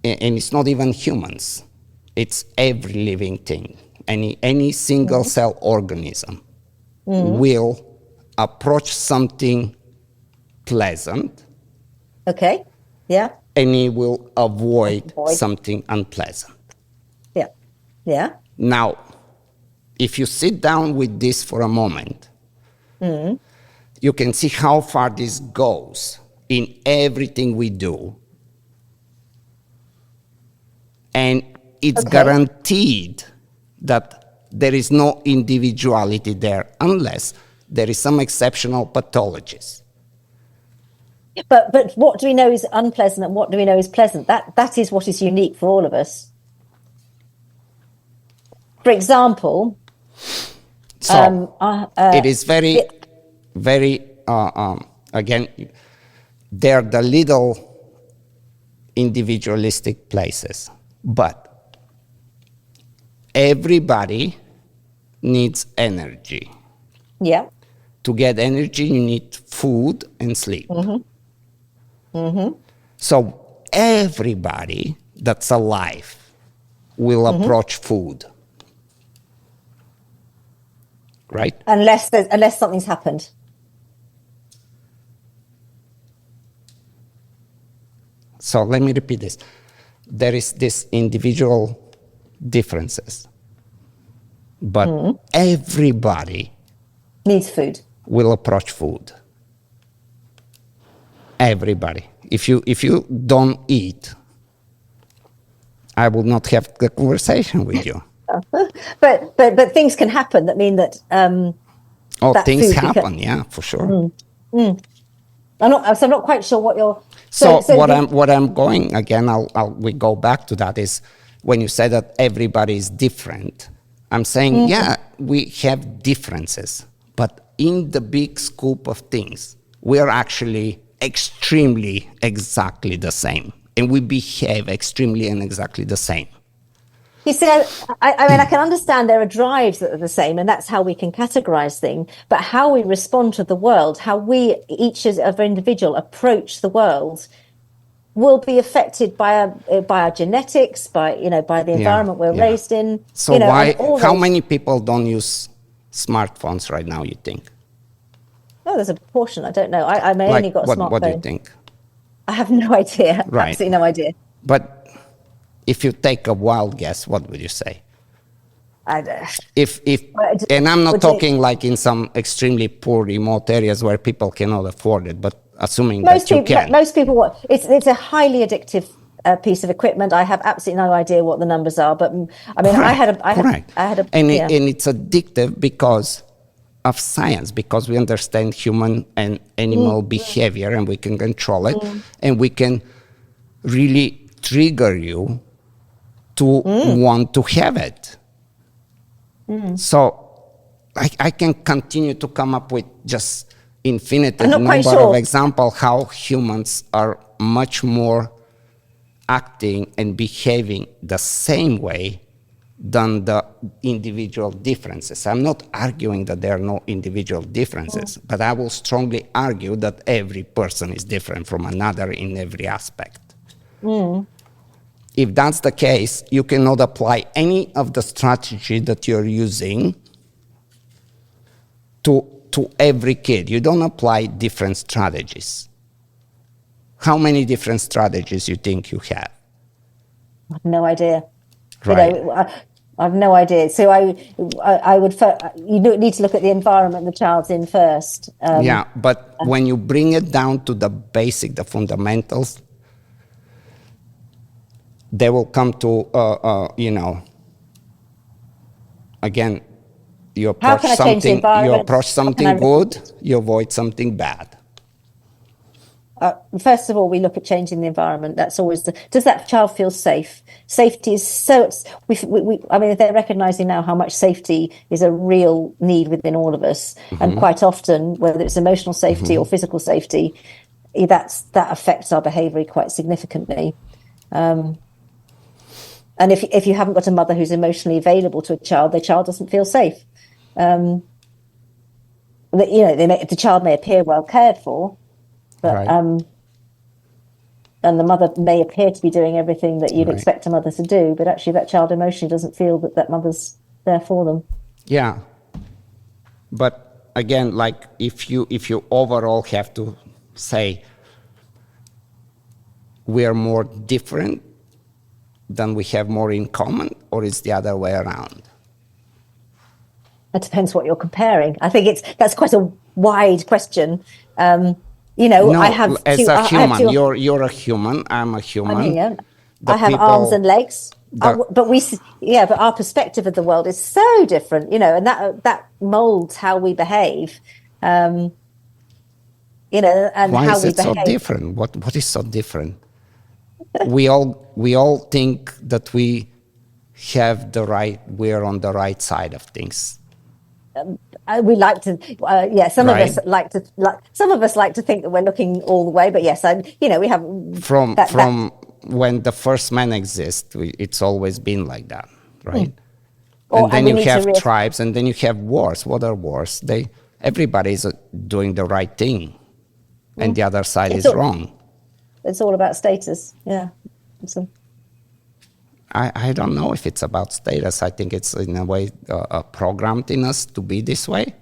and it's not even humans, it's every living thing. Any single cell organism will approach something pleasant. Okay. Yeah. And it will avoid something unpleasant. Yeah. Yeah. Now, if you sit down with this for a moment, you can see how far this goes in everything we do. And it's guaranteed that there is no individuality there unless there is some exceptional pathologies. But what do we know is unpleasant and what do we know is pleasant? That is what is unique for all of us. For example, it is very, again, they're the little individualistic places, but everybody needs energy. Yeah. To get energy, you need food and sleep. So everybody that's alive will approach food, right? Unless something's happened. So let me repeat this. There is this individual differences, but everybody needs food. Will approach food. Everybody. If you don't eat, I will not have the conversation with you. But things can happen that mean that. Things happen, yeah, for sure. I'm not quite sure what you're. So what I'm going again. We go back to that is when you say that everybody is different. I'm saying we have differences, but in the big scope of things, we are actually extremely exactly the same, and we behave extremely and exactly the same. You see, I mean, I can understand there are drives that are the same, and that's how we can categorize things. But how we respond to the world, how we each as an individual approach the world, will be affected by our genetics, by the environment we're raised in. So how many people don't use smartphones right now? You think? Oh, there's a proportion. I don't know. I may only got a smartphone. What do you think? I have no idea. Right. Absolutely no idea. But if you take a wild guess, what would you say? And I'm not talking like in some extremely poor remote areas where people cannot afford it, but assuming that you can. Most people, it's a highly addictive piece of equipment. I have absolutely no idea what the numbers are, but I mean, and it's addictive because of science, because we understand human and animal behavior, and we can control it, and we can really trigger you to want to have it. So I can continue to come up with just infinite number of examples how humans are much more acting and behaving the same way than the individual differences. I'm not arguing that there are no individual differences, but I will strongly argue that every person is different from another in every aspect. If that's the case, you cannot apply any of the strategy that you're using to every kid. You don't apply different strategies. How many different strategies you think you have? I have no idea. Right. You know, I have no idea. So I would, you need to look at the environment the child's in first. Yeah, but when you bring it down to the basic, the fundamentals, they will come to, you know, again, you approach something good, you avoid something bad. First of all, we look at changing the environment. That's always does that child feel safe? Safety is so, I mean, they're recognizing now how much safety is a real need within all of us. And quite often, whether it's emotional safety or physical safety, that affects our behavior quite significantly. And if you haven't got a mother who's emotionally available to a child, the child doesn't feel safe. You know, the child may appear well cared for, but Right. And the mother may appear to be doing everything that you'd expect a mother to do, but actually that child emotionally doesn't feel that mother's there for them. Yeah, but again, like if you overall have to say we are more different than we have more in common, or is the other way around? It depends what you're comparing. I think that's quite a wide question. You know, No, I have as a human, you're a human. I'm a human. I'm here. I have arms and legs, but our perspective of the world is so different. You know, and that molds how we behave. You know, and why how is we it behave. so different? What is so different? we all think that we have we're on the right side of things. We like to, some Right. of us like to think that we're looking all the way, but yes, you know, we have From when the first man exists, it's always been like that, right? And then you have tribes, and then you have wars. What are wars? Everybody's doing the right thing, and the other side is wrong. It's all about status, yeah. I don't know if it's about status. I think it's in a way programmed in us to be this way.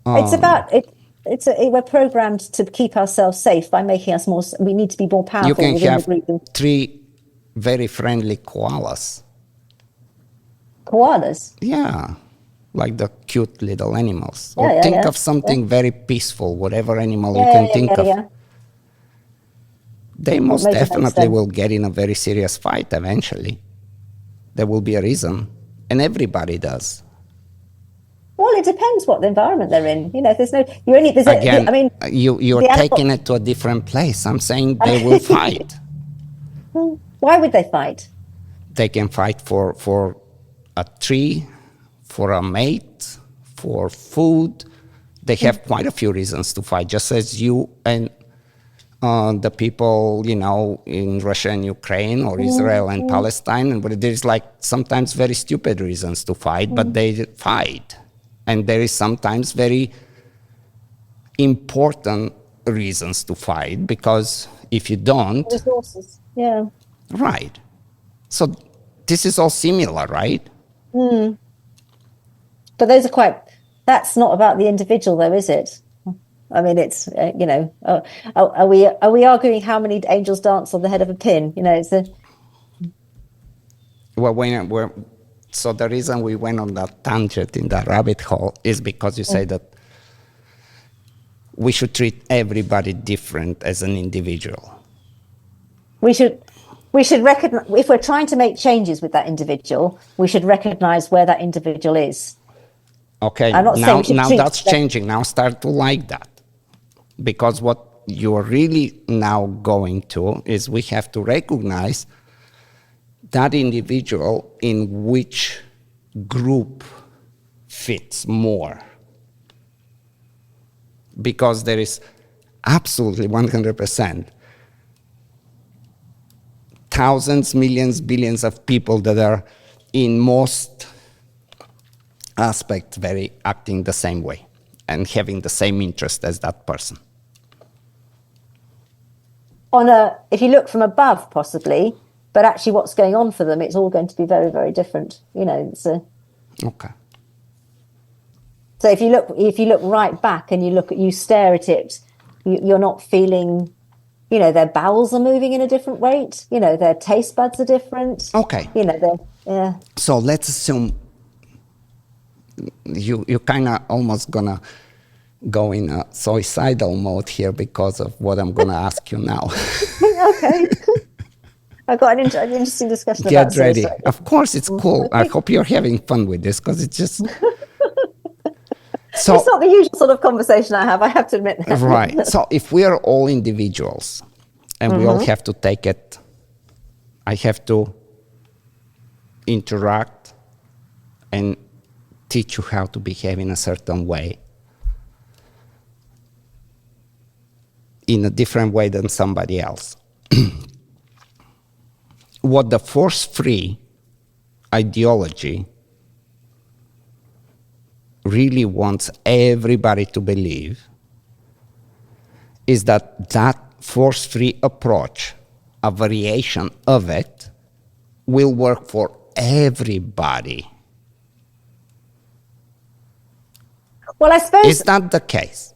It's about it. We're programmed to keep ourselves safe by making us more. We need to be more powerful. You can within have the group. 3 very friendly koalas. Koalas. Yeah, like the cute little animals. Or think of something very peaceful, whatever animal you can think of. Yeah. They most definitely will get in a very serious fight eventually. There will be a reason, and everybody does. Well, it depends what the environment they're in. You know, you're taking it to a different place. I'm saying they will fight. Why would they fight? They can fight for a tree, for a mate, for food. They have quite a few reasons to fight, just as you and the people, you know, in Russia and Ukraine, or Israel and Palestine. But there's like sometimes very stupid reasons to fight, but they fight. And there is sometimes very important reasons to fight, because if you don't... Resources, yeah. Right. So this is all similar, right? But that's not about the individual though, is it? I mean, it's, you know, are we arguing how many angels dance on the head of a pin? You know, it's so the reason we went on that tangent in that rabbit hole is because you say that we should treat everybody different as an individual. We should recognize, if we're trying to make changes with that individual, we should recognize where that individual is. Okay, now that's changing. Now start to like that. Because what you're really now going to is we have to recognize that individual in which group fits more. Because there is absolutely 100% thousands, millions, billions of people that are in most aspects, very acting the same way and having the same interest as that person. If you look from above, possibly, but actually what's going on for them, it's all going to be very, very different. Okay. So if you look right back and you stare at it, you're not feeling, their bowels are moving in a different rate. Their taste buds are different. Okay. Yeah. So let's assume you kind of almost gonna go in a suicidal mode here because of what I'm gonna ask you now. Okay. I got an interesting discussion about Get ready. suicide. Of course, it's cool. I hope you're having fun with this because it's just. So, it's not the usual sort of conversation I have to admit. Right. So if we are all individuals and we all have to take it, I have to interact and teach you how to behave in a certain way, in a different way than somebody else. What the force-free ideology really wants everybody to believe is that that force-free approach, a variation of it, will work for everybody. Well, I suppose Is that the case?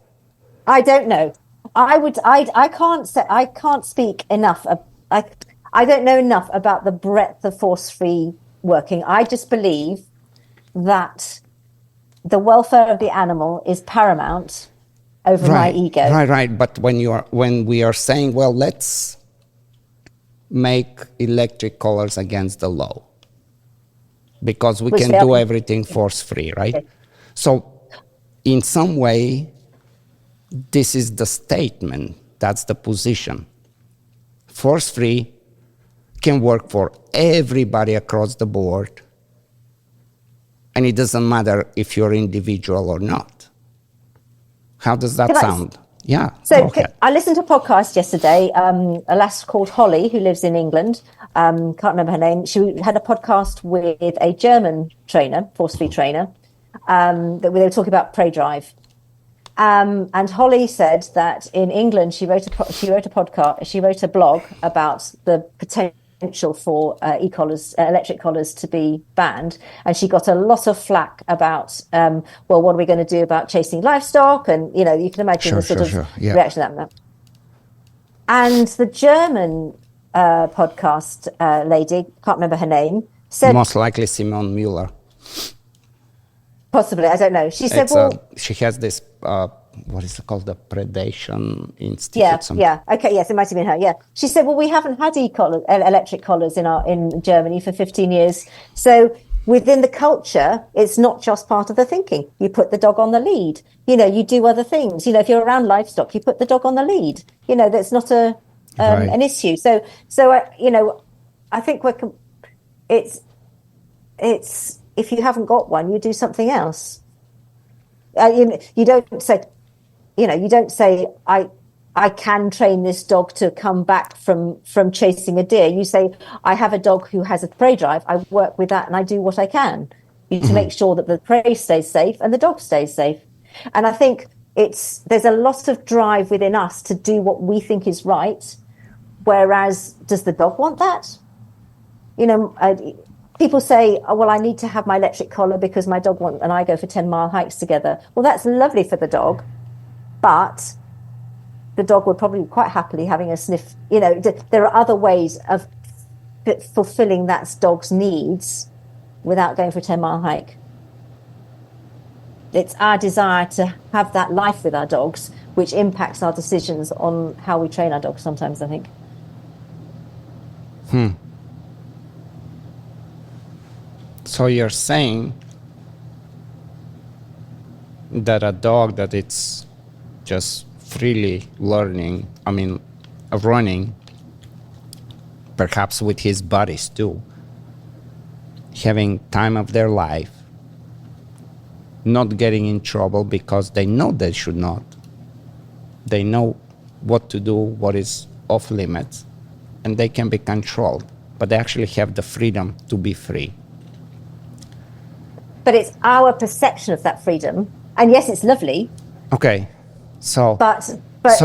I don't know. I can't speak enough. I don't know enough about the breadth of force-free working. I just believe that the welfare of the animal is paramount over my ego. Right. But when we are saying, well, let's make electric collars against the law, because we can do everything force-free, right? Okay. So in some way, this is the statement, that's the position. Force-free can work for everybody across the board, and it doesn't matter if you're individual or not. How does that sound? Yeah. So I listened to a podcast yesterday, a lass called Holly, who lives in England, can't remember her name. She had a podcast with a German trainer, force-free trainer, that they were talking about prey drive. And Holly said that in England, she wrote a blog about the potential for electric collars to be banned, and she got a lot of flack about well, what are we going to do about chasing livestock, and you can imagine reaction to that. And the German podcast lady, can't remember her name, said most likely Simone Müller. Possibly, I don't know. She said, she has this, what is it called, the Predation Institute? Yeah. Okay, yes, it might have been her. Yeah, she said, well, we haven't had electric collars in Germany for 15 years. So within the culture, it's not just part of the thinking. You put the dog on the lead. You do other things. If you're around livestock, you put the dog on the lead. That's not an issue. So I think it's if you haven't got one, you do something else. You don't say I can train this dog to come back from chasing a deer. You say, I have a dog who has a prey drive. I work with that and I do what I can to make sure that the prey stays safe and the dog stays safe. And I think there's a lot of drive within us to do what we think is right. Whereas, does the dog want that? People say, oh, well, I need to have my electric collar because my dog and I go for 10-mile hikes together. Well, that's lovely for the dog, but the dog would probably be quite happily having a sniff. There are other ways of fulfilling that dog's needs without going for a 10-mile hike. It's our desire to have that life with our dogs, which impacts our decisions on how we train our dogs sometimes, I think. So you're saying that a dog that it's just freely learning, running, perhaps with his buddies too, having time of their life, not getting in trouble because they know they should not. They know what to do, what is off limits, and they can be controlled, but they actually have the freedom to be free. but it's our perception of that freedom. And yes, it's lovely. Okay, so but so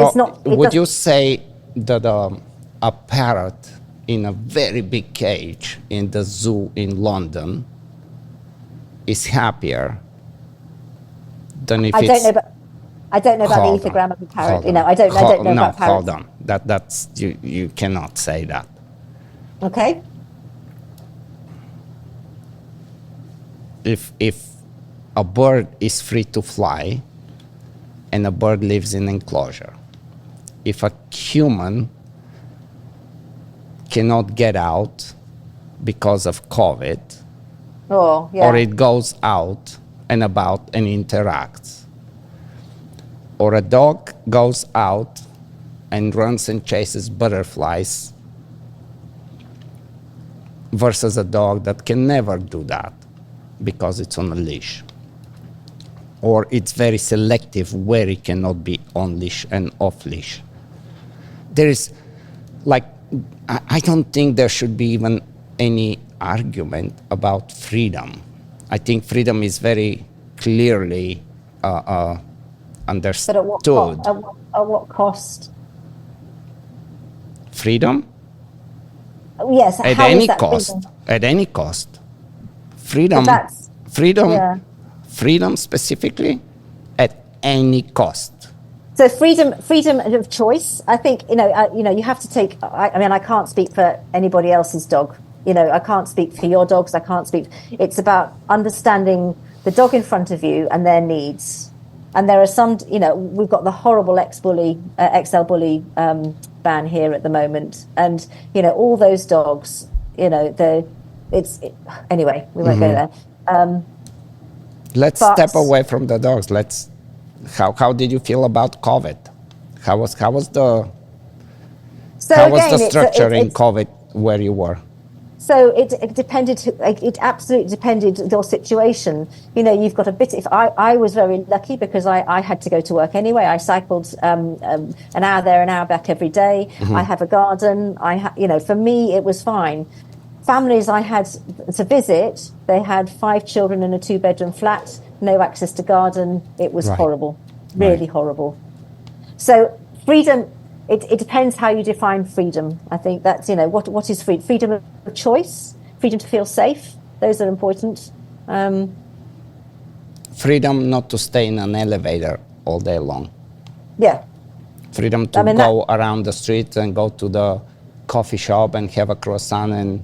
it's not. Would you say that a parrot in a very big cage in the zoo in London is happier than if I it's... I don't know about the ethogram of a parrot. I don't know about parrots. Hold on. That's you cannot say that. Okay. If a bird is free to fly and a bird lives in enclosure, if a human cannot get out because of COVID, or it goes out and about and interacts, or a dog goes out and runs and chases butterflies versus a dog that can never do that because it's on a leash, or it's very selective where it cannot be on leash and off leash. There is, like, I don't think there should be even any argument about freedom. I think freedom is very clearly understood. But at what cost? Freedom? Yes. At any cost. Freedom? At any cost. Freedom. Freedom specifically, at any cost. So freedom of choice. I think you have to take. I mean, I can't speak for anybody else's dog. I can't speak for your dogs. I can't speak. It's about understanding the dog in front of you and their needs. And there are some. We've got the horrible XL bully ban here at the moment, and all those dogs. Anyway. We won't go there. Let's step away from the dogs. How did you feel about COVID? How was the structure in COVID where you were? So it depended. It absolutely depended on your situation. You've got a bit. If I was very lucky because I had to go to work anyway. I cycled an hour there, an hour back every day. Mm-hmm. I have a garden. For me it was fine. Families I had to visit, they had 5 children in a 2-bedroom flat, no access to garden. It was horrible, really horrible. So freedom, it depends how you define freedom. I think that's, what is freedom? Freedom of choice, freedom to feel safe. Those are important. Freedom not to stay in an elevator all day long. Yeah. Freedom to go around the street and go to the coffee shop and have a croissant and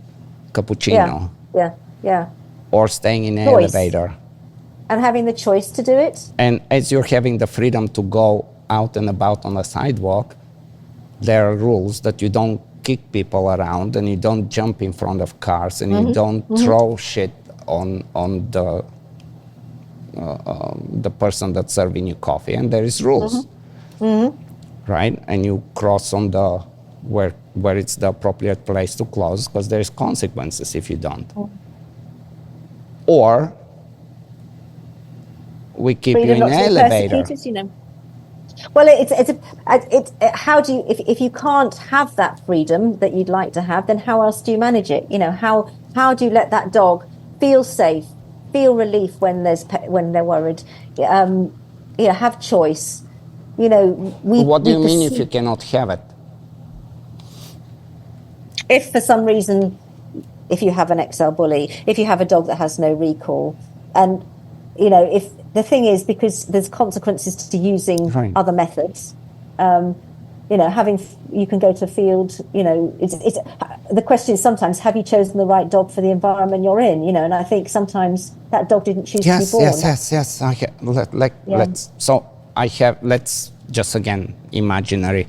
cappuccino. Yeah. Or staying in an elevator. And having the choice to do it. And as you're having the freedom to go out and about on the sidewalk, there are rules that you don't kick people around and you don't jump in front of cars and you don't throw shit on the person that's serving you coffee. And there is rules, right? And you cross on the where it's the appropriate place to close because there's consequences if you don't. Or we keep you in an elevator. Well, how do you, if you can't have that freedom that you'd like to have, then how else do you manage it? How do you let that dog feel safe, feel relief when they're worried, have choice? What do you mean if you cannot have it? If for some reason, if you have an XL bully, if you have a dog that has no recall, and if the thing is, because there's consequences to using other methods, you can go to a field, it's the question is sometimes, have you chosen the right dog for the environment you're in, and I think sometimes that dog didn't choose to be born. Yes. Let's just again, imaginary.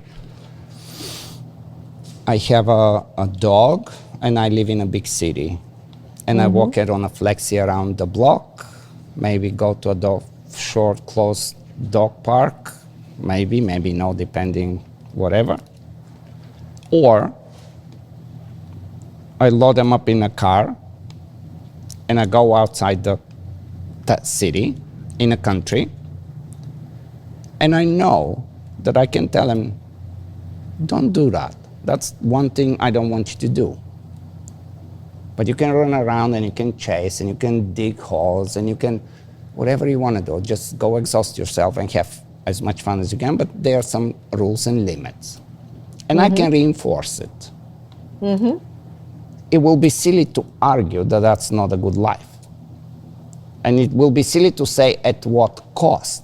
I have a dog and I live in a big city and I walk it on a flexi around the block, maybe go to a short closed dog park, maybe no, depending, whatever. Or I load them up in a car and I go outside that city in a country and I know that I can tell them, don't do that. That's one thing I don't want you to do. But you can run around and you can chase and you can dig holes and you can, whatever you want to do, just go exhaust yourself and have as much fun as you can, but there are some rules and limits. And I can reinforce it. It will be silly to argue that that's not a good life. And it will be silly to say at what cost.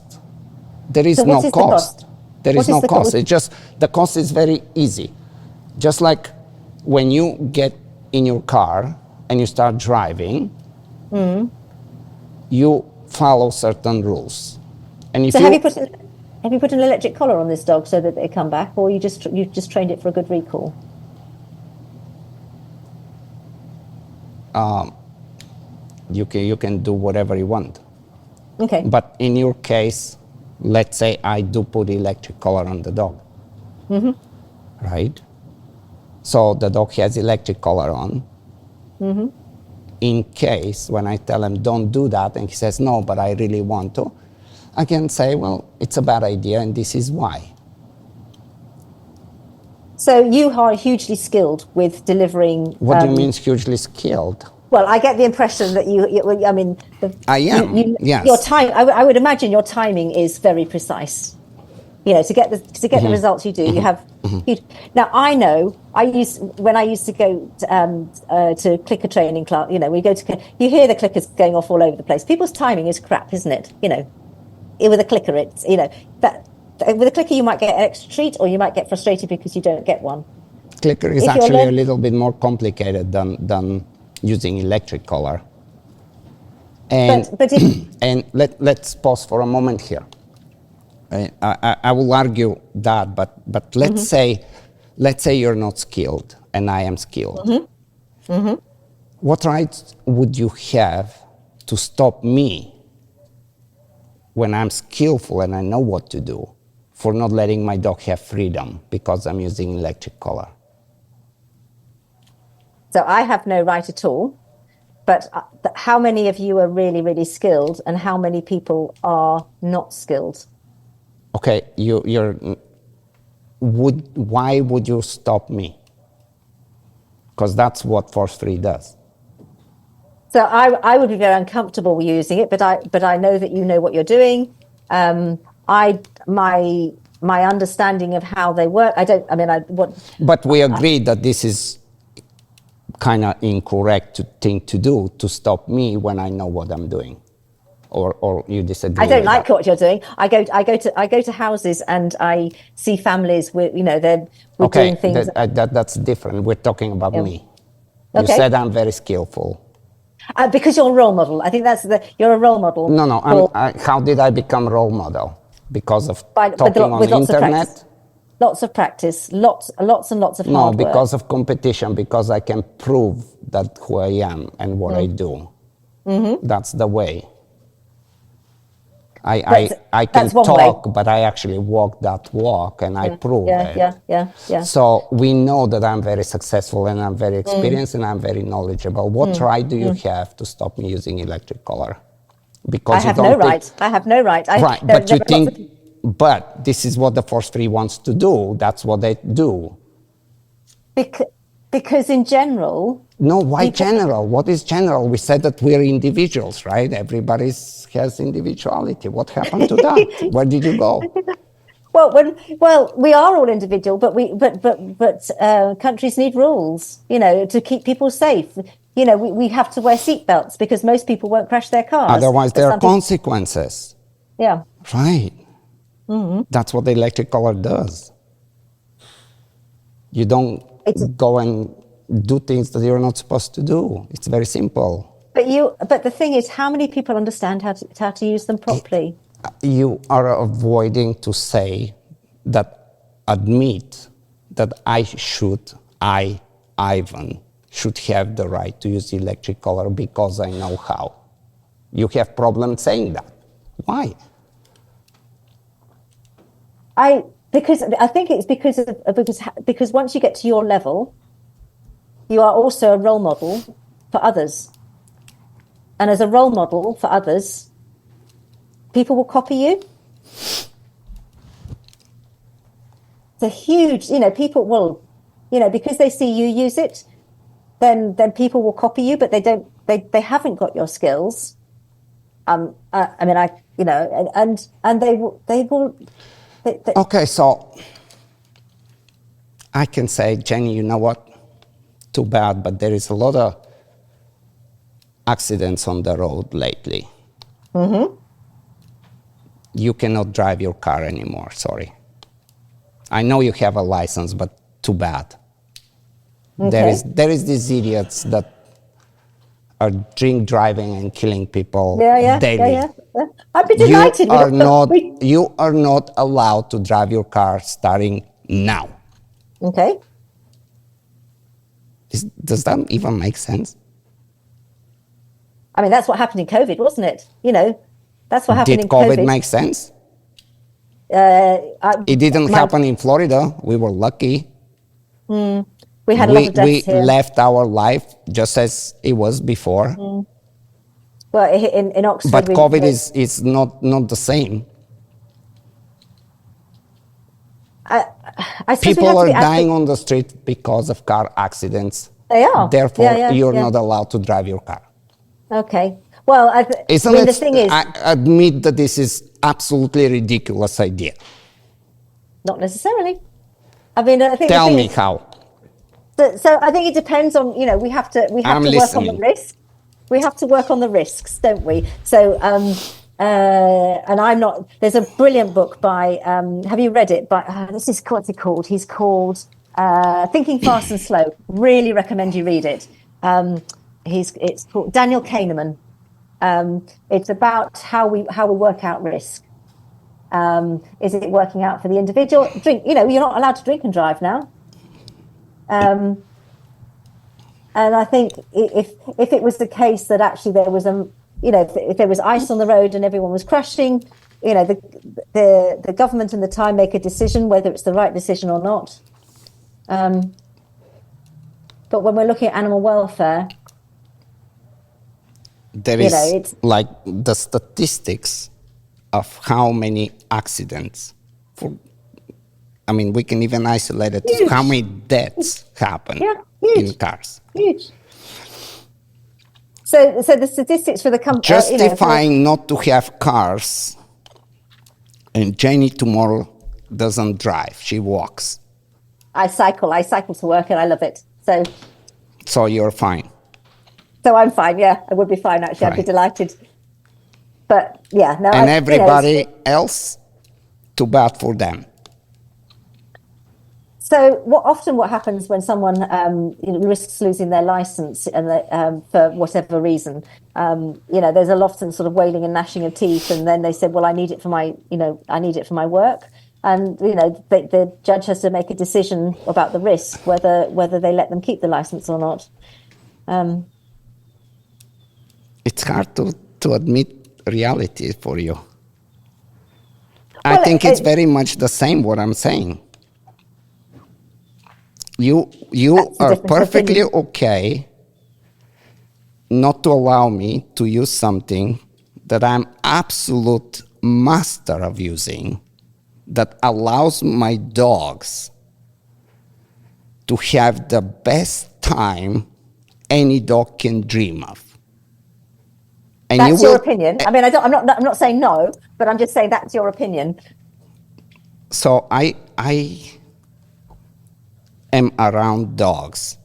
There is no cost. There is no cost. It's just, the cost is very easy. Just like when you get in your car and you start driving, you follow certain rules. And if so have you put an electric collar on this dog so that they come back, or you just trained it for a good recall? you can do whatever you want. Okay. But in your case, let's say I do put electric collar on the dog, right? So the dog has electric collar on. In case when I tell him don't do that and he says no, but I really want to, I can say, well, it's a bad idea and this is why. So you are hugely skilled with delivering. What do you mean hugely skilled? Well, I get the impression that I mean, I am. Yes. Your time. I would imagine your timing is very precise. You know, to get the results you do, you have. Now I know. When I used to go to clicker training class. You know, we go to. You hear the clickers going off all over the place. People's timing is crap, isn't it? You know, with a clicker, it's that. With a clicker, you might get an extra treat, or you might get frustrated because you don't get one. Clicker is actually a little bit more complicated than using electric collar. And and let's pause for a moment here. I will argue that, but let's say you're not skilled and I am skilled. What rights would you have to stop me when I'm skillful and I know what to do for not letting my dog have freedom because I'm using electric collar? So I have no right at all. But how many of you are really, really skilled, and how many people are not skilled? Okay, why would you stop me? Because that's what Force 3 does. So I would be very uncomfortable using it, but I know that you know what you're doing. My understanding of how they work. But we agree that this is kind of incorrect thing to do, to stop me when I know what I'm doing, or you disagree? I don't like what you're doing. I go to houses and I see families with we're doing things. That's different. We're talking about me. You Okay. said I'm very skillful. Because you're a role model. I think you're a role model. No. How did I become role model? Because of talking on the internet? Lots of practice, lots and lots of hard work. No, because of competition, because I can prove that who I am and what I do. That's the way. I can talk, but I actually walk that walk and I prove it. Yeah. So we know that I'm very successful and I'm very experienced and I'm very knowledgeable. What right do you have to stop me using electric collar? Because I have no right. I have no right. Right, but you think... But this is what the Force 3 wants to do. That's what they do. Because in general... No, why general? What is general? We said that we're individuals, right? Everybody has individuality. What happened to that? Where did you go? Well, we are all individual, but countries need rules, to keep people safe. We have to wear seatbelts because most people won't crash their cars. Otherwise, there are consequences. Yeah. Right. That's what the electric collar does. You don't go and do things that you're not supposed to do. It's very simple. But the thing is, how many people understand how to use them properly? You are avoiding to say admit that Ivan should have the right to use the electric collar because I know how. You have problem saying that. Why? Because I think it's because once you get to your level, you are also a role model for others. And as a role model for others, people will copy you. It's a huge, people will, because they see you use it, then people will copy you, but they haven't got your skills. I mean, and they will. Okay, so I can say, Jenny, you know what? Too bad, but there is a lot of accidents on the road lately. Mm-hmm. You cannot drive your car anymore, sorry. I know you have a license, but too bad. Okay. There is these idiots that are drink driving and killing people daily. Yeah. I'd be delighted. You are not allowed to drive your car starting now. Okay. Does that even make sense? I mean, that's what happened in COVID, wasn't it? That's what happened in COVID. Did COVID make sense? It didn't happen in Florida. We were lucky. We had a lot of deaths here. We left our life just as it was before. Well, in Oxford... But COVID is not the same. I People are dying on the street because of car accidents. They are. Therefore, you're not allowed to drive your car. Okay. Well, the thing is... I admit that this is absolutely ridiculous idea. Not necessarily. I mean, I think... Tell me how. So I think it depends on, we have to work on the risk. We have to work on the risks, don't we? So, and I'm not... There's a brilliant book by... have you read it? What's it called? He's called Thinking Fast and Slow. Really recommend you read it. It's called Daniel Kahneman. It's about how we work out risk. Is it working out for the individual? You're not allowed to drink and drive now. And I think if it was the case that actually there was if there was ice on the road and everyone was crashing, the government and the time make a decision whether it's the right decision or not. But when we're looking at animal welfare, there is like the statistics of how many accidents we can even isolate it to how many deaths happen in cars. Huge. So the statistics for the company... Justifying not to have cars, and Jenny tomorrow doesn't drive, she walks. I cycle to work and I love it. So you're fine. So I'm fine, yeah. I would be fine, actually. Right. I'd be delighted. But, yeah. No. And everybody else, too bad for them. So what happens when someone risks losing their license and for whatever reason, there's a lot of sort of wailing and gnashing of teeth, and then they said, well, I need it for my work. And, the judge has to make a decision about the risk, whether they let them keep the license or not. It's hard to admit reality for you. I think it's very much the same what I'm saying. You are perfectly okay not to allow me to use something that I'm absolute master of using, that allows my dogs to have the best time any dog can dream of. And that's your opinion. I mean, I'm not saying no, but I'm just saying that's your opinion. So I am around dogs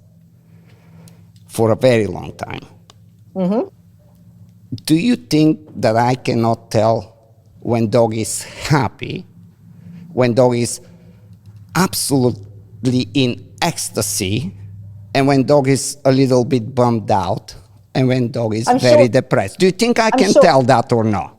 for a very long time. Mm-hmm. Do you think that I cannot tell when dog is happy, when dog is absolutely in ecstasy, and when dog is a little bit bummed out, and when dog is very depressed? Do you think I can tell that or not?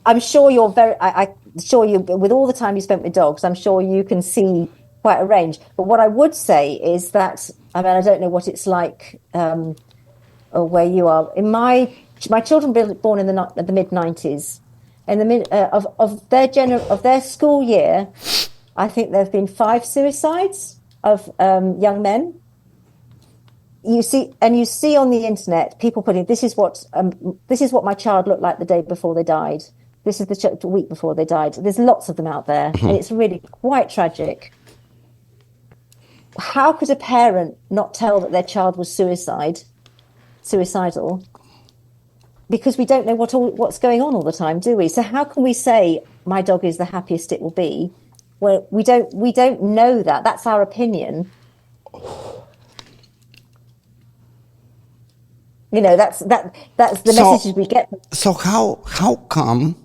I'm sure you're I'm sure you, with all the time you spent with dogs, I'm sure you can see quite a range. But what I would say is that, I mean, I don't know what it's like or where you are. In my children born in the mid 90s, in the mid of their school year, I think there have been 5 suicides of young men. You see on the internet people putting, this is what my child looked like the day before they died. This is the week before they died. There's lots of them out there, and it's really quite tragic. how could a parent not tell that their child was suicidal? Because we don't know what's going on all the time, do we? So how can we say my dog is the happiest it will be? Well, we don't know that. That's our opinion. You know, that's the message we get. So how come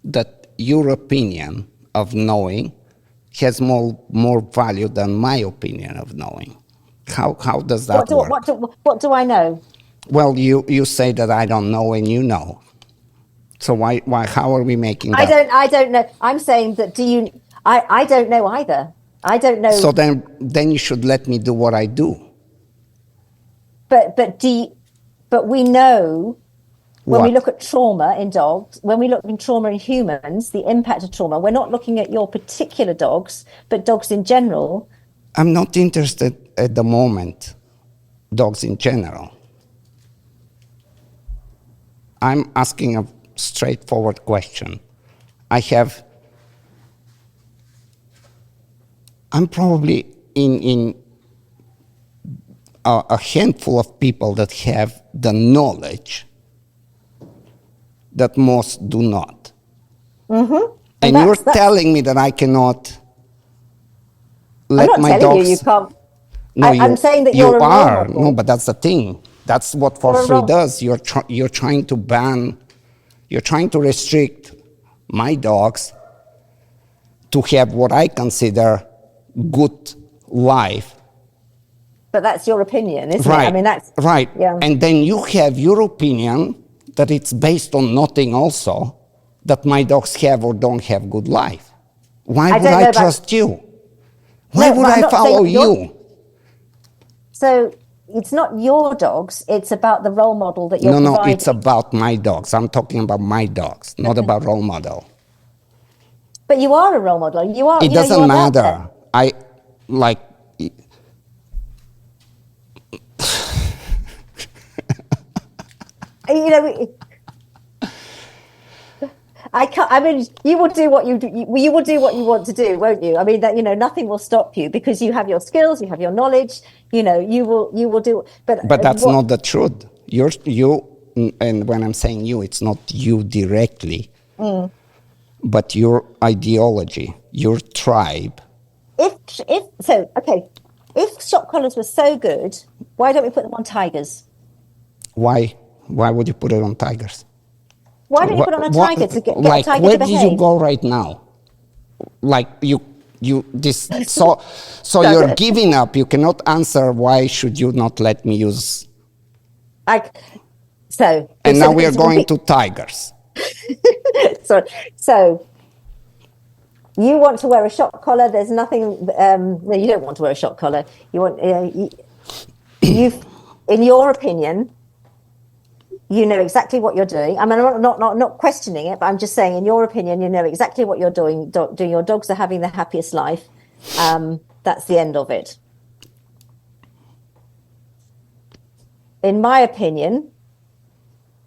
that your opinion of knowing has more value than my opinion of knowing? How does that work? What do I know? Well, you say that I don't know and you know. So why how are we making that? I don't know. I'm saying that I don't know either. I don't know. So then you should let me do what I do. But we know when we What? look at trauma in dogs, when we look at trauma in humans, the impact of trauma, we're not looking at your particular dogs, but dogs in general. I'm not interested at the moment, dogs in general. I'm asking a straightforward question. I'm probably in a handful of people that have the knowledge that most do not. Mm-hmm. And you're telling me that I cannot let I'm not my telling dogs... you can't. No, I'm saying that you you're a role are. model. No, but that's the thing. That's what For Free does. You're trying to ban, you're trying to restrict my dogs to have what I consider good life. But that's your opinion, isn't Right. it? I mean, that's right. Yeah. And then you have your opinion that it's based on nothing also, that my dogs have or don't have good life. Why would I trust you? Why would I follow you? So it's not your dogs, it's about the role model that you're providing. No, it's about my dogs. I'm talking about my dogs, not about role model. But you are a role model. You are. It doesn't matter. You know, I can't. I mean, you will do what you do. You will do what you want to do, won't you? I mean, that nothing will stop you because you have your skills, you have your knowledge. You know, you will do. But that's not the truth. You, and when I'm saying you, it's not you directly, but your ideology, your tribe. If shock collars were so good, why don't we put them on tigers? Why? Why would you put it on tigers? Why don't you put it on a tiger to get a tiger to behave? Where do you go right now? So you're giving up. You cannot answer why should you not let me use. And now we are going to tigers. So you want to wear a shock collar. There's nothing. No, you don't want to wear a shock collar. You want. In your opinion, you know exactly what you're doing. I mean, I'm not questioning it, but I'm just saying, in your opinion, you know exactly what you're doing. Your dogs are having the happiest life. That's the end of it. In my opinion,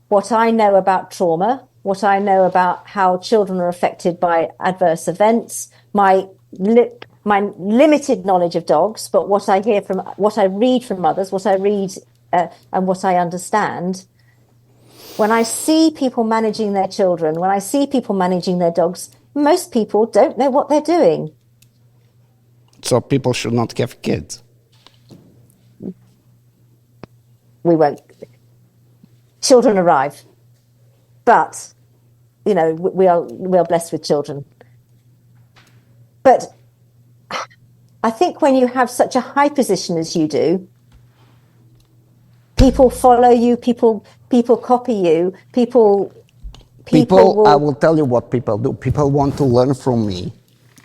what I know about trauma, what I know about how children are affected by adverse events, my limited knowledge of dogs, but what I hear from, what I read from others, what I read and what I understand. When I see people managing their children, when I see people managing their dogs, most people don't know what they're doing. So people should not have kids. We won't. Children arrive, but we are blessed with children. But I think when you have such a high position as you do, people follow you, people copy you, people will... I will tell you what people do. People want to learn from me,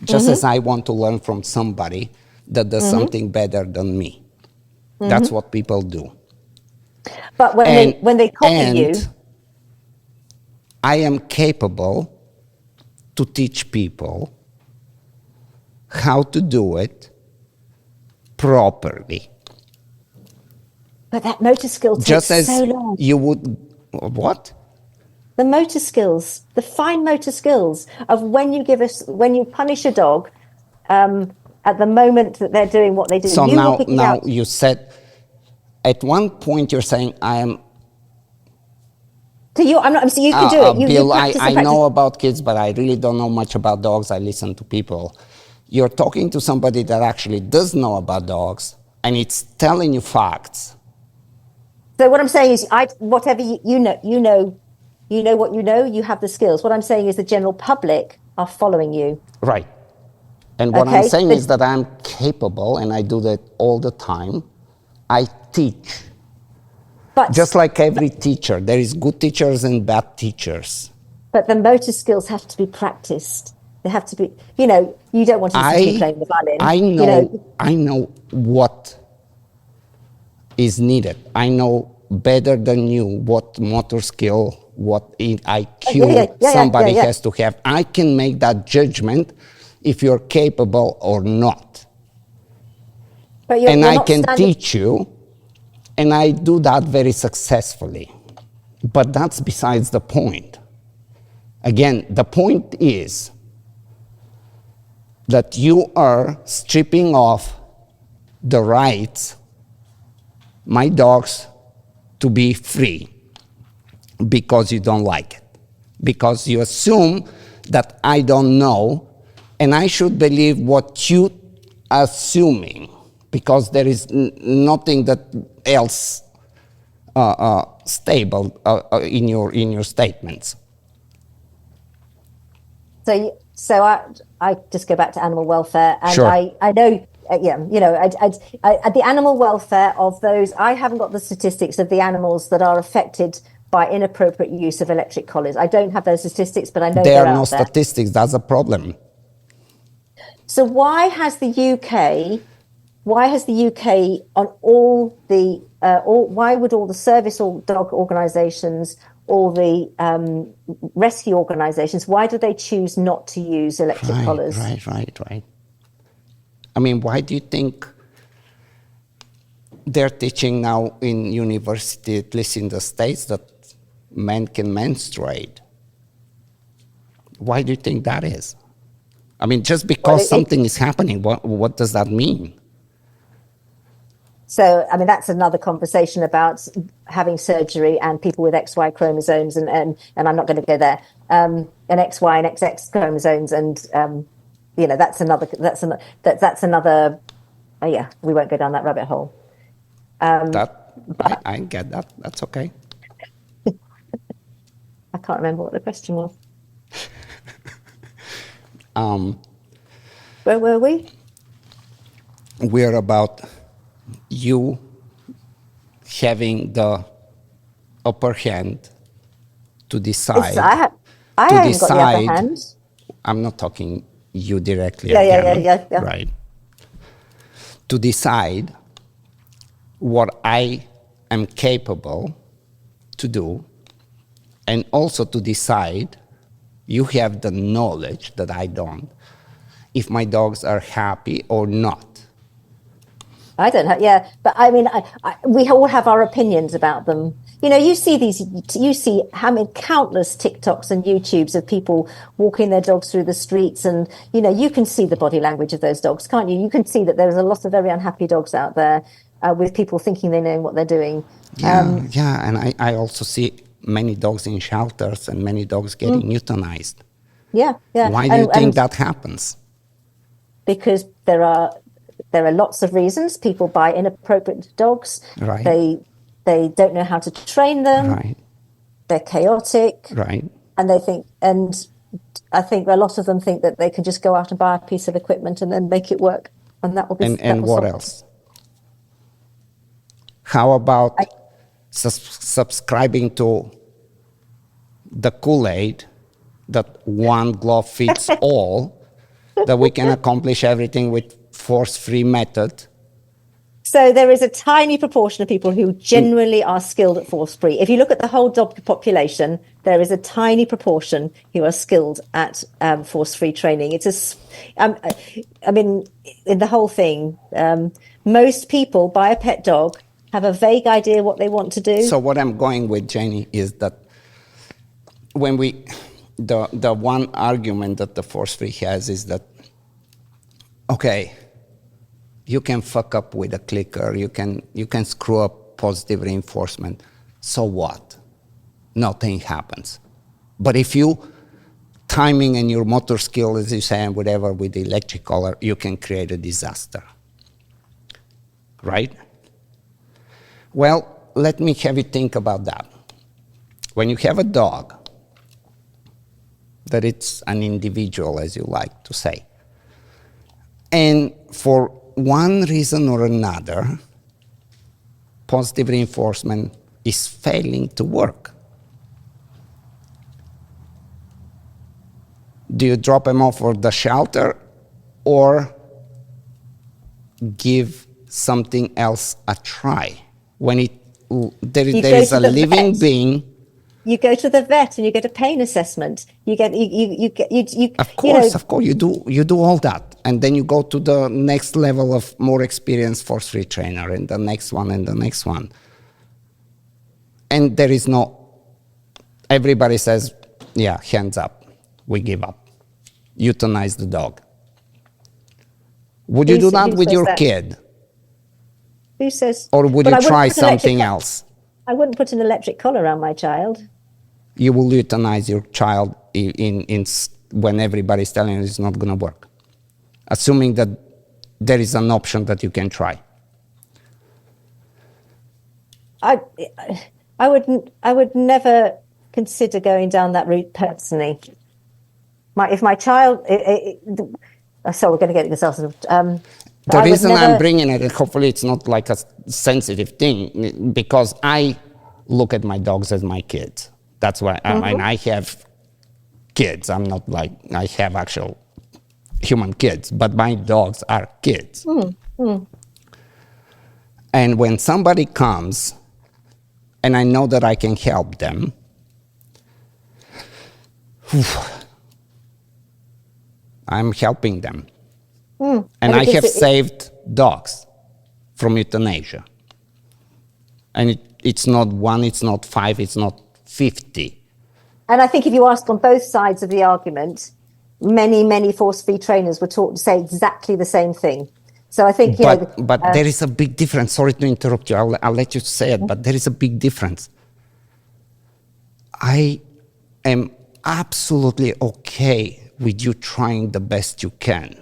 just as I want to learn from somebody that does something better than me. That's what people do. But when they copy you, I am capable to teach people how to do it properly. But that motor skill takes so long. You would, what? The motor skills, the fine motor skills of when you punish a dog, and at the moment that they're doing what they do. So you now, will pick it out. you said, at one point you're saying, I am... So you can do it. Bill, practice I and practice. know about kids, but I really don't know much about dogs. I listen to people. You're talking to somebody that actually does know about dogs, and it's telling you facts. So what I'm saying is, whatever you know what you know. You have the skills. What I'm saying is, the general public are following you. Right. And what I'm Okay, saying is that I'm capable, and I do that all the time. I teach. But Just like every teacher, there is good teachers and bad teachers. But the motor skills have to be practiced. They have to be, you don't want to listen to me playing the violin. I know what is needed. I know better than you what motor skill, what IQ somebody has to have. I can make that judgment if you're capable or not. But I can teach you, and I do that very successfully. But that's besides the point. Again, the point is that you are stripping off the rights, my dogs, to be free because you don't like it. Because you assume that I don't know, and I should believe what you are assuming, because there is nothing that else stable in your statements. So I just go back to animal welfare, and sure. I know, the animal welfare of those, I haven't got the statistics of the animals that are affected by inappropriate use of electric collars. I don't have those statistics, but I know there are are no out there. statistics. That's a problem. So why has the UK on all the why would all the service or dog organisations, all the rescue organisations, why do they choose not to use electric collars? Right. I mean, why do you think they're teaching now in university, at least in the States, that men can menstruate? Why do you think that is? I mean, just because something is happening, what does that mean? So, I mean, that's another conversation about having surgery and people with XY chromosomes, and I'm not going to go there. And XY and XX chromosomes, and that's another. Oh yeah, we won't go down that rabbit hole. I get that. That's okay. I can't remember what the question was. Where were we? We're about you having the upper hand to decide. I haven't got the upper hand. I'm not talking you directly. Yeah. Right. To decide what I am capable to do, and also to decide, you have the knowledge that I don't, if my dogs are happy or not. I don't have, but I mean, we all have our opinions about them. You see how many countless TikToks and YouTubes of people walking their dogs through the streets, and you can see the body language of those dogs, can't you? You can see that there's a lot of very unhappy dogs out there with people thinking they know what they're doing. And I also see many dogs in shelters and many dogs getting euthanized. Yeah. Why do you think that happens? Because there are lots of reasons. People buy inappropriate dogs. Right. They don't know how to train them. Right. They're chaotic. Right. And I think a lot of them think that they can just go out and buy a piece of equipment and then make it work, and that will be. And what else? How about subscribing to the Kool-Aid that one glove fits all, that we can accomplish everything with force-free method? So there is a tiny proportion of people who genuinely are skilled at force-free. If you look at the whole dog population, there is a tiny proportion who are skilled at force-free training. I mean, in the whole thing, most people buy a pet dog, have a vague idea what they want to do. So what I'm going with, Jenny, is that when the one argument that the force-free has is that, okay, You can fuck up with a clicker. You can screw up positive reinforcement. So what? Nothing happens. But if you timing and your motor skill, as you say, and whatever with the electric collar, you can create a disaster. Right? Well, let me have you think about that. When you have a dog, that it's an individual, as you like to say, and for one reason or another, positive reinforcement is failing to work. Do you drop him off for the shelter or give something else a try? When there is a living being. You go to the vet and you get a pain assessment. You get Of course, you do all that, and then you go to the next level of more experienced force-free trainer, and the next one, and the next one. And there is no. Everybody says, "Yeah, hands up, we give up, euthanize the dog." Would you do that with your kid? Who says? Or would you try something else? I wouldn't put an electric collar around my child. You will euthanize your child when everybody's telling you it's not going to work, assuming that there is an option that you can try. I would never consider going down that route personally. If my child, so we're going to get this else. The reason I'm bringing it, and hopefully it's not like a sensitive thing, because I look at my dogs as my kids. That's why I have kids. I'm not like, I have actual human kids, but my dogs are kids. And when somebody comes, and I know that I can help them, I'm helping them. And I have saved dogs from euthanasia. And it's not one, it's not five, it's not 50. And I think if you ask on both sides of the argument, many force-free trainers were taught to say exactly the same thing. So I think, but there is a big difference. Sorry to interrupt you. I'll let you say it, but there is a big difference. I am absolutely okay with you trying the best you can.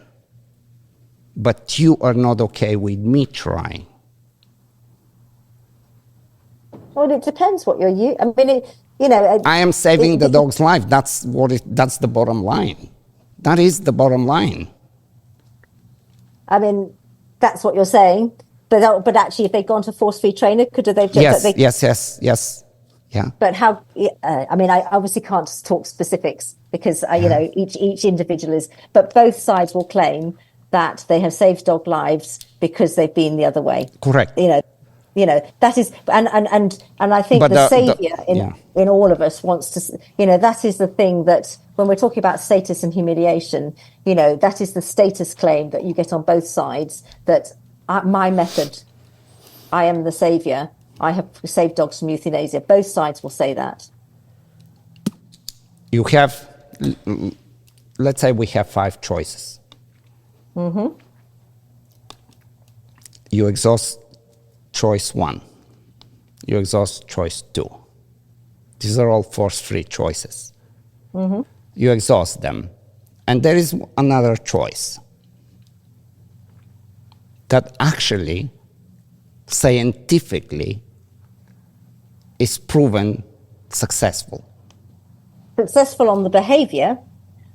But you are not okay with me trying. Well, it depends what you're. I mean, I am saving the dog's life. That's the bottom line. That is the bottom line. I mean, that's what you're saying. But actually, if they'd gone to force-free trainer, could have they? Yes. Yeah. But how? I mean, I obviously can't talk specifics because each individual is. But both sides will claim that they have saved dog lives because they've been the other way. Correct. That is, and I think the savior in all of us wants to, that is the thing that when we're talking about status and humiliation, that is the status claim that you get on both sides, that my method, I am the savior, I have saved dogs from euthanasia. Both sides will say that. You have, let's say we have 5 choices. Mm-hmm. You exhaust choice 1. You exhaust choice 2. These are all force-free choices. Mm-hmm. You exhaust them. And there is another choice that actually, scientifically, is proven successful. Successful on the behavior,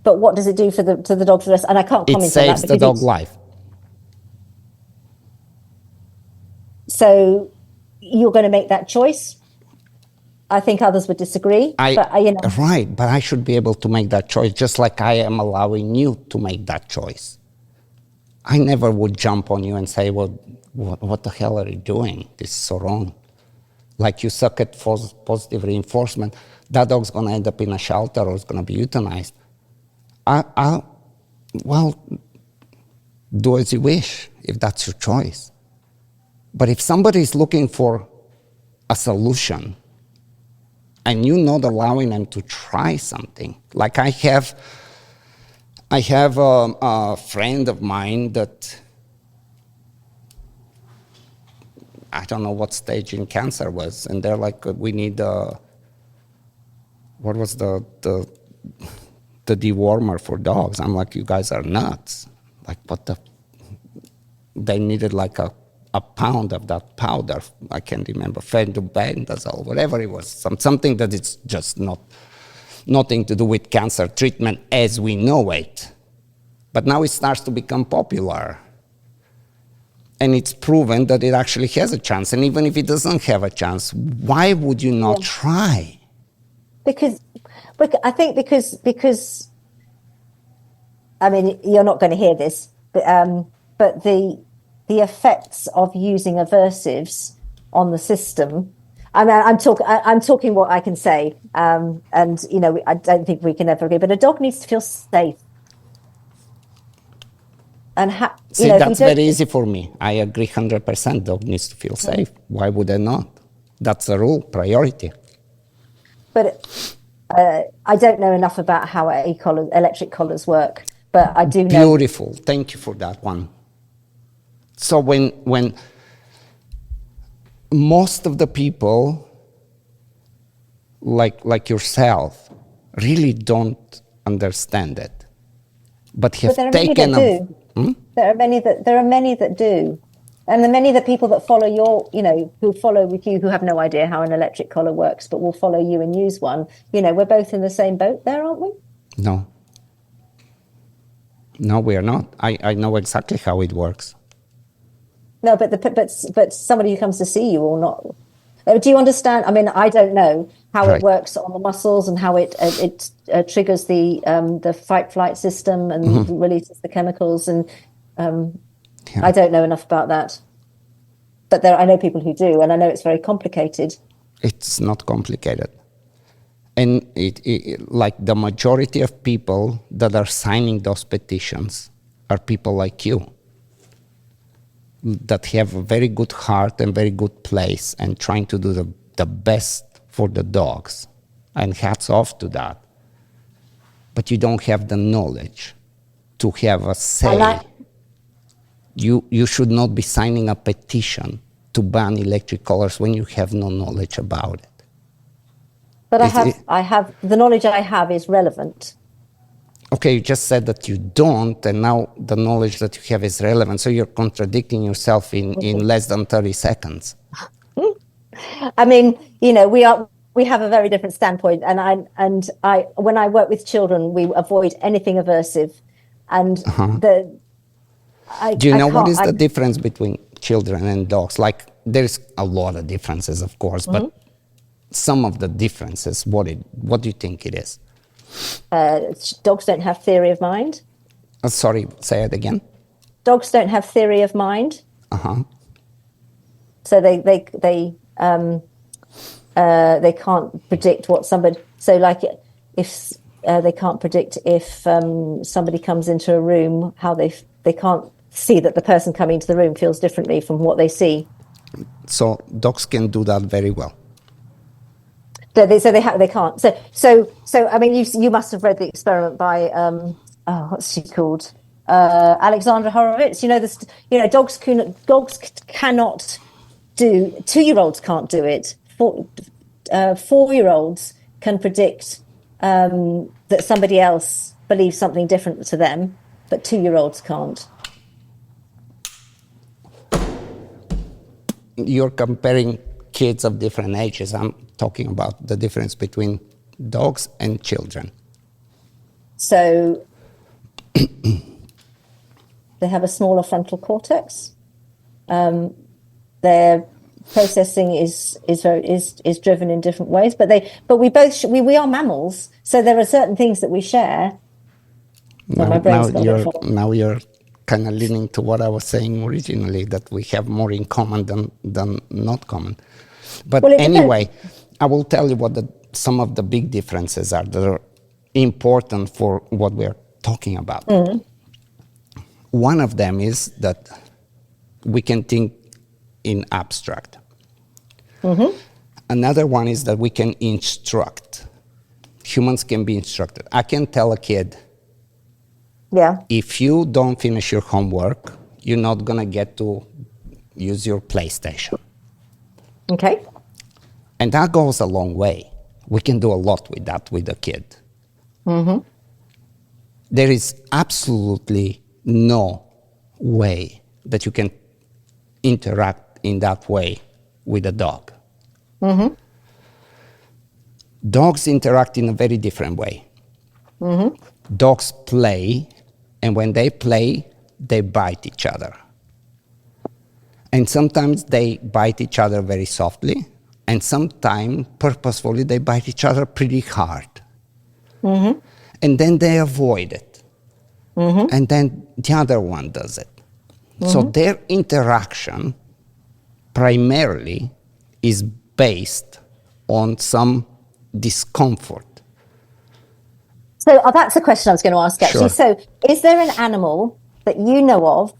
but what does it do to the dog's rest? And I can't comment on that. It saves the dog life. So you're going to make that choice? I think others would disagree. Right, but I should be able to make that choice, just like I am allowing you to make that choice. I never would jump on you and say, well, what the hell are you doing? This is so wrong. Like you suck at positive reinforcement, that dog's going to end up in a shelter or it's going to be euthanized. Well, do as you wish, if that's your choice. But if somebody is looking for a solution and you're not allowing them to try something, like I have a friend of mine that don't know what stage in cancer was, and they're like, we need what was the dewormer for dogs? I'm like, you guys are nuts. Like, what the? They needed like a pound of that powder. I can't remember, fendubendazole, whatever it was. Something that it's just nothing to do with cancer treatment as we know it. But now it starts to become popular. And it's proven that it actually has a chance. And even if it doesn't have a chance, why would you not try? Because I think because I mean, you're not going to hear this, but the effects of using aversives on the system. I mean, I'm talking what I can say, and you know, I don't think we can ever agree. But a dog needs to feel safe. And see, that's very easy for me. I agree 100%. Dog needs to feel safe. Why would I not? That's a rule, priority. But I don't know enough about how electric collars work. But I do know. Beautiful. Thank you for that one. So when most of the people, like yourself, really don't understand it, but have taken a. There are many that do, and the many that people that follow who follow with you, who have no idea how an electric collar works, but will follow you and use one. You know, we're both in the same boat there, aren't we? No, we are not. I know exactly how it works. No, but somebody who comes to see you will not. Do you understand? I mean, I don't know how it works on the muscles and how it triggers the fight-flight system and releases the chemicals, and I don't know enough about that. But I know people who do, and I know it's very complicated. It's not complicated. And like the majority of people that are signing those petitions are people like you that have a very good heart and very good place and trying to do the best for the dogs. And hats off to that. But you don't have the knowledge to have a say. You should not be signing a petition to ban electric collars when you have no knowledge about it. But I have the knowledge I have is relevant. Okay, you just said that you don't, and now the knowledge that you have is relevant. So you're contradicting yourself in less than 30 seconds. I mean, you know, we have a very different standpoint, and I when I work with children, we avoid anything aversive, and Do you know what is the difference between children and dogs? Like, there's a lot of differences, of course, but some of the differences, what do you think it is? Dogs don't have theory of mind. Sorry, say it again. Dogs don't have theory of mind. So they can't predict what somebody. So like if they can't predict if somebody comes into a room, how they can't see that the person coming into the room feels differently from what they see. So dogs can do that very well. They can't. So I mean, you must have read the experiment by what's she called? Alexandra Horowitz. You know, dogs cannot do. 2-year-olds can't do it. 4-year-olds can predict that somebody else believes something different to them, but 2-year-olds can't. You're comparing kids of different ages. I'm talking about the difference between dogs and children. So they have a smaller frontal cortex. Their processing is driven in different ways, but we are mammals, so there are certain things that we share. Now you're kind of leaning to what I was saying originally, that we have more in common than not common. But anyway, I will tell you what some of the big differences are that are important for what we're talking about. One of them is that we can think in abstract. Another one is that we can instruct. Humans can be instructed. I can tell a kid, if you don't finish your homework, you're not going to get to use your PlayStation. Okay. And that goes a long way. We can do a lot with that with a kid. Mm-hmm. There is absolutely no way that you can interact in that way with a dog. Mm-hmm. Dogs interact in a very different way. Mm-hmm. Dogs play, and when they play, they bite each other. And sometimes they bite each other very softly, and sometimes purposefully they bite each other pretty hard. Mm-hmm. And then they avoid it. Mm-hmm. And then the other one does it. So their interaction primarily is based on some discomfort. So that's a question I was going to ask, actually. Sure. So is there an animal that you know of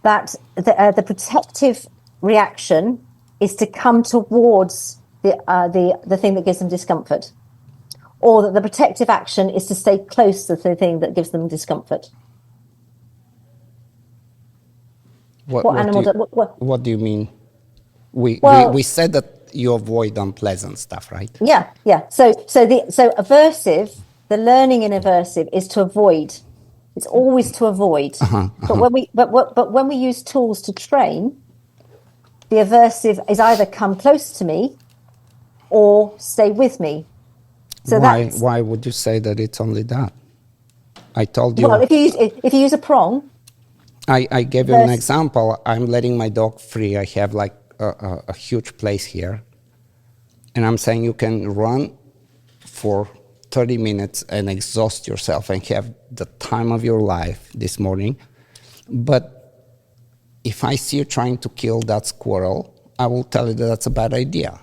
that the protective reaction is to come towards the thing that gives them discomfort? Or that the protective action is to stay close to the thing that gives them discomfort? What animal what do you mean? We said that you avoid unpleasant stuff, right? Yeah. So aversive, the learning in aversive is to avoid. It's always to avoid. But when we use tools to train, the aversive is either come close to me or stay with me. So why would you say that it's only that? I told you. Well, if you use a prong. I gave you an example. I'm letting my dog free. I have like a huge place here. And I'm saying you can run for 30 minutes and exhaust yourself and have the time of your life this morning. But if I see you trying to kill that squirrel, I will tell you that that's a bad idea.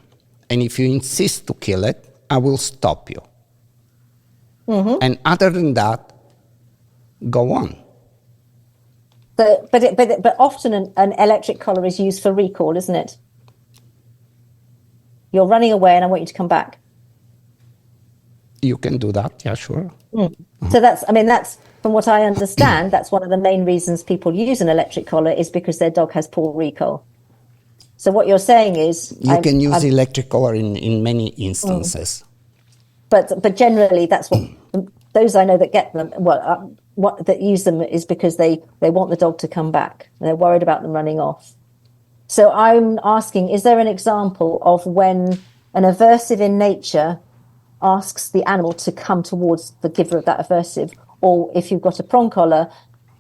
And if you insist to kill it, I will stop you. Mm-hmm. And other than that, go on. But often an electric collar is used for recall, isn't it? You're running away and I want you to come back. You can do that, yeah, sure. So that's from what I understand, that's one of the main reasons people use an electric collar is because their dog has poor recall. So what you're saying is... You can use electric collar in many instances. But generally, that's what... Those I know that get them, that use them is because they want the dog to come back and they're worried about them running off. So I'm asking, is there an example of when an aversive in nature asks the animal to come towards the giver of that aversive? Or if you've got a prong collar,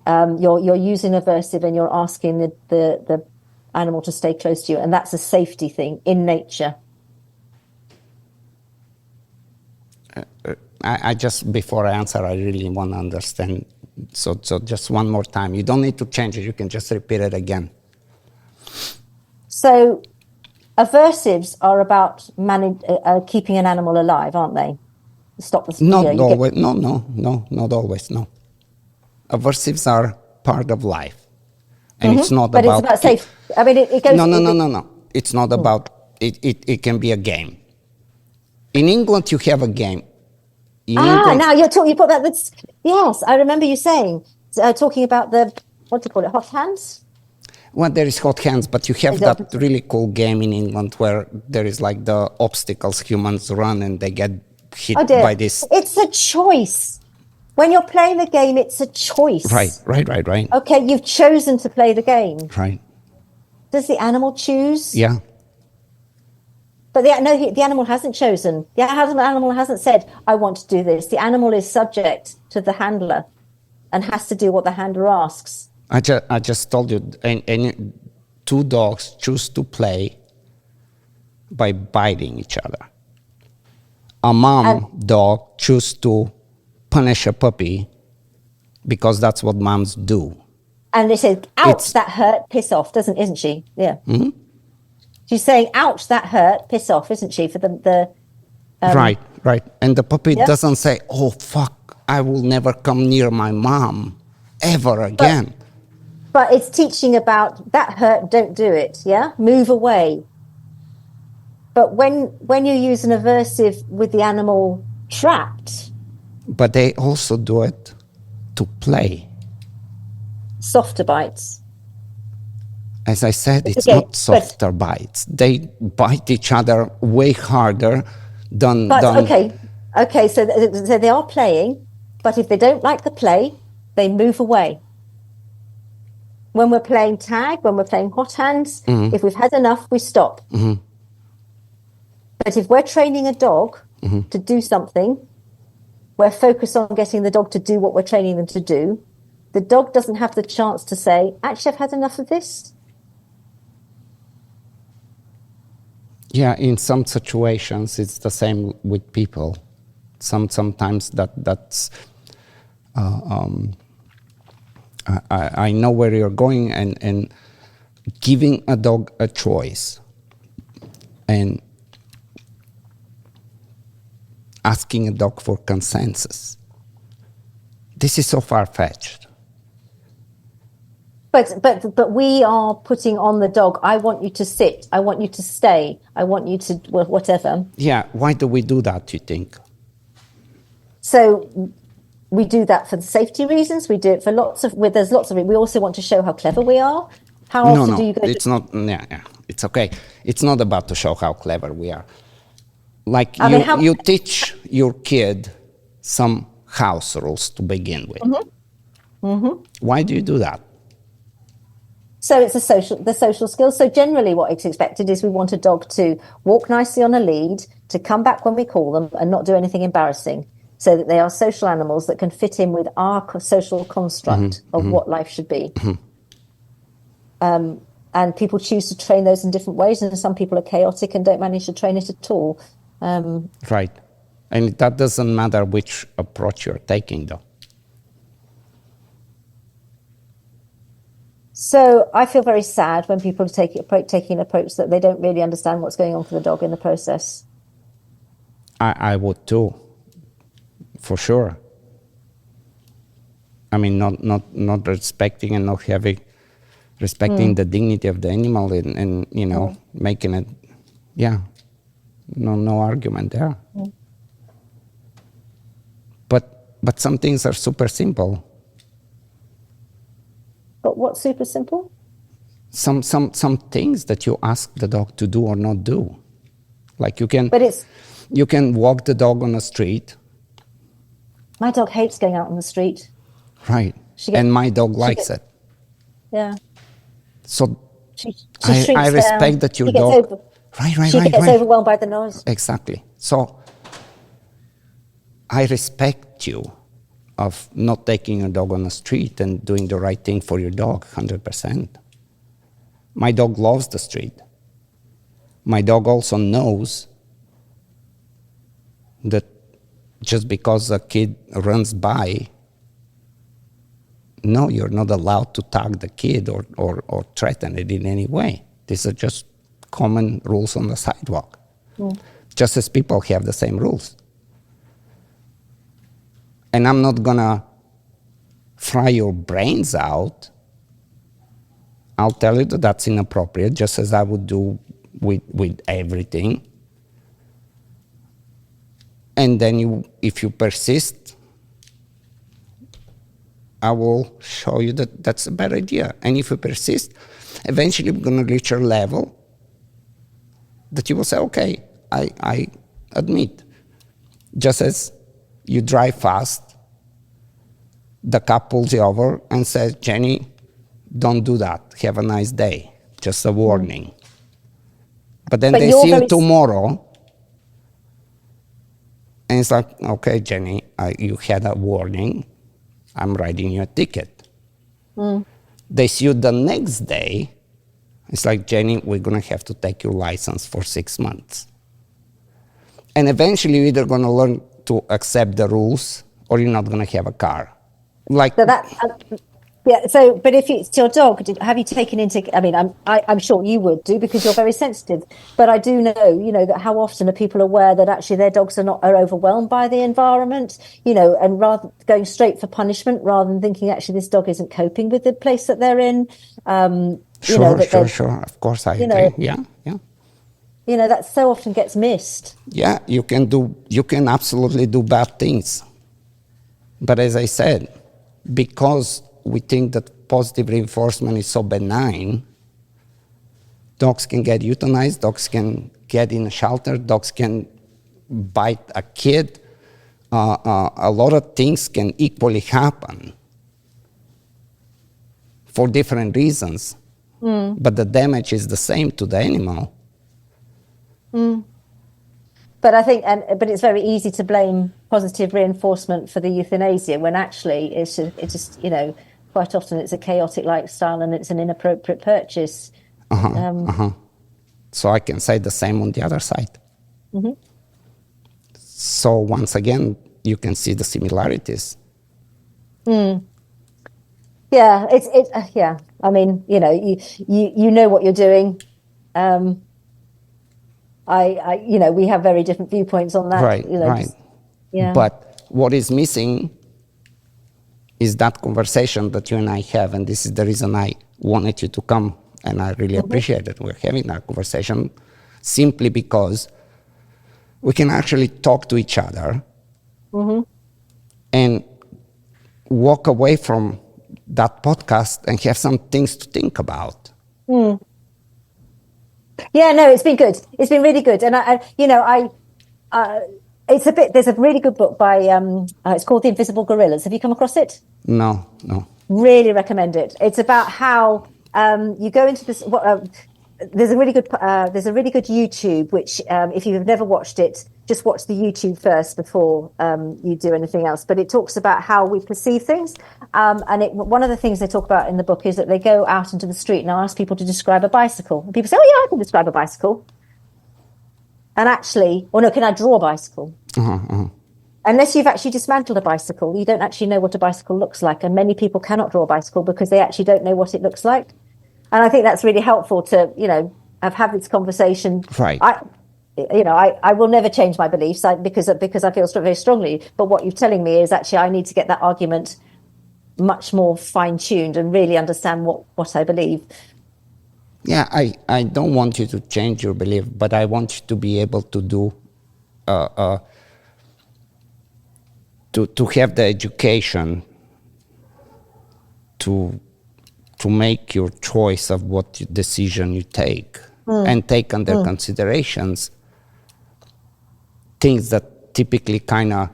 you're using aversive and you're asking the animal to stay close to you, and that's a safety thing in nature. I just, before I answer, I really want to understand. So just one more time. You don't need to change it. You can just repeat it again. So aversives are about keeping an animal alive, aren't they? Stop the... Not always. No, not always, no. Aversives are part of life. And it's not but about... But it's about safe. I mean, it goes... No. It's not about... It can be a game. In England, you have a game. Now you're talking... You put that... Yes, I remember you saying, talking about the... What do you call it? Hot hands? Well, there is hot hands, but you have that really cool game in England where there is like the obstacles humans run and they get hit by this. It's a choice. When you're playing the game, it's a choice. Right. Okay, you've chosen to play the game. Right. Does the animal choose? Yeah. But the animal hasn't chosen. The animal hasn't said, I want to do this. The animal is subject to the handler and has to do what the handler asks. I just told you, and two dogs choose to play by biting each other. A mom dog chooses to punish a puppy because that's what moms do. And they say, ouch, that hurt, piss off, isn't she? Yeah. Mm-hmm. She's saying, ouch, that hurt, piss off, isn't she? For the Right. And the puppy doesn't say, oh, fuck, I will never come near my mom ever again. But it's teaching about that hurt, don't do it, yeah? Move away. But when you use an aversive with the animal trapped... But they also do it to play. Softer bites. As I said, it's Okay, not softer bites. They bite each other way harder than... Okay, so they are playing, but if they don't like the play, they move away. When we're playing tag, when we're playing hot hands, if we've had enough, we stop. But if we're training a dog to do something, we're focused on getting the dog to do what we're training them to do. The dog doesn't have the chance to say, actually, I've had enough of this. Yeah, in some situations, it's the same with people. Sometimes that's... I know where you're going, and giving a dog a choice and asking a dog for consensus. This is so far-fetched. But we are putting on the dog, I want you to sit, I want you to stay, I want you to whatever. Yeah, why do we do that, you think? So we do that for the safety reasons. We do it for there's lots of it. We also want to show how clever we are. How often do you go? It's not. Yeah, it's okay. It's not about to show how clever we are. Like you teach your kid some house rules to begin with. Why do you do that? So it's the social skills. So generally what is expected is we want a dog to walk nicely on a lead, to come back when we call them and not do anything embarrassing, so that they are social animals that can fit in with our social construct of what life should be. And people choose to train those in different ways, and some people are chaotic and don't manage to train it at all. Right. And that doesn't matter which approach you're taking, though. So I feel very sad when people are taking an approach that they don't really understand what's going on for the dog in the process. I would too, for sure. I mean, not respecting and not respecting the dignity of the animal, and making it, no argument there. But some things are super simple. But what's super simple? Some things that you ask the dog to do or not do. Like you can walk the dog on the street. My dog hates going out on the street. Right. And my dog likes it. Yeah. So she I respect that your dog... She gets overwhelmed by the noise. Exactly. So I respect you of not taking your dog on the street and doing the right thing for your dog, 100%. My dog loves the street. My dog also knows that just because a kid runs by, no, you're not allowed to tag the kid or threaten it in any way. These are just common rules on the sidewalk. Just as people have the same rules. And I'm not gonna fry your brains out. I'll tell you that that's inappropriate, just as I would do with everything. And then if you persist, I will show you that that's a bad idea. And if you persist, eventually we're gonna reach a level that you will say, okay, I admit. Just as you drive fast, the cop pulls you over and says, Jenny, don't do that. Have a nice day. Just a warning. But then they see you tomorrow, and it's like, okay, Jenny, you had a warning. I'm writing you a ticket. They see you the next day. It's like, Jenny, we're going to have to take your license for 6 months. And eventually you're either going to learn to accept the rules or you're not going to have a car. Like so that, yeah. So, but if it's your dog, have you taken into? I mean, I'm sure you would do because you're very sensitive. But I do know, that how often are people aware that actually their dogs are overwhelmed by the environment, and rather going straight for punishment rather than thinking actually this dog isn't coping with the place that they're in. Sure. Of course, I agree. Yeah. That so often gets missed. Yeah, you can absolutely do bad things. But as I said, because we think that positive reinforcement is so benign, Dogs can get euthanized, dogs can get in a shelter, dogs can bite a kid. A lot of things can equally happen for different reasons, but the damage is the same to the animal. But I think, but it's very easy to blame positive reinforcement for the euthanasia when actually it's just quite often it's a chaotic lifestyle and it's an inappropriate purchase. So I can say the same on the other side. So once again, you can see the similarities. Yeah, yeah. I mean, you know what you're doing. We have very different viewpoints on that. Right, right. Yeah. But what is missing is that conversation that you and I have, and this is the reason I wanted you to come, and I really appreciate that we're having that conversation, simply because we can actually talk to each other and walk away from that podcast and have some things to think about. Yeah, no, it's been good. It's been really good. And there's a really good book by, it's called The Invisible Gorillas. Have you come across it? No. Really recommend it. It's about how you go into this, there's a really good YouTube, which if you've never watched it, just watch the YouTube first before you do anything else. But it talks about how we perceive things. One of the things they talk about in the book is that they go out into the street and ask people to describe a bicycle. And people say, oh, yeah, I can describe a bicycle. And actually, no, can I draw a bicycle? Unless you've actually dismantled a bicycle, you don't actually know what a bicycle looks like. And many people cannot draw a bicycle because they actually don't know what it looks like. And I think that's really helpful to, have had this conversation. Right. I will never change my beliefs because I feel very strongly. But what you're telling me is actually I need to get that argument much more fine-tuned and really understand what I believe. Yeah, I don't want you to change your belief, but I want you to be able to do, to have the education to make your choice of what decision you take and take under considerations things that typically kind of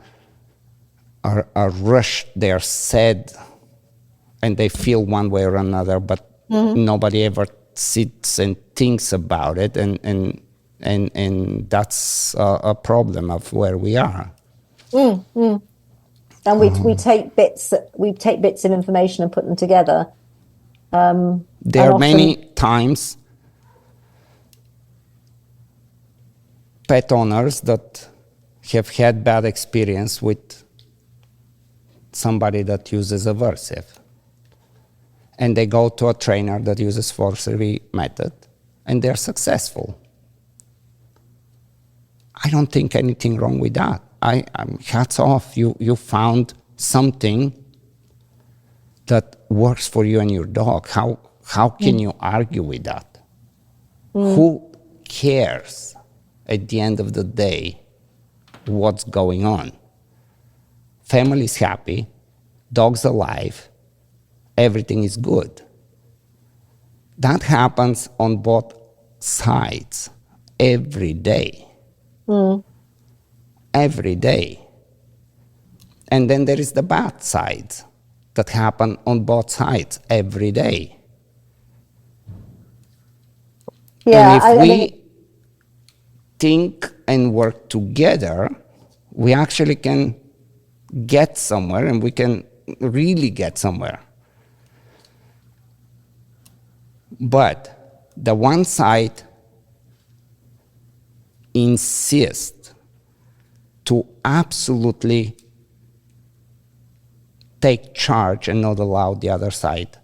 are rushed, they are said, and they feel one way or another, but nobody ever sits and thinks about it, and that's a problem of where we are. And we take bits of information and put them together. There are many times pet owners that have had bad experience with somebody that uses aversive, and they go to a trainer that uses forcery method, and they're successful. I don't think anything wrong with that. Hats off, you found something that works for you and your dog. How can you argue with that? Who cares at the end of the day what's going on? Family's happy, dog's alive, everything is good. That happens on both sides every day. Every day. And then there is the bad sides that happen on both sides every day. Yeah, and if we think and work together, we actually can get somewhere, and we can really get somewhere. But the one side insists to absolutely take charge and not allow the other side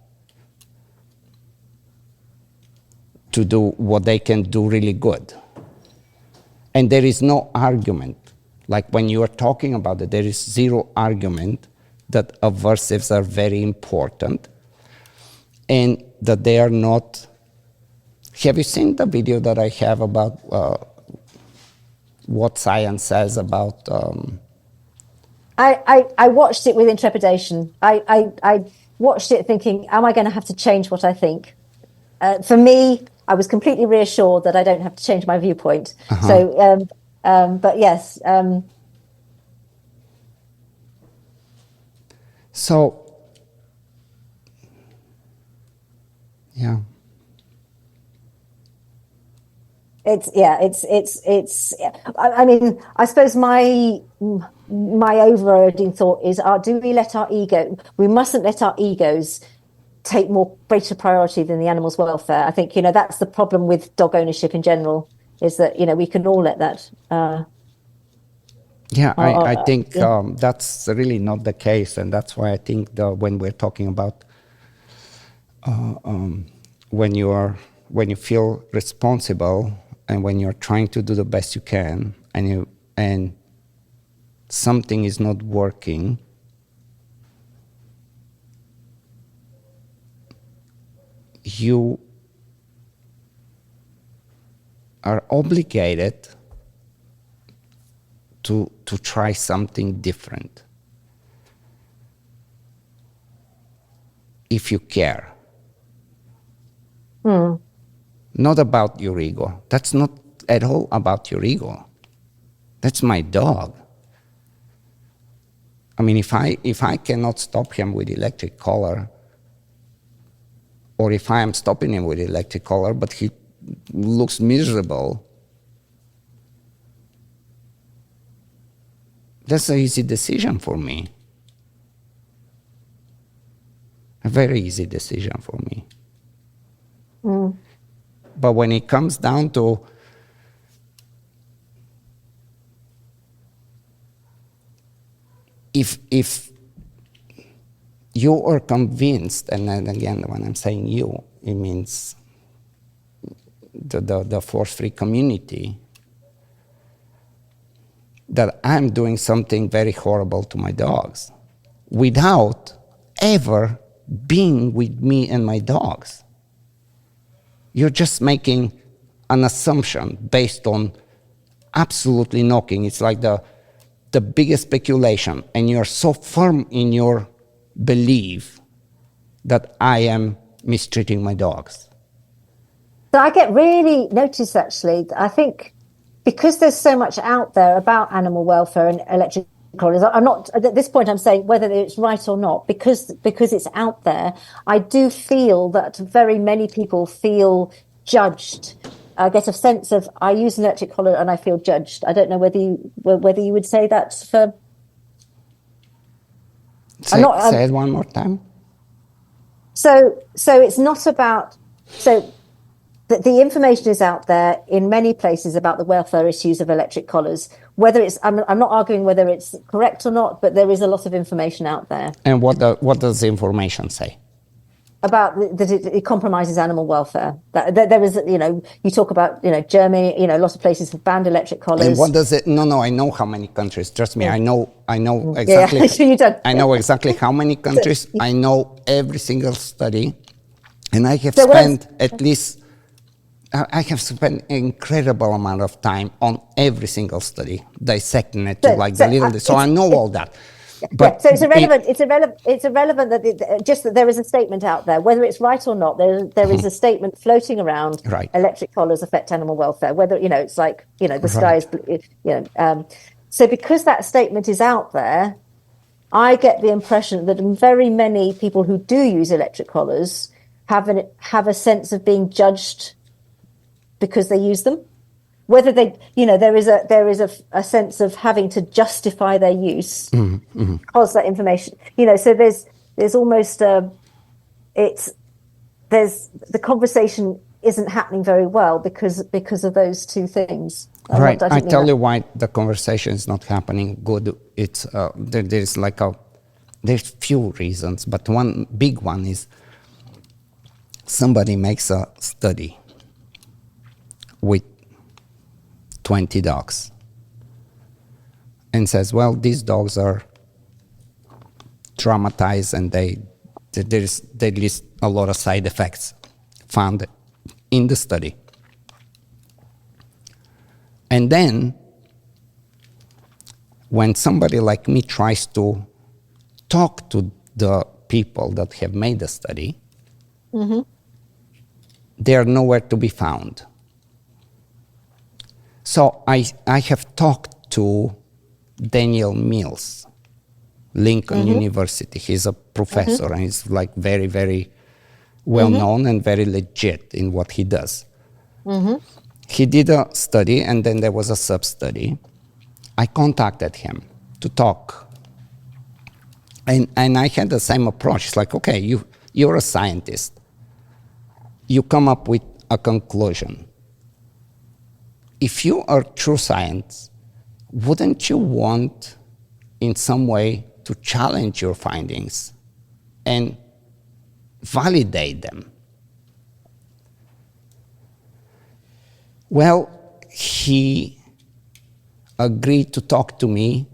to do what they can do really good. And there is no argument. Like when you are talking about it, there is zero argument that aversives are very important and that they are not. Have you seen the video that I have about what science says about? I watched it with intrepidation. I watched it thinking, am I going to have to change what I think? For me, I was completely reassured that I don't have to change my viewpoint. So, but yes. So, yeah. I mean, I suppose my overriding thought is, do we let our ego? We mustn't let our egos take greater priority than the animal's welfare. I think, that's the problem with dog ownership in general, is that, we can all let that. I think that's really not the case, and that's why I think when we're talking about when you feel responsible and when you're trying to do the best you can, and something is not working, you are obligated to try something different if you care. Not about your ego. That's not at all about your ego. That's my dog. I mean, if I cannot stop him with electric collar, or if I am stopping him with electric collar, but he looks miserable, that's an easy decision for me. A very easy decision for me. But when it comes down to if you are convinced, and then again, when I'm saying you, it means the force-free community, that I'm doing something very horrible to my dogs without ever being with me and my dogs. You're just making an assumption based on absolutely nothing. It's like the biggest speculation, and you're so firm in your belief that I am mistreating my dogs. So I get really noticed, actually. I think because there's so much out there about animal welfare and electric collars, I'm not, at this point, I'm saying whether it's right or not, because it's out there, I do feel that very many people feel judged. I get a sense of, I use an electric collar and I feel judged. I don't know whether you would say that for... Say it one more time. So it's not about... So the information is out there in many places about the welfare issues of electric collars. Whether it's, I'm not arguing whether it's correct or not, but there is a lot of information out there. And what does the information say? About that it compromises animal welfare. That there is, you talk about, Germany, a lot of places have banned electric collars. And what does it? No, I know how many countries. Trust me, Yeah. I know exactly. Yeah, sure you don't. I know exactly how many countries. I know every single study, and I have So spent at least. I have spent an incredible amount of time on every single study, dissecting it to so I know all that. But so it's irrelevant. It's irrelevant that just that there is a statement out there, whether it's right or not. There is a statement floating around. Right. Electric collars affect animal welfare. Whether it's like the sky is So because that statement is out there, I get the impression that very many people who do use electric collars have a sense of being judged because they use them. Whether they, there is a sense of having to justify their use because that information, so there's almost there's the conversation isn't happening very well because of those two things. Right. I tell you why the conversation is not happening good. It's there's few reasons, but one big one is somebody makes a study with 20 dogs and says, well, these dogs are traumatized and they list a lot of side effects found in the study. And then when somebody like me tries to talk to the people that have made the study, they are nowhere to be found. So I have talked to Daniel Mills, Lincoln University. He's a professor and he's like very, very well known and very legit in what he does. He did a study and then there was a sub-study. I contacted him to talk. And I had the same approach. It's like, okay, you're a scientist. You come up with a conclusion. If you are true science, wouldn't you want in some way to challenge your findings and validate them? Well, he agreed to talk to me,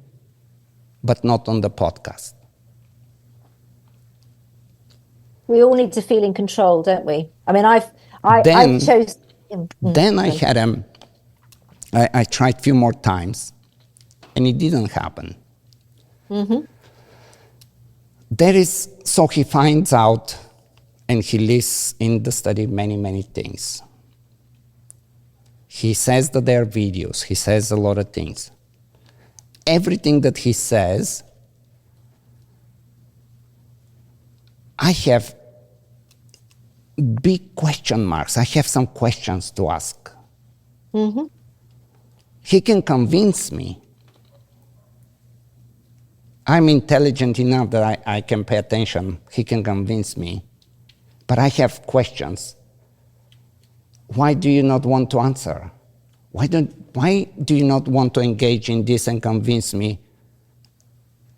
but not on the podcast. We all need to feel in control, don't we? I mean, I chose. Then I had him. I tried a few more times, and it didn't happen. So he finds out, and he lists in the study many, many things. He says that there are videos. He says a lot of things. Everything that he says, I have big question marks. I have some questions to ask. He can convince me. I'm intelligent enough that I can pay attention. He can convince me. But I have questions. Why do you not want to answer? Why do you not want to engage in this and convince me?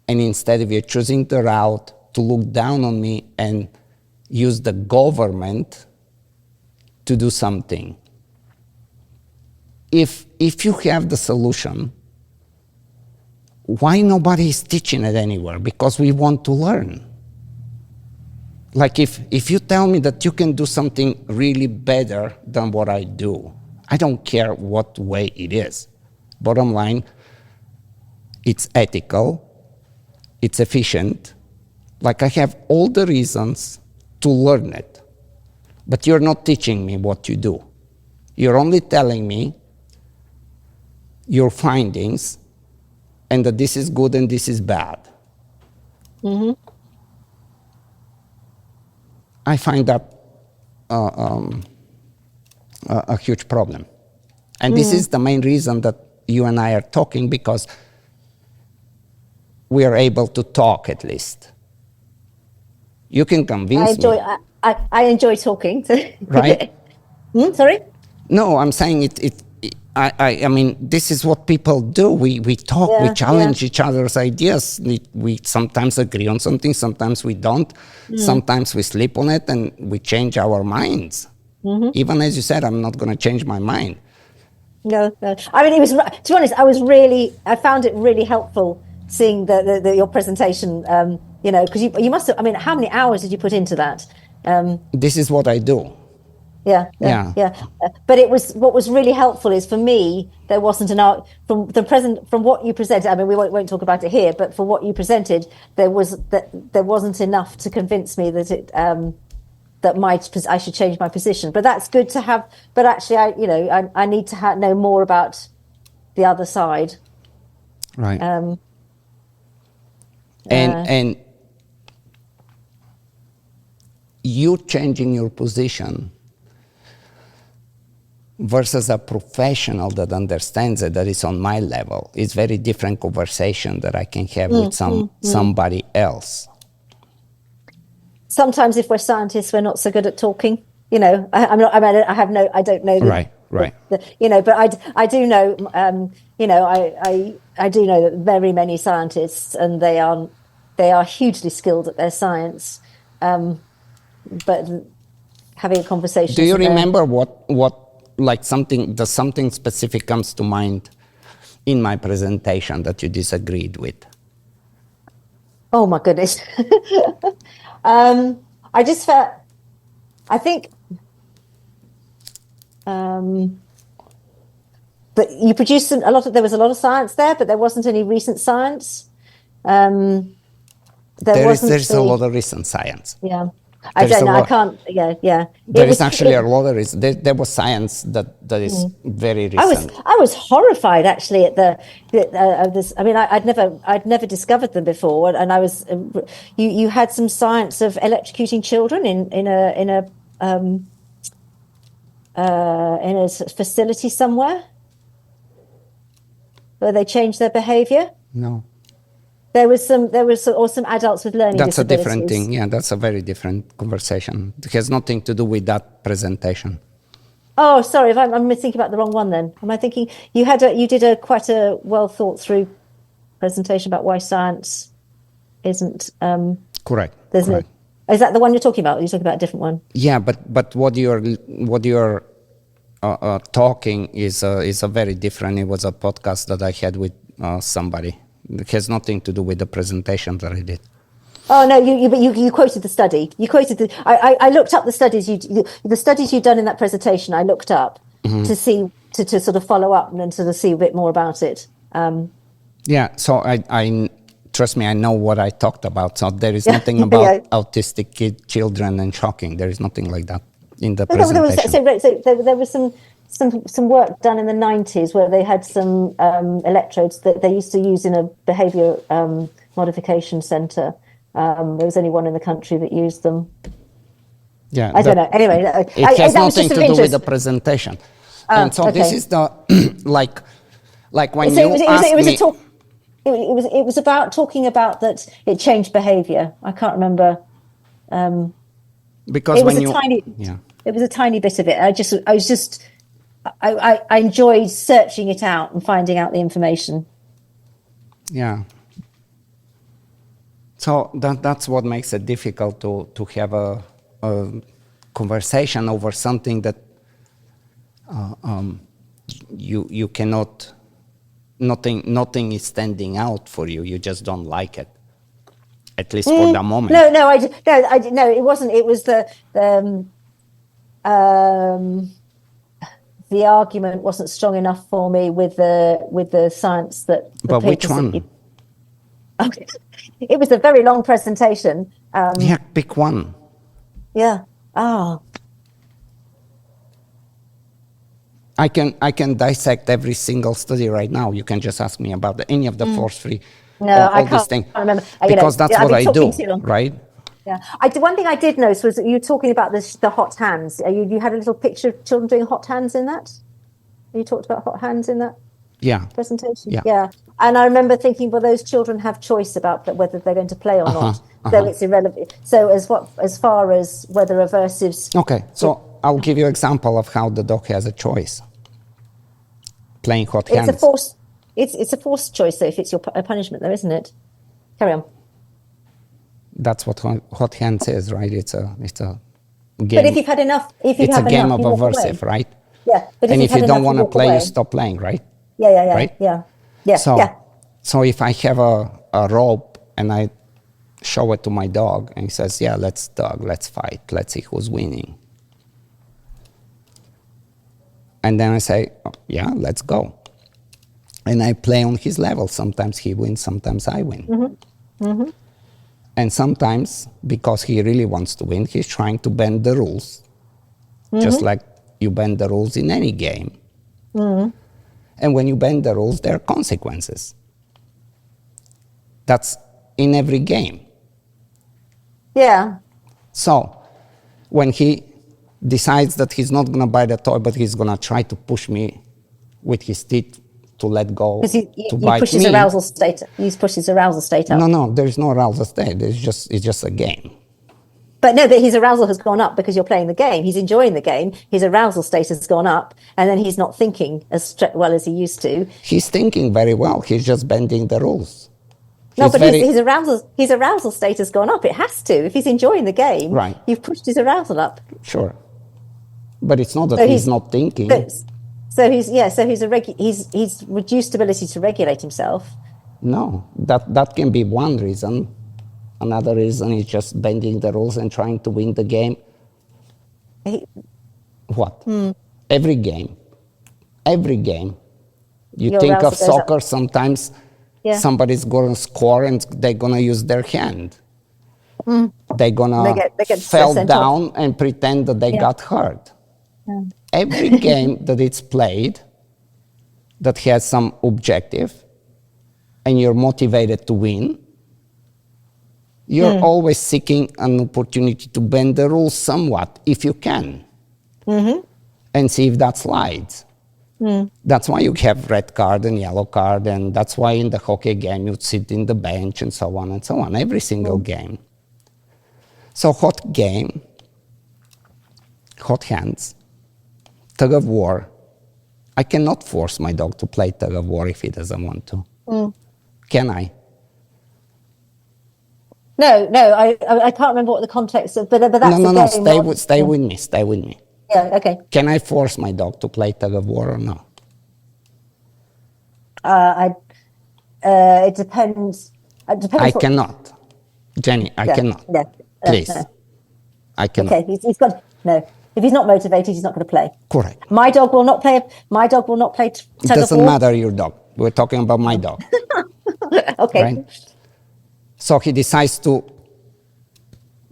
And instead of you choosing the route to look down on me and use the government to do something. If you have the solution, why nobody is teaching it anywhere? Because we want to learn. Like if you tell me that you can do something really better than what I do, I don't care what way it is. Bottom line, it's ethical, it's efficient. Like I have all the reasons to learn it. But you're not teaching me what you do. You're only telling me your findings and that this is good and this is bad. I find that a huge problem. And this is the main reason that you and I are talking, because we are able to talk at least. You can convince me. I enjoy talking. Right? Sorry? No, I'm saying I mean, this is what people do. We talk, we challenge each other's ideas. We sometimes agree on something, sometimes we don't. Sometimes we sleep on it and we change our minds. Even as you said, I'm not going to change my mind. No. I mean, to be honest, I found it really helpful seeing your presentation, because you must have, I mean, how many hours did you put into that? This is what I do. Yeah. But what was really helpful is, for me, there wasn't from what you presented. I mean, we won't talk about it here, but for what you presented, there wasn't enough to convince me that I should change my position. But that's good to have. But actually, I need to know more about the other side. Right. And you changing your position versus a professional that understands it, that is on my level, is very different conversation that I can have with somebody else. Sometimes, if we're scientists, we're not so good at talking. I don't know. Right. But I do know. I do know that very many scientists, and they are hugely skilled at their science. But having a conversation. Do you remember what something specific comes to mind in my presentation that you disagreed with? Oh my goodness. I just felt, I think that you produced there was a lot of science there, but there wasn't any recent science. There's a lot of recent science. Yeah. I don't know. I can't. Yeah, yeah. There is actually a lot. There was science that is very recent. I was horrified actually at this. I mean, I'd never discovered them before, and I was. You had some science of electrocuting children in a facility somewhere where they changed their behaviour. No. There was some adults with learning That's disabilities. a different thing. Yeah, that's a very different conversation. It has nothing to do with that presentation. Oh, sorry, if I'm thinking about the wrong one then. Am I thinking you did quite a well thought through presentation about why science isn't Correct. There's correct. No. Is that the one you're talking about? Or are you talking about a different one? Yeah, but what you're talking is a very different. It was a podcast that I had with somebody. It has nothing to do with the presentation that I did. Oh no, you quoted the study. You quoted I looked up the studies you'd done in that presentation. I looked up to see to sort of follow up and sort of see a bit more about it. Yeah, so I trust me, I know what I talked about. So there is nothing about autistic children and shocking. There is nothing like that in the presentation. There was some work done in the 90s where they had some electrodes that they used to use in a behaviour modification centre. There was only one in the country that used them. Yeah, I don't know. Anyway, it has nothing to do with the presentation. And so this is the like when it was about talking about that it changed behaviour. I can't remember. Because it was it was a tiny bit of it. I enjoyed searching it out and finding out the information. Yeah. So that's what makes it difficult to have a conversation over something that you cannot. Nothing is standing out for you. You just don't like it, at least for the moment. No, it wasn't. It was the argument wasn't strong enough for me with the science that. But which one? Okay. It was a very long presentation. Yeah, pick one. Yeah. Oh. I can dissect every single study right now. You can just ask me about any of the force free. No, I can't remember. Because that's what I do, right? Yeah. One thing I did notice was that you were talking about the hot hands. You had a little picture of children doing hot hands in that? You talked about hot hands in that presentation? Yeah. And I remember thinking, well, those children have choice about whether they're going to play or not. So it's irrelevant. So as far as whether aversives... Okay, so I'll give you an example of how the dog has a choice. Playing hot hands. It's a forced choice, though, if it's your punishment, though, isn't it? Carry on. That's what hot hands is, right? It's a game. But if you've had enough, it's a game of aversive, right? Yeah. But and if you don't want to play, you stop playing, right? Yeah. Right? Yeah. So if I have a rope and I show it to my dog and he says, yeah, let's fight, let's see who's winning. And then I say, oh, yeah, let's go. And I play on his level. Sometimes he wins, sometimes I win. And sometimes, because he really wants to win, he's trying to bend the rules, just like you bend the rules in any game. And when you bend the rules, there are consequences. That's in every game. Yeah. So when he decides that he's not going to buy the toy, but he's going to try to push me with his teeth to let go, to bite me. You push his arousal state up. No, there's no arousal state. It's just a game. But his arousal has gone up because you're playing the game. He's enjoying the game. His arousal state has gone up, and then he's not thinking as well as he used to. He's thinking very well. He's just bending the rules. His arousal state has gone up. It has to. If he's enjoying the game, right. You've pushed his arousal up. Sure. But it's not that he's not thinking. He's reduced ability to regulate himself. No, that can be one reason. Another reason is just bending the rules and trying to win the game. What? Every game. You think of soccer, sometimes somebody's going to score and they're going to use their hand. They're gonna They get fell sent down and pretend that they got hurt. Every game that it's played that has some objective and you're motivated to win, you're always seeking an opportunity to bend the rules somewhat, if you can, and see if that slides. That's why you have red card and yellow card, and that's why in the hockey game you sit in the bench and so on and so on, every single game. So hot game, hot hands, tug of war. I cannot force my dog to play tug of war if he doesn't want to. Can I? No, I can't remember what the context of, but that's No, game. stay with me. Yeah, okay. Can I force my dog to play tug of war or no? It depends. It depends. I cannot. Jenny, I cannot. No, Please. no. I cannot. Okay, he's got no. If he's not motivated, he's not going to play. Correct. My dog will not play. My dog will not play It tug of doesn't war. matter your dog. We're talking about my dog. Okay. Right? So he decides to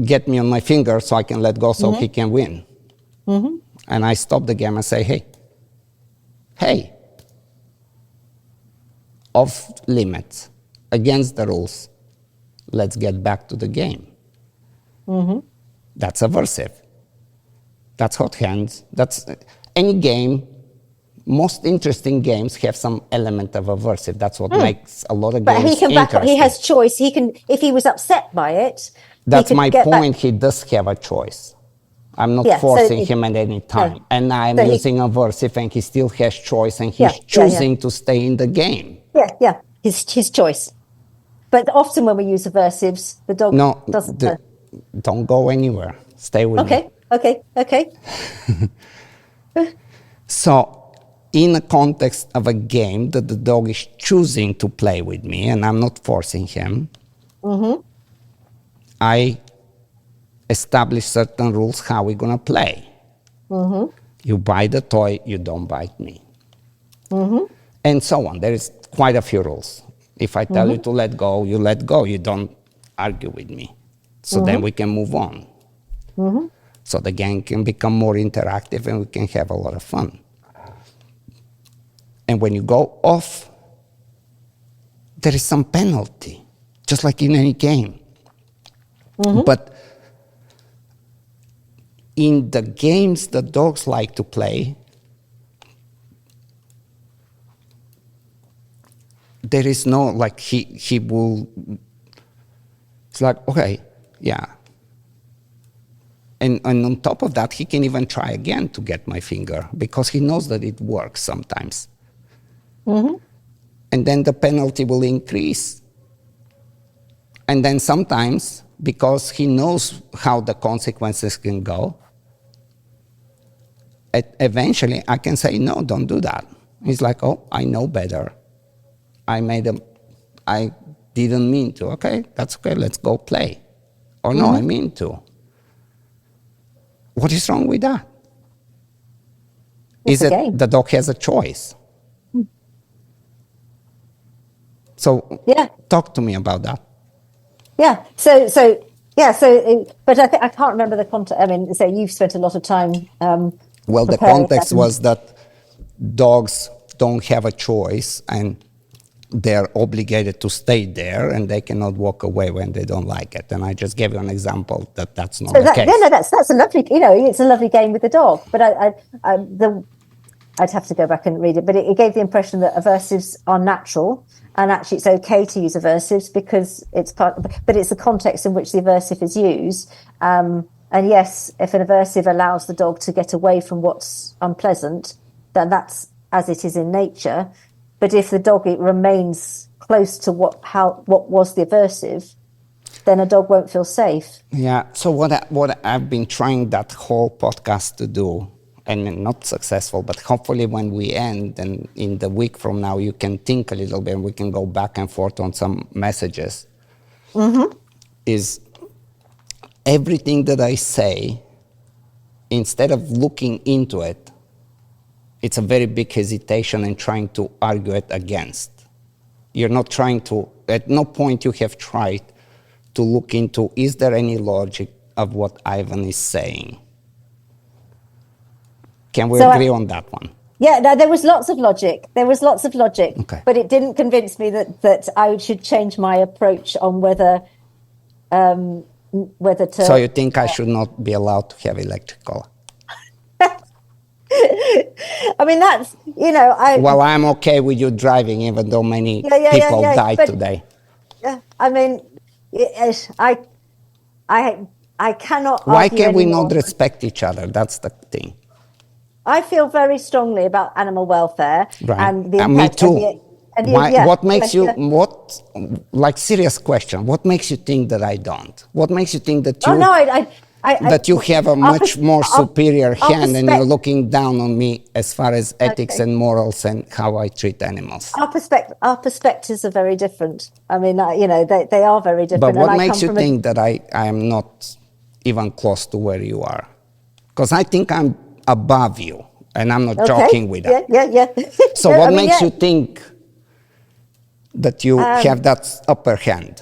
get me on my finger so I can let go so he can win. And I stop the game and say, hey, off limits, against the rules, let's get back to the game. That's aversive. That's hot hands. That's any game. Most interesting games have some element of aversive. That's what makes a lot of But games he can back up. interesting. He has choice. He can, if he was upset by it. That's he could my get point. back. He does have a choice. I'm not Yeah, so forcing him at any time. No. And I'm So he- using aversive and he still has choice and he's Yeah, yeah. choosing to stay in the game. Yeah. His choice. But often when we use aversives, the dog No, doesn't. don't go anywhere. Stay with me. Okay. So, in the context of a game that the dog is choosing to play with me and I'm not forcing him, I establish certain rules how we're going to play. You buy the toy, you don't bite me. And so on. There is quite a few rules. If I tell you to let go, you let go. You don't argue with me. So then we can move on. So the game can become more interactive and we can have a lot of fun. And when you go off, there is some penalty, just like in any game. But in the games that dogs like to play, there is no, like, he will, it's like, okay, yeah. And on top of that, he can even try again to get my finger because he knows that it works sometimes. And then the penalty will increase. And then sometimes, because he knows how the consequences can go, eventually I can say, no, don't do that. He's like, oh, I know better. I didn't mean to. Okay, that's okay, let's go play. Or no, I mean to. What is wrong with that? It's Is a it game. the dog has a choice? So Yeah. talk to me about that. Yeah. But I can't remember the context. I mean, so you've spent a lot of time. Well, the preparing context that. was that dogs don't have a choice and they're obligated to stay there and they cannot walk away when they don't like it. And I just gave you an example that that's not the case. No, that's a lovely. It's a lovely game with the dog. But I'd have to go back and read it. But it gave the impression that aversives are natural, and actually it's okay to use aversives because it's but it's the context in which the aversive is used. And yes, if an aversive allows the dog to get away from what's unpleasant, then that's as it is in nature. But if the dog remains close to what was the aversive, then a dog won't feel safe. Yeah. So what I've been trying that whole podcast to do, and not successful, but hopefully when we end and in the week from now, you can think a little bit and we can go back and forth on some messages, is everything that I say, instead of looking into it, it's a very big hesitation and trying to argue it against. You're not trying to, at no point you have tried to look into, is there any logic of what Ivan is saying? Can we agree on that one? Yeah, no, there was lots of logic. Okay. But it didn't convince me that I should change my approach on whether to. So you think I should not be allowed to have electric collar? I mean, that's, Well, I'm okay with you driving, even though many people died today. Yeah, I mean, I cannot. Why argue can we anymore. not respect each other? That's the thing. I feel very strongly about animal welfare and the impact. Me too. What makes you, serious question, what makes you think that I don't? What makes you think that you, that you have a much more superior hand and you're looking down on me as far as ethics and morals and how I treat animals? Our perspectives are very different. I mean, they are very different. But what makes you think that I am not even close to where you are? Because I think I'm above you, and I'm not joking with that. Yeah. So what makes you think that you have that upper hand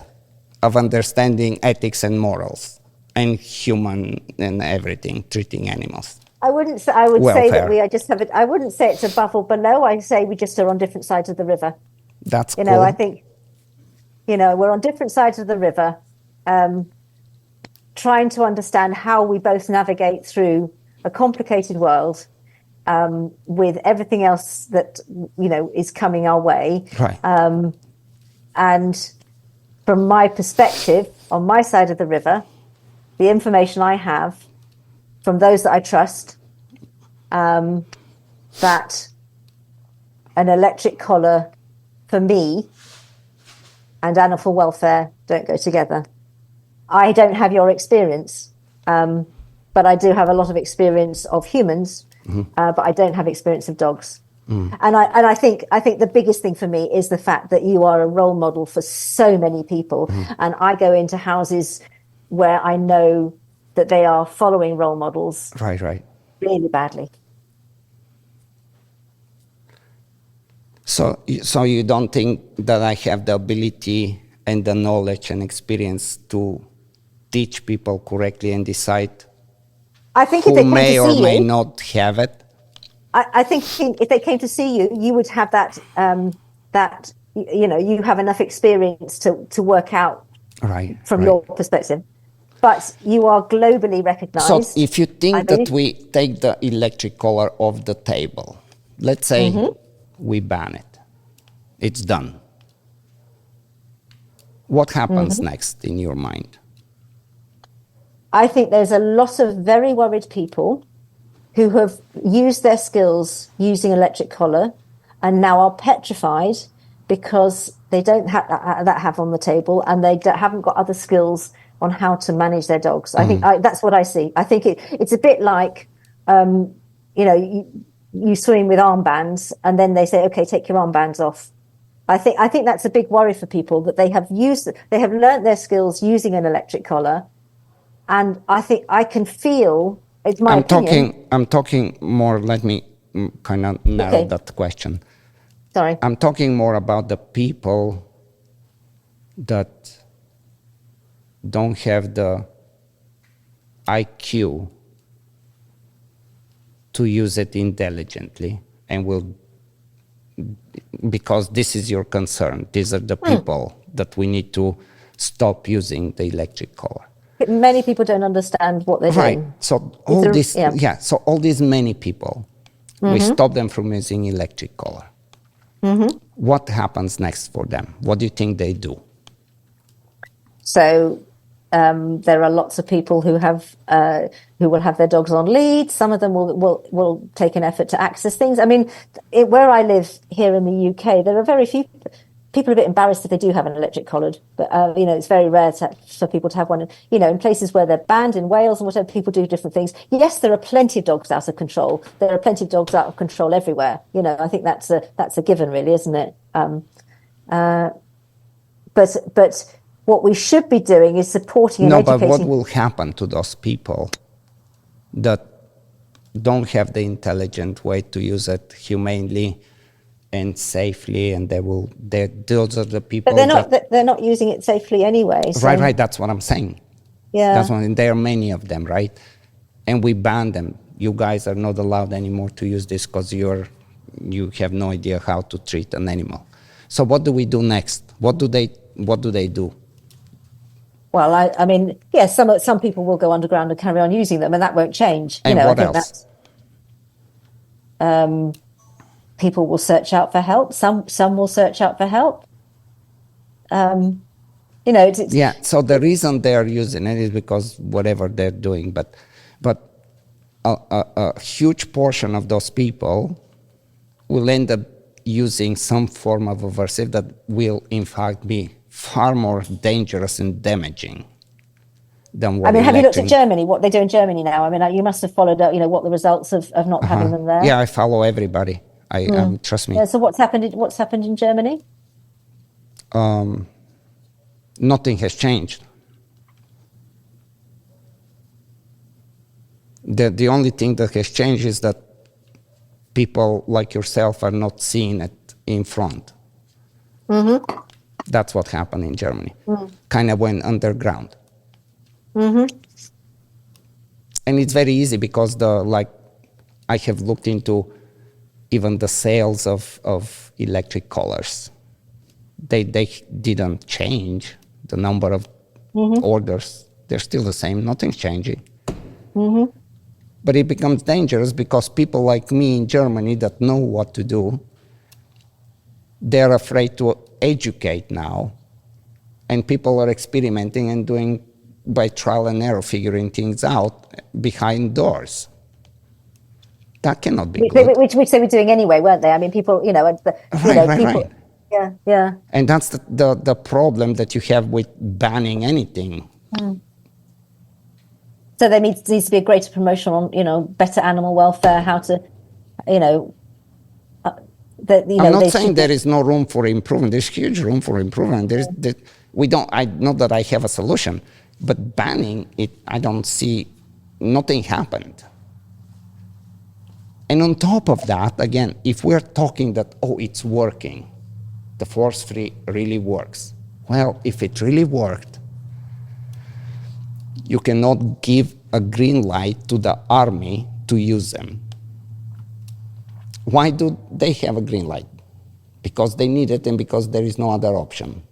of understanding ethics and morals and human and everything, treating animals? I would say that we are just have it. I wouldn't say it's above or below. I say we just are on different sides of the river. That's cool. I think, we're on different sides of the river, trying to understand how we both navigate through a complicated world, with everything else that, is coming our way. Right. And from my perspective, on my side of the river, the information I have from those that I trust, that an electric collar for me and animal welfare don't go together. I don't have your experience, but I do have a lot of experience of humans, but I don't have experience of dogs. And I think the biggest thing for me is the fact that you are a role model for so many people. And I go into houses where I know that they are following role models Right. really badly. So you don't think that I have the ability and the knowledge and experience to teach people correctly and decide I think who if they came may to or see may you, not have it? I think if they came to see you, you would have that you have enough experience to work out from your perspective. But you are globally recognized. So if you think that we take the electric collar off the table, let's say we ban it, it's done. What happens next in your mind? I think there's a lot of very worried people who have used their skills using electric collar and now are petrified because they don't have that have on the table and they haven't got other skills on how to manage their dogs. I think that's what I see. I think it's a bit like, you swim with armbands and then they say, okay, take your armbands off. I think that's a big worry for people, that they have learned their skills using an electric collar. And I think I can feel, it's my opinion. I'm talking more, let me kind of narrow that question. Sorry. I'm talking more about the people that don't have the IQ to use it intelligently and will, because this is your concern. These are the people that we need to stop using the electric collar. Many people don't understand what they're doing. So all these many people, we stop them from using electric collar. What happens next for them? What do you think they do? So there are lots of people who will have their dogs on lead. Some of them will take an effort to access things. I mean, where I live here in the UK, there are very few people. Are a bit embarrassed if they do have an electric collared, but it's very rare for people to have one. In places where they're banned, in Wales and whatever, people do different things. Yes, there are plenty of dogs out of control. There are plenty of dogs out of control everywhere. I think that's a given, really, isn't it? But what we should be doing is supporting and educating. But what will happen to those people that don't have the intelligent way to use it humanely and safely, and those are the people. But they're not using it safely anyway. So. Right. That's what I'm saying. Yeah. That's one. And there are many of them, right? And we ban them. You guys are not allowed anymore to use this because you have no idea how to treat an animal. So what do we do next? What do they do? Well, I mean, yes, some people will go underground and carry on using them, and that won't change. And what else? People will search out for help. Some will search out for help. Yeah. So the reason they are using it is because whatever they're doing, but a huge portion of those people will end up using some form of aversive that will, in fact, be far more dangerous and damaging than what. I mean, have you looked at Germany? What they do in Germany now? I mean, you must have followed, what the results of not having them there. Yeah, I follow everybody. Trust me. Yeah, so what's happened in Germany? Nothing has changed. The only thing that has changed is that people like yourself are not seeing it in front. Mm-hmm. That's what happened in Germany. Kind of went underground. Mm-hmm. And it's very easy because I have looked into even the sales of electric collars. They didn't change the number of orders. They're still the same. Nothing's changing. Mm-hmm. But it becomes dangerous because people like me in Germany that know what to do, they're afraid to educate now. And people are experimenting and doing by trial and error, figuring things out behind doors. That cannot be good. Which they were doing anyway, weren't they? I mean, people, Right. Yeah. And that's the problem that you have with banning anything. So there needs to be a greater promotion on, better animal welfare, how to, I'm not saying there is no room for improvement. There's huge room for improvement. I know that I have a solution, but banning it, I don't see, nothing happened. And on top of that, again, if we're talking that, it's working, the force-free really works. Well, if it really worked, you cannot give a green light to the army to use them. Why do they have a green light? Because they need it and because there is no other option.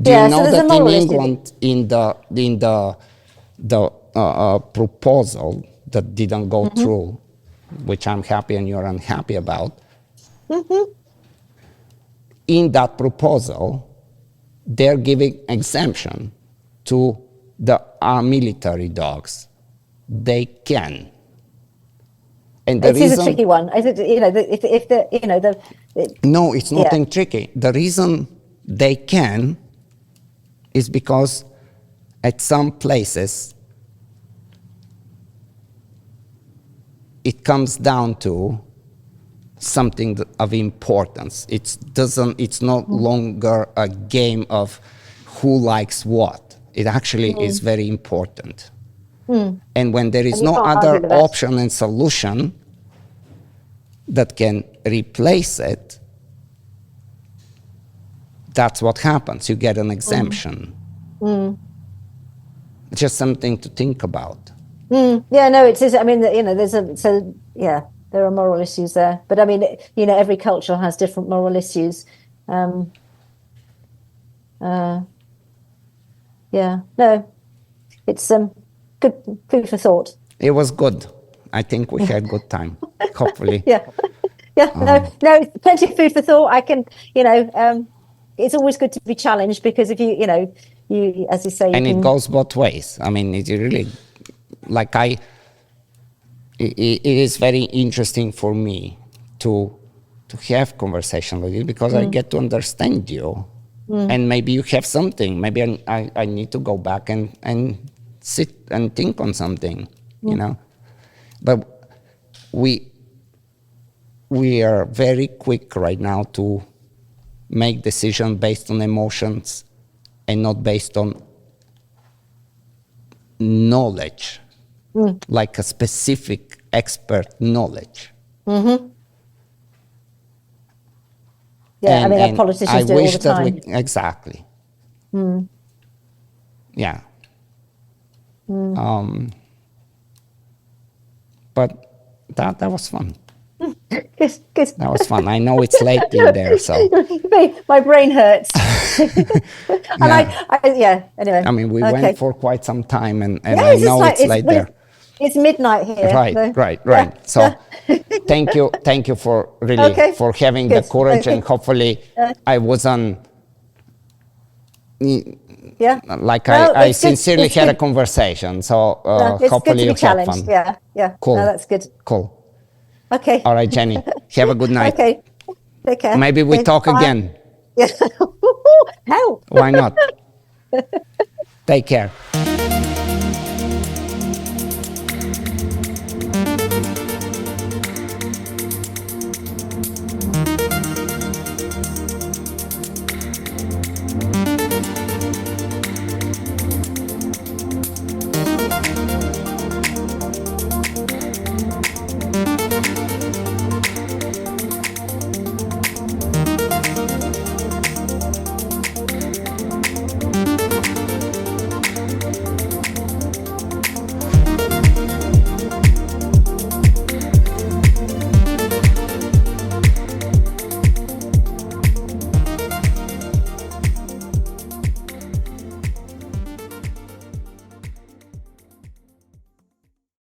Do you know that in England, in the proposal that didn't go through, which I'm happy and you're unhappy about, in that proposal, they're giving exemption to the military dogs. They can. And it is a tricky one. Is it, No, it's nothing tricky. The reason they can is because at some places it comes down to something of importance. It's no longer a game of who likes what. It actually is very important. And when there is no other option and solution that can replace it, that's what happens. You get an exemption. Just something to think about. Yeah, no, it is. I mean, there are moral issues there. But I mean, every culture has different moral issues. It's good food for thought. It was good. I think we had good time, hopefully. No, plenty of food for thought. I can, it's always good to be challenged because if you as you say, it goes both ways. I mean, it really, it is very interesting for me to have conversation with you because I get to understand you. And maybe you have something. Maybe I need to go back and sit and think on something, But we are very quick right now to make decisions based on emotions and not based on knowledge, like a specific expert knowledge. Yeah, I mean, our politicians do it all the time. Exactly. Yeah. But that was fun. Good, good. That was fun. I know it's late in there, so. My brain hurts. And anyway. I mean, we went for quite some time, and Yeah, I know it's late there. It's midnight here. Right. Yeah. So thank you for really for having the courage, and hopefully I wasn't I sincerely had a conversation. So hopefully you had fun. Yeah. Cool. No, that's good. Cool. Okay. All right, Jenny. Have a good night. Okay. Take care. Maybe we talk again. Yeah. Help. Why not? Take care.